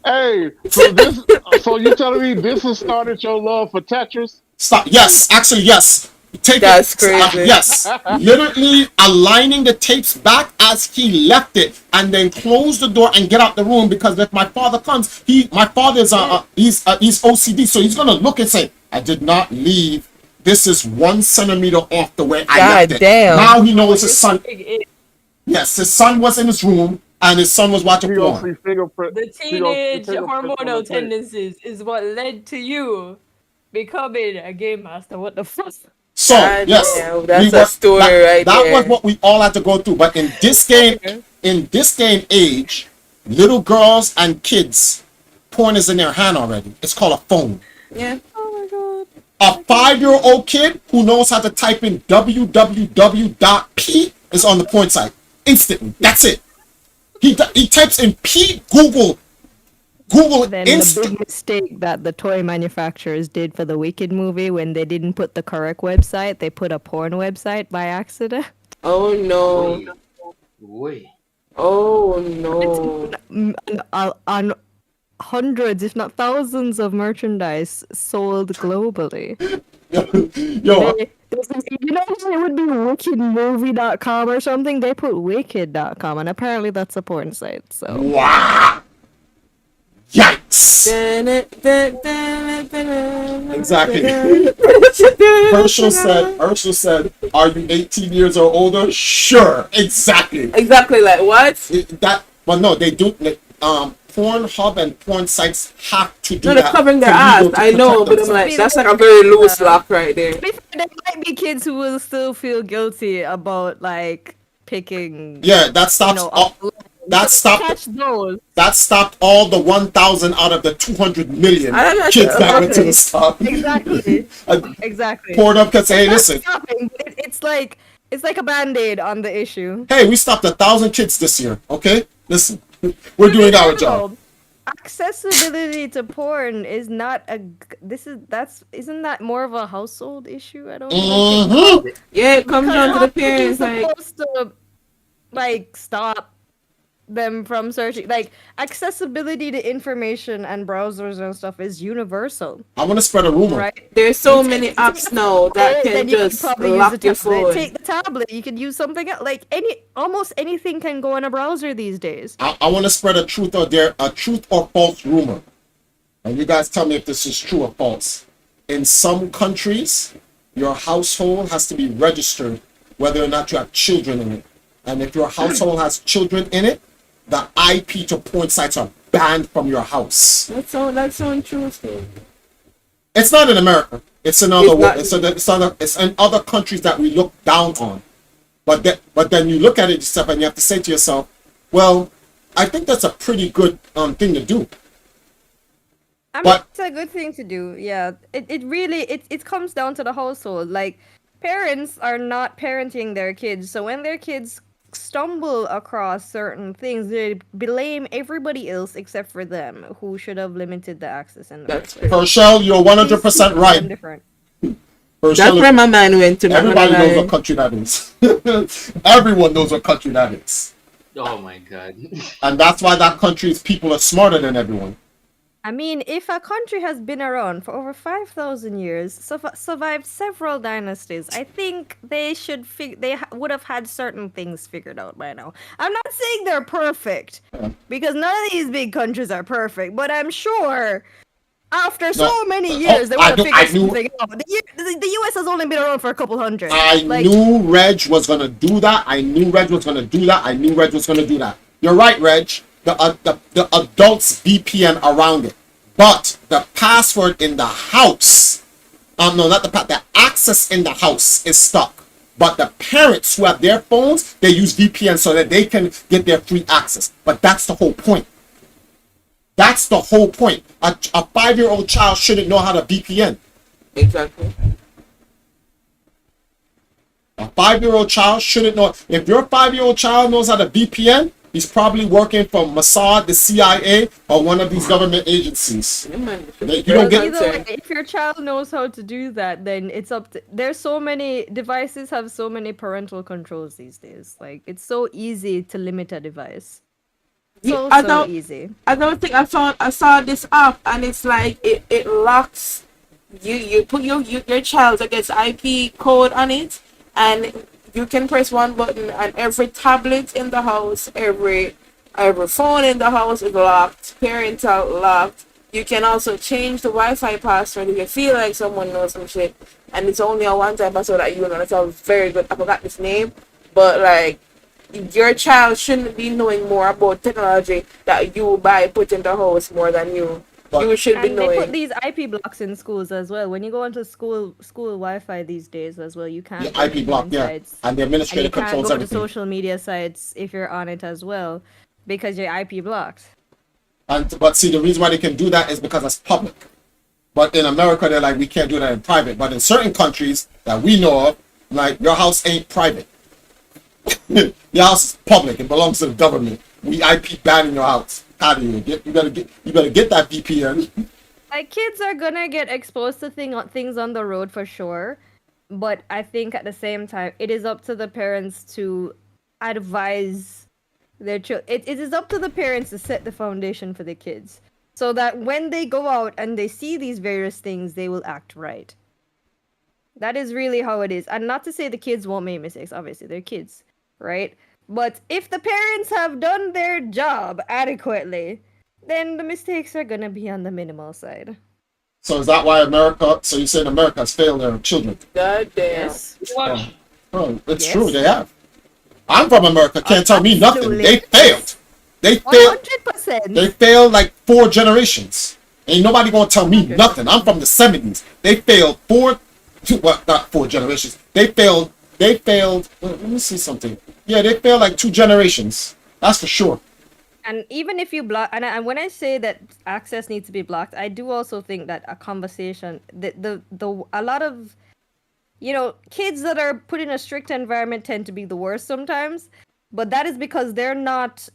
Hey, so you telling me this has started your love for Tetris? Stop. Yes, actually, yes. That's crazy. Yes, literally aligning the tapes back as he left it, and then close the door and get out the room, because if my father comes, my father is he's OCD, so he's gonna look and say, "I did not leave. This is 1 centimeter off the way I left it." Damn. Now he knows his son. Yes, his son was in his room, and his son was watching porn. The teenage hormonal tendencies is what led to you becoming a game master. What the fuck? So yes, that's a story right there. That was what we all had to go through. But in this day and age, little girls and kids, porn is in their hand already. It's called a phone. Yeah. Oh my god. A 5-year-old kid who knows how to type in www.p is on the porn site instantly. That's it. He types in P, Google Then the big mistake that the toy manufacturers did for the Wicked movie, when they didn't put the correct website, they put a porn website by accident. Oh no. Wait. Oh no. hundreds, if not thousands, of merchandise sold globally. Yo, You know, it would be wickedmovie.com or something. They put wicked.com, and apparently that's a porn site. So wow. Yikes. Exactly. Herschel said, are you 18 years or older? Sure. Exactly. Exactly, like what? Well, no, they do. Pornhub and porn sites have to do No, that. they're covering their ass. I know, but I'm like, that's like a very loose lock right there. There might be kids who will still feel guilty about like picking. Yeah, that stops. That stopped all the 1,000 out of the 200 million kids that went to the stop. Exactly. Exactly. Pornhub can say, hey, listen. It's like a band-aid on the issue. Hey, we stopped 1,000 kids this year. Okay, listen, we're doing our job. Accessibility to porn is not isn't that more of a household issue? I don't know. Yeah, it comes down to the parents. Supposed to like stop them from searching. Like accessibility to information and browsers and stuff is universal. I want to spread a rumor. Right? There's so many apps now that can just lock your phone. Take the tablet. You can use something else. Like almost anything can go in a browser these days. I want to spread a truth or false rumor, and you guys tell me if this is true or false. In some countries, your household has to be registered whether or not you have children in it, and if your household has children in it, the IP to porn sites are banned from your house. That's so interesting. It's not in America. It's in it's in other countries that we look down on. But then you look at it yourself and you have to say to yourself, well, I think that's a pretty good thing to do. I mean, it's a good thing to do. Yeah, it really comes down to the household. Like parents are not parenting their kids, so when their kids stumble across certain things, they blame everybody else except for them, who should have limited the access. And Herschel, you're 100% right. That's where my mind went to. Everybody knows what country that is. Everyone knows what country that is. Oh my god. And that's why that country's people are smarter than everyone. I mean, if a country has been around for over 5,000 years, survived several dynasties, I think they would have had certain things figured out by now. I'm not saying they're perfect, because none of these big countries are perfect, but I'm sure after so many years they would have figured something out. The US has only been around for a couple hundred. I knew Reg was going to do that. I knew Reg was going to do that. You're right, Reg. The adults VPN around it, but the password in the house, the access in the house is stuck. But the parents who have their phones, they use VPN so that they can get their free access. But that's the whole point. That's the whole point. A 5-year-old child shouldn't know how to VPN. Exactly. A 5-year-old child shouldn't know. If your 5-year-old child knows how to VPN, he's probably working for Mossad, the CIA, or one of these government agencies. If your child knows how to do that, then it's up to. There's so many devices have so many parental controls these days. Like it's so easy to limit a device. So easy. I don't think I saw this app, and it's like it locks. You put your child gets IP code on it, and you can press one button, and every tablet in the house, every phone in the house is locked, parental locked. You can also change the Wi-Fi password if you feel like someone knows some shit, and it's only a one-time password that you know. That's a very good. I forgot this name, but like your child shouldn't be knowing more about technology that you put in the house more than you. You should be knowing. They put these IP blocks in schools as well. When you go into school Wi-Fi these days as well, you can't. IP block, yeah. And the administrator controls everything. You can't go to social media sites if you're on it as well, because you're IP blocked. But see, the reason why they can do that is because it's public. But in America, they're like, we can't do that in private. But in certain countries that we know of, like your house ain't private. Your house is public. It belongs to the government. We IP banning your house. How do you better get that VPN? Like kids are gonna get exposed to things on the road for sure, but I think at the same time it is up to the parents to advise their children. It is up to the parents to set the foundation for the kids. so that when they go out and they see these various things, they will act right. That is really how it is. And not to say the kids won't make mistakes, obviously, they're kids, right? But if the parents have done their job adequately, then the mistakes are gonna be on the minimal side. So is that why America? So you saying America has failed their children? God damn. Yes. Watch. Oh, it's Yes. true. They have. I'm from America. Can't tell me nothing. Absolutely. They failed. They failed. 100%. They failed like 4 generations. Ain't nobody gonna tell me nothing. I'm from the 70s. They failed 4, well, not 4 generations. They failed. Let me see something. Yeah, they failed like 2 generations. That's for sure. And even if you block, and when I say that access needs to be blocked, I do also think that a conversation, a lot of, kids that are put in a strict environment tend to be the worst sometimes, but that is because they're not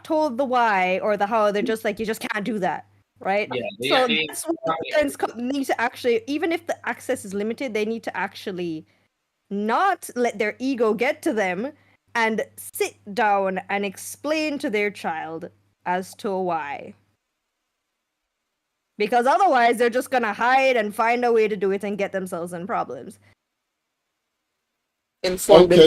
told the why or the how. They're just like, you just can't do that, right? Yeah, So that's what parents need to actually, even if the access is limited, they need to actually not let their ego get to them and sit down and explain to their child as to why. Because otherwise, they're just gonna hide and find a way to do it and get themselves in problems. Okay,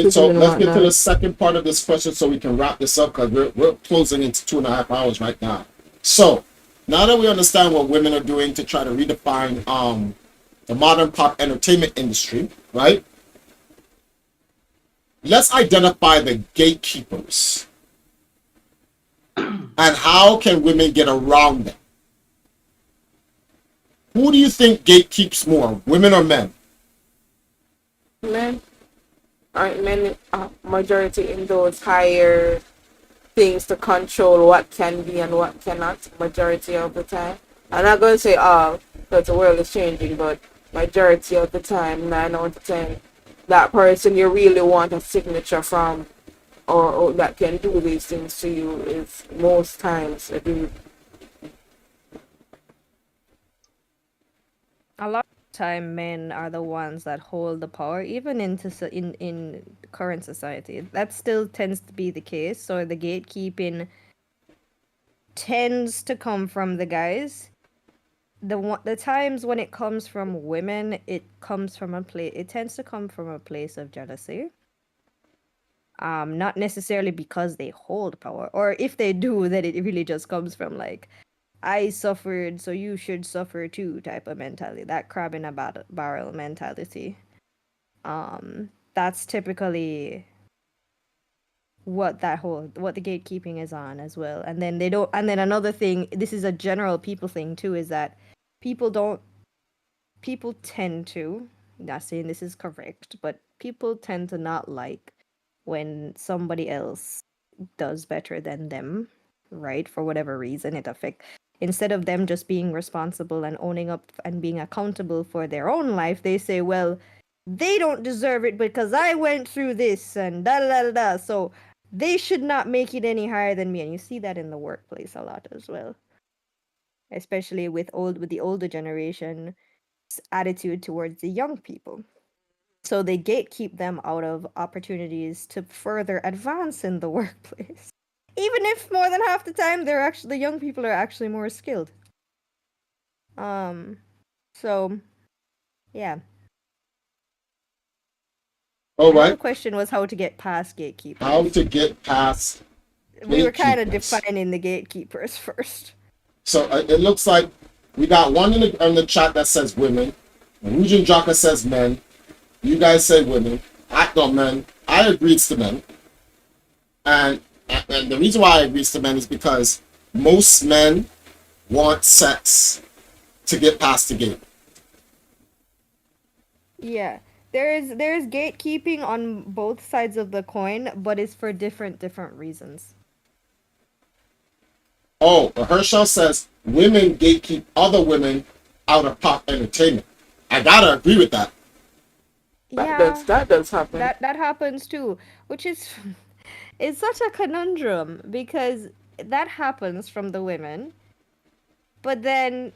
so let's get to the second part of this question so we can wrap this up because we're closing into 2.5 hours right now. So now that we understand what women are doing to try to redefine the modern pop entertainment industry, right? Let's identify the gatekeepers and how can women get around them. Who do you think gatekeeps more, women or men? Men. Aren't men majority in those higher things to control what can be and what cannot majority of the time? I'm not going to say all because the world is changing, but majority of the time, 9 out of 10, that person you really want a signature from or that can do these things to you is most times a dude. A lot of the time, men are the ones that hold the power, even in current society. That still tends to be the case. So the gatekeeping tends to come from the guys. The times when it comes from women, it tends to come from a place of jealousy. Not necessarily because they hold power, or if they do, that it really just comes from like, I suffered, so you should suffer too type of mentality. That crab in a barrel mentality. That's typically what the gatekeeping is on as well. And then another thing, this is a general people thing too, is that people tend to, not saying this is correct, but people tend to not like when somebody else does better than them, right? For whatever reason, instead of them just being responsible and owning up and being accountable for their own life, they say, well, they don't deserve it because I went through this and da da da da, so they should not make it any higher than me. And you see that in the workplace a lot as well, especially with the older generation attitude towards the young people. So they gatekeep them out of opportunities to further advance in the workplace. Even if more than half the time the young people are actually more skilled. So yeah. All right. The question was how to get past gatekeepers. How to get past We were kind of gatekeepers. defining the gatekeepers first. So it looks like we got one in the chat that says women. Rujin Jaka says men. You guys say women. Men. I agree it's the men. And the reason why I agree it's the men is because most men want sex to get past the gate. Yeah. There's gatekeeping on both sides of the coin, but it's for different reasons. Oh, Herschel says women gatekeep other women out of pop entertainment. I gotta agree with that. That does happen. That happens too, which is it's such a conundrum because that happens from the women, but then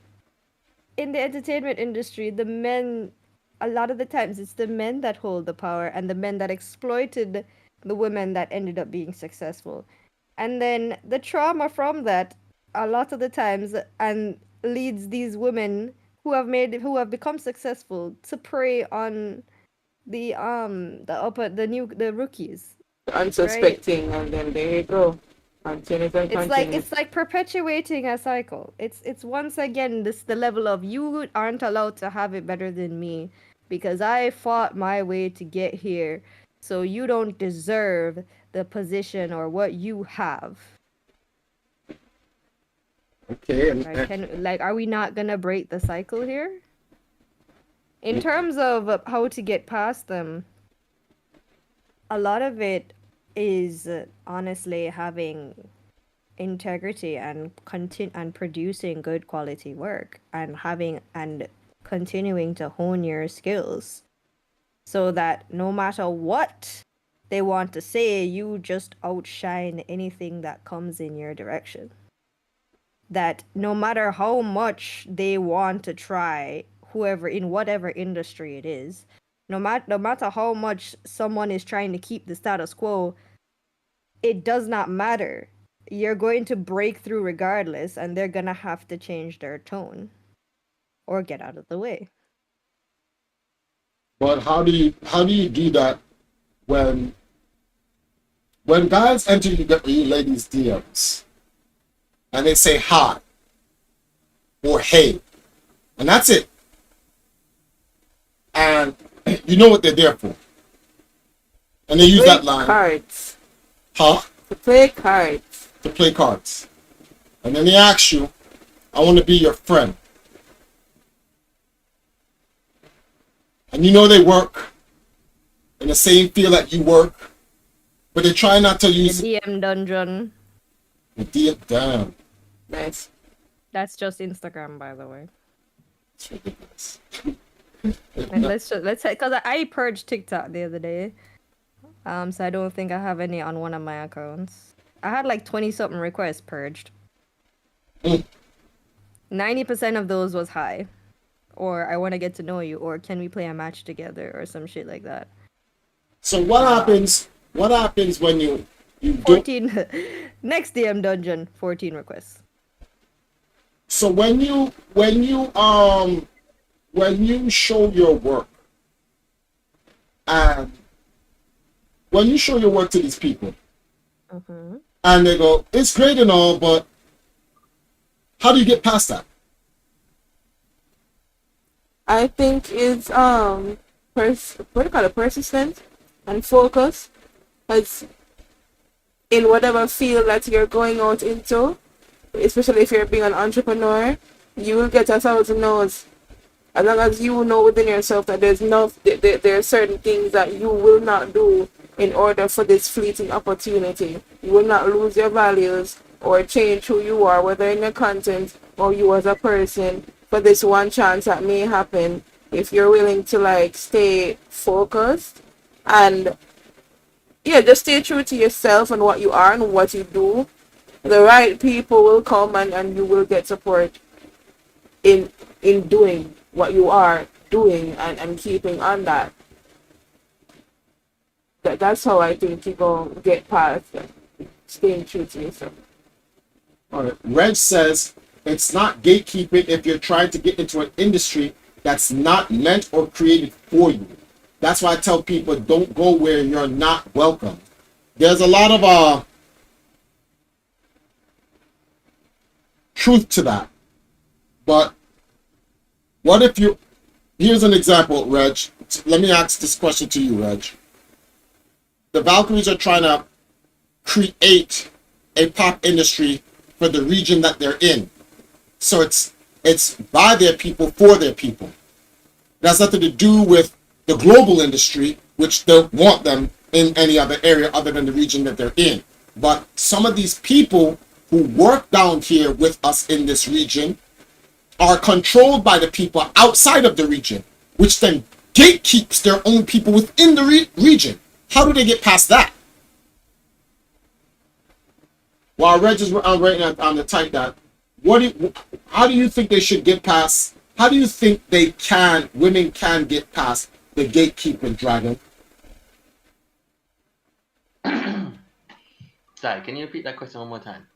in the entertainment industry, the men, a lot of the times it's the men that hold the power and the men that exploited the women that ended up being successful. And then the trauma from that a lot of the times and leads these women who have become successful to prey on the rookies, right? Unsuspecting, and then there you go. Continues and continues. It's like perpetuating a cycle. It's once again this the level of you aren't allowed to have it better than me because I fought my way to get here. So you don't deserve the position or what you have. Okay, Like are we not gonna break the cycle here? In terms of how to get past them, a lot of it is honestly having integrity and producing good quality work and continuing to hone your skills so that no matter what they want to say, you just outshine anything that comes in your direction. That no matter how much they want to try, whoever in whatever industry it is, no matter how much someone is trying to keep the status quo, it does not matter. You're going to break through regardless, and they're gonna have to change their tone or get out of the way. but how do you do that when guys enter you ladies' DMs and they say hi or hey, and that's it, and you know what they're there for, and they use that line, Cards. huh? To play cards. To play cards, and then they ask you, I want to be your friend. And you know they work in the same field that you work, but they try not to use The DM dungeon. the DM. Damn, Nice. That's just Instagram, by the way. it's ridiculous. And let's because I purged TikTok the other day. So I don't think I have any on one of my accounts. I had like 20 something requests purged. 90% of those was hi, or I want to get to know you, or can we play a match together, or some shit like that. So what happens? What happens when you don't? 14 next DM dungeon, 14 requests. So when you show your work, and when you show your work to these people, and they go, it's great and all, but how do you get past that? I think it's persistent and focus. Because in whatever field that you're going out into, especially if you're being an entrepreneur, you will get 1,000 no's. As long as you know within yourself that there are certain things that you will not do in order for this fleeting opportunity. You will not lose your values or change who you are, whether in your content or you as a person, for this one chance that may happen. If you're willing to like stay focused and just stay true to yourself and what you are and what you do, the right people will come and you will get support in doing what you are doing and keeping on that. That's how I think you go get past staying true to yourself. All right. Reg says it's not gatekeeping if you're trying to get into an industry that's not meant or created for you. That's why I tell people don't go where you're not welcome. There's a lot of truth to that. But what if you... Here's an example, Reg. Let me ask this question to you, Reg. The Valkyries are trying to create a pop industry for the region that they're in. So it's by their people, for their people. It has nothing to do with the global industry, which don't want them in any other area other than the region that they're in. But some of these people who work down here with us in this region are controlled by the people outside of the region, which then gatekeeps their own people within the region. How do they get past that? While Reg is writing on the type that, how do you think they should get past? How do you think women can get past the gatekeeping dragon? Sorry, can you repeat that question one more time?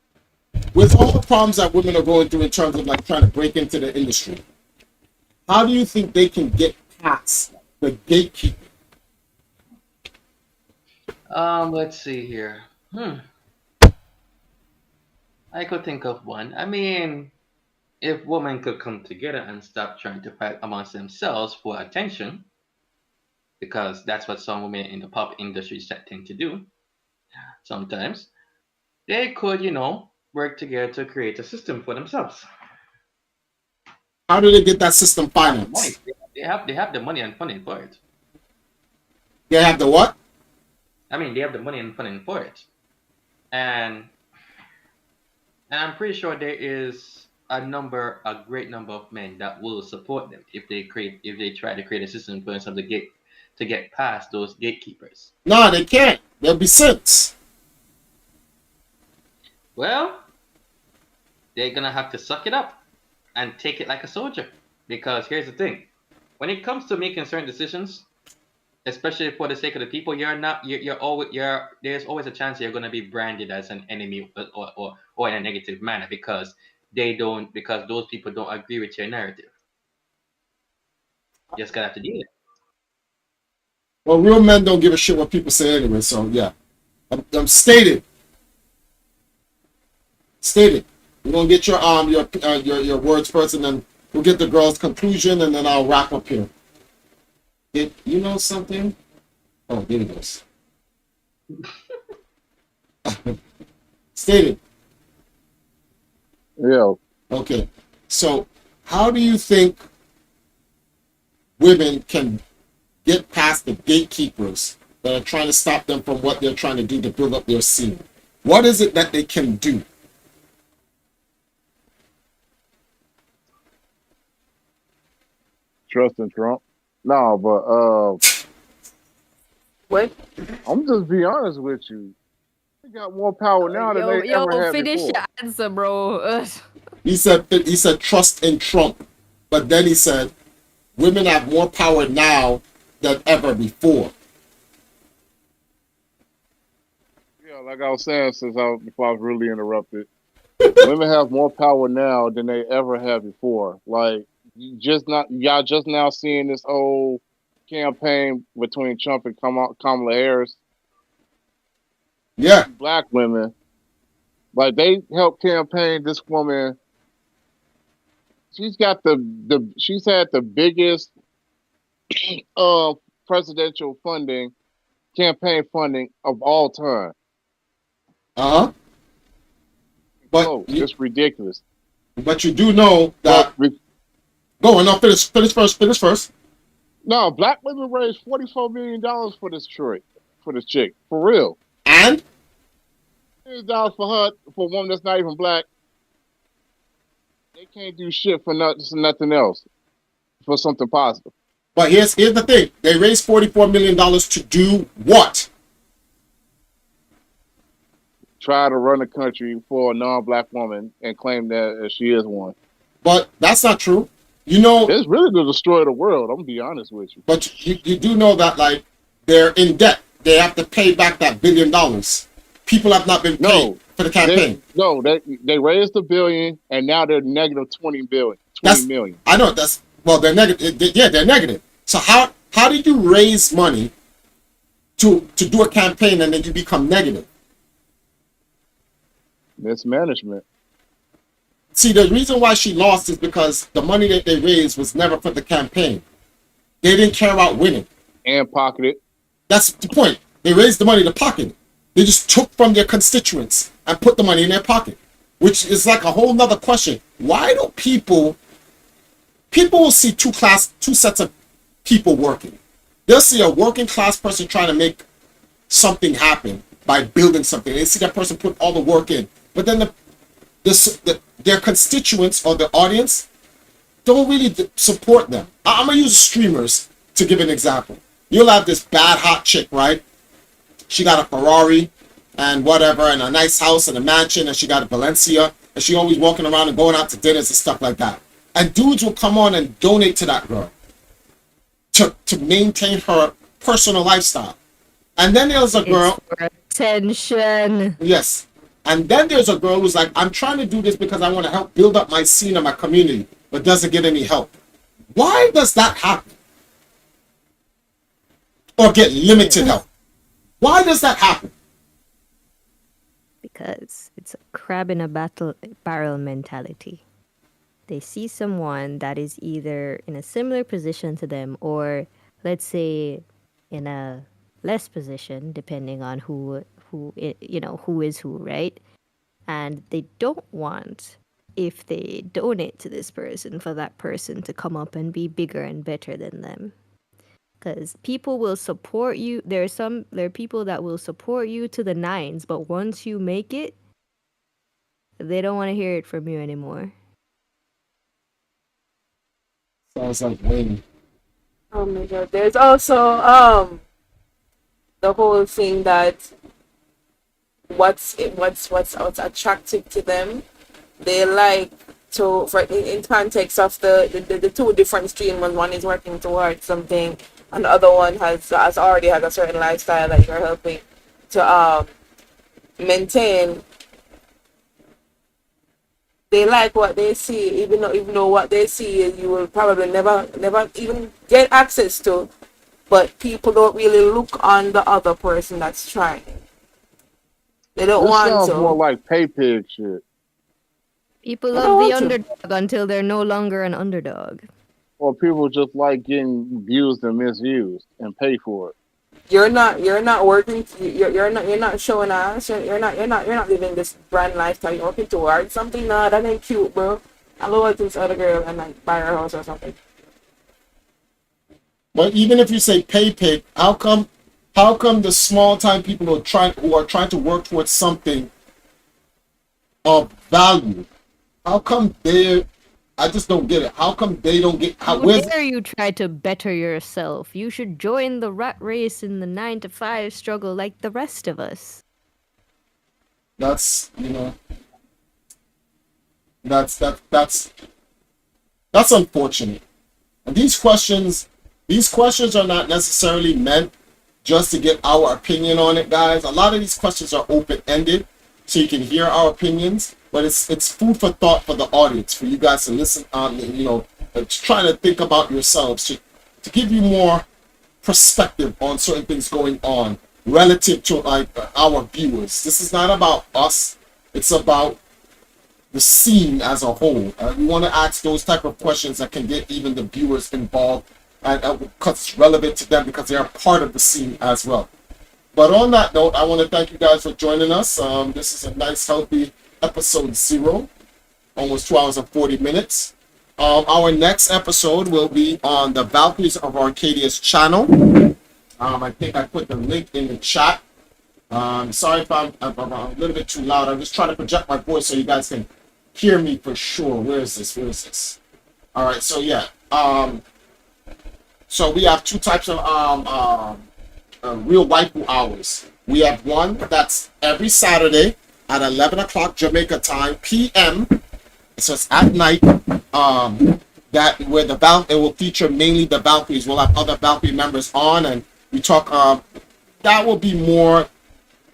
with all the problems that women are going through in terms of like trying to break into the industry, how do you think they can get past the gatekeeping? Let's see here. I could think of one. I mean, if women could come together and stop trying to fight amongst themselves for attention, because that's what some women in the pop industry tend to do sometimes, they could, work together to create a system for themselves. How do they get that system Money. financed? They have the money and funding for it. They have the what? I mean, they have the money and funding for it, and I'm pretty sure there is a great number of men that will support them if they try to create a system for themselves to get past those gatekeepers. No, they can't. They'll be simps. Well, they're gonna have to suck it up and take it like a soldier. Because here's the thing: when it comes to making certain decisions, especially for the sake of the people, there's always a chance you're gonna be branded as an enemy or in a negative manner because those people don't agree with your narrative. You just gotta have to deal with it. Well, real men don't give a shit what people say anyway. So yeah, I'm stated. We're gonna get your words first, and then we'll get the girls' conclusion, and then I'll wrap up here. You know something? Oh, there it goes. Stated. Yeah. Okay. So, how do you think women can get past the gatekeepers that are trying to stop them from what they're trying to do to build up their scene? What is it that they can do? Trust in Trump. No, but What? I'm just be honest with you. They got more power now than they ever had finish before. your answer, bro. Ugh. He said trust in Trump, but then he said women have more power now than ever before. Yeah, like I was saying before I was really interrupted. Women have more power now than they ever had before. Like y'all just now seeing this whole campaign between Trump and Kamala Harris. Yeah. Black women, like they helped campaign this woman. She's got she's had the biggest presidential campaign funding of all time. But it's ridiculous. But you do know that. Go on, no, finish first. No, black women raised $44 million for this chick, for real. And $1 for her, for a woman that's not even black. They can't do shit for nothing else, for something positive. But here's the thing: they raised $44 million to do what? Try to run the country for a non-black woman and claim that she is one. But that's not true. You know, it's really to destroy the world. I'm gonna be honest with you. But you do know that, like, they're in debt. They have to pay back that $1 billion. People have not been paid for the campaign. They raised $1 billion and now they're negative 20 million. I know they're negative. They're negative. So how did you raise money to do a campaign and then you become negative? Mismanagement. See, the reason why she lost is because the money that they raised was never for the campaign. They didn't care about winning. And pocketed. That's the point. They raised the money to pocket it. They just took from their constituents and put the money in their pocket, which is like a whole nother question. Why do people will see two sets of people working? They'll see a working class person trying to make something happen by building something. They see that person put all the work in, but then their constituents or the audience don't really support them. I'm gonna use streamers to give an example. You'll have this bad hot chick, right? She got a Ferrari and whatever, and a nice house and a mansion, and she got a Valencia, and she always walking around and going out to dinners and stuff like that. And dudes will come on and donate to that girl to maintain her personal lifestyle. And then there's a girl. It's for attention. Yes. And then there's a girl who's like, I'm trying to do this because I want to help build up my scene and my community, but doesn't get any help. Why does that happen? Or get limited help? Why does that happen? Because it's a crab in a barrel mentality. They see someone that is either in a similar position to them, or let's say in a less position, depending on who is who, right? And they don't want, if they donate to this person, for that person to come up and be bigger and better than them. Because people will support you. There are people that will support you to the nines, but once you make it, they don't want to hear it from you anymore. Sounds like Wayne. Oh my god. There's also the whole thing that what's attractive to them. They like to, for in context of the two different streams. One is working towards something, and the other one has already had a certain lifestyle that you're helping to maintain. They like what they see, even though what they see you will probably never even get access to. But people don't really look on the other person that's trying. They don't want sounds to. more like pay pig shit. People love the underdog until they're no longer an underdog. Or people just like getting abused and misused and pay for it. You're not working. You're not showing us. You're not living this brand lifestyle. You're working towards something. Nah, that ain't cute, bro. I'll go to this other girl and like buy her house or something. But even if you say pay pig, how come the small time people who are trying to work towards something of value, how come I just don't get it. How come they don't get? How dare you try to better yourself? You should join the rat race in the 9-to-5 struggle like the rest of us. That's unfortunate. And these questions are not necessarily meant just to get our opinion on it, guys. A lot of these questions are open-ended, so you can hear our opinions. But it's food for thought for the audience, for you guys to listen on, trying to think about yourselves, to give you more perspective on certain things going on relative to like our viewers. This is not about us. It's about the scene as a whole. We want to ask those type of questions that can get even the viewers involved, and because it's relevant to them because they are part of the scene as well. But on that note, I want to thank you guys for joining us. This is a nice, healthy episode 0, almost 2 hours and 40 minutes. Our next episode will be on the Valkyries of Arcadia's channel. I think I put the link in the chat. Sorry if I'm a little bit too loud. I'm just trying to project my voice so you guys can hear me for sure. Where is this? All right, so yeah. So we have two types of real waifu hours. We have one that's every Saturday at 11 o'clock Jamaica time, PM. So it's at night. That where it will feature mainly the Valkyries. We'll have other Valkyrie members on, and we talk. That will be more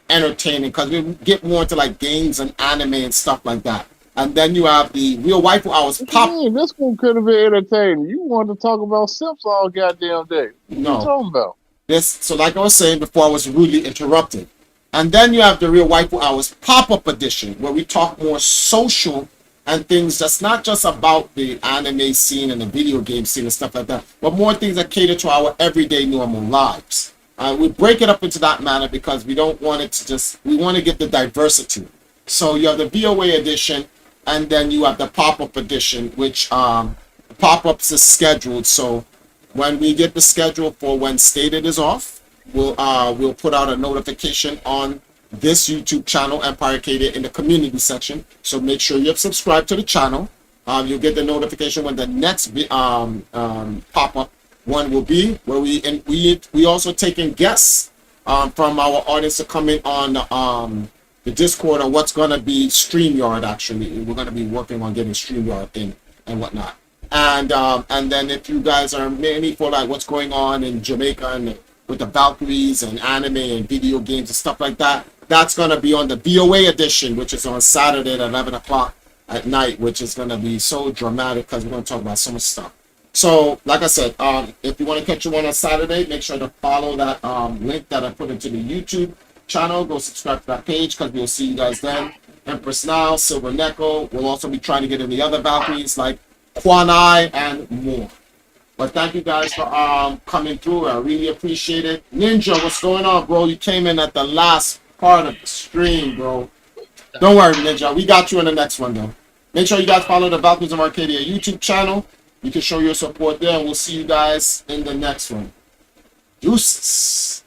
entertaining because we get more into like games and anime and stuff like that. And then you have the real waifu hours. This one could have been entertaining. You wanted to talk about simps all goddamn day. What are you talking about? So like I was saying before, I was rudely interrupted. And then you have the Real Waifu Hours pop-up edition, where we talk more social and things that's not just about the anime scene and the video game scene and stuff like that, but more things that cater to our everyday normal lives. We break it up into that manner because we don't want it to we want to get the diversity. So you have the VOA edition, and then you have the pop-up edition, which pop-ups is scheduled. So when we get the schedule for when Stated is off, we'll put out a notification on this YouTube channel, Empire Arcadia, in the community section. So make sure you're subscribed to the channel. You'll get the notification when the next pop-up one will be, where we also taking guests from our audience to come in on the Discord on what's going to be StreamYard. Actually, we're going to be working on getting StreamYard in and whatnot. And then if you guys are mainly for like what's going on in Jamaica and with the Valkyries and anime and video games and stuff like that, that's going to be on the BOA edition, which is on Saturday at 11 o'clock at night, which is going to be so dramatic because we're going to talk about so much stuff. So, like I said, if you want to catch the one on Saturday, make sure to follow that link that I put into the YouTube channel. Go subscribe to that page because we'll see you guys then. Empress Now, Silver Neko. We'll also be trying to get in the other Valkyries like Kwanai and more. But thank you guys for coming through. I really appreciate it. Ninja, what's going on, bro? You came in at the last part of the stream, bro. Don't worry, Ninja. We got you in the next one, though. Make sure you guys follow the Valkyries of Arcadia YouTube channel. You can show your support there, and we'll see you guys in the next one. Deuces.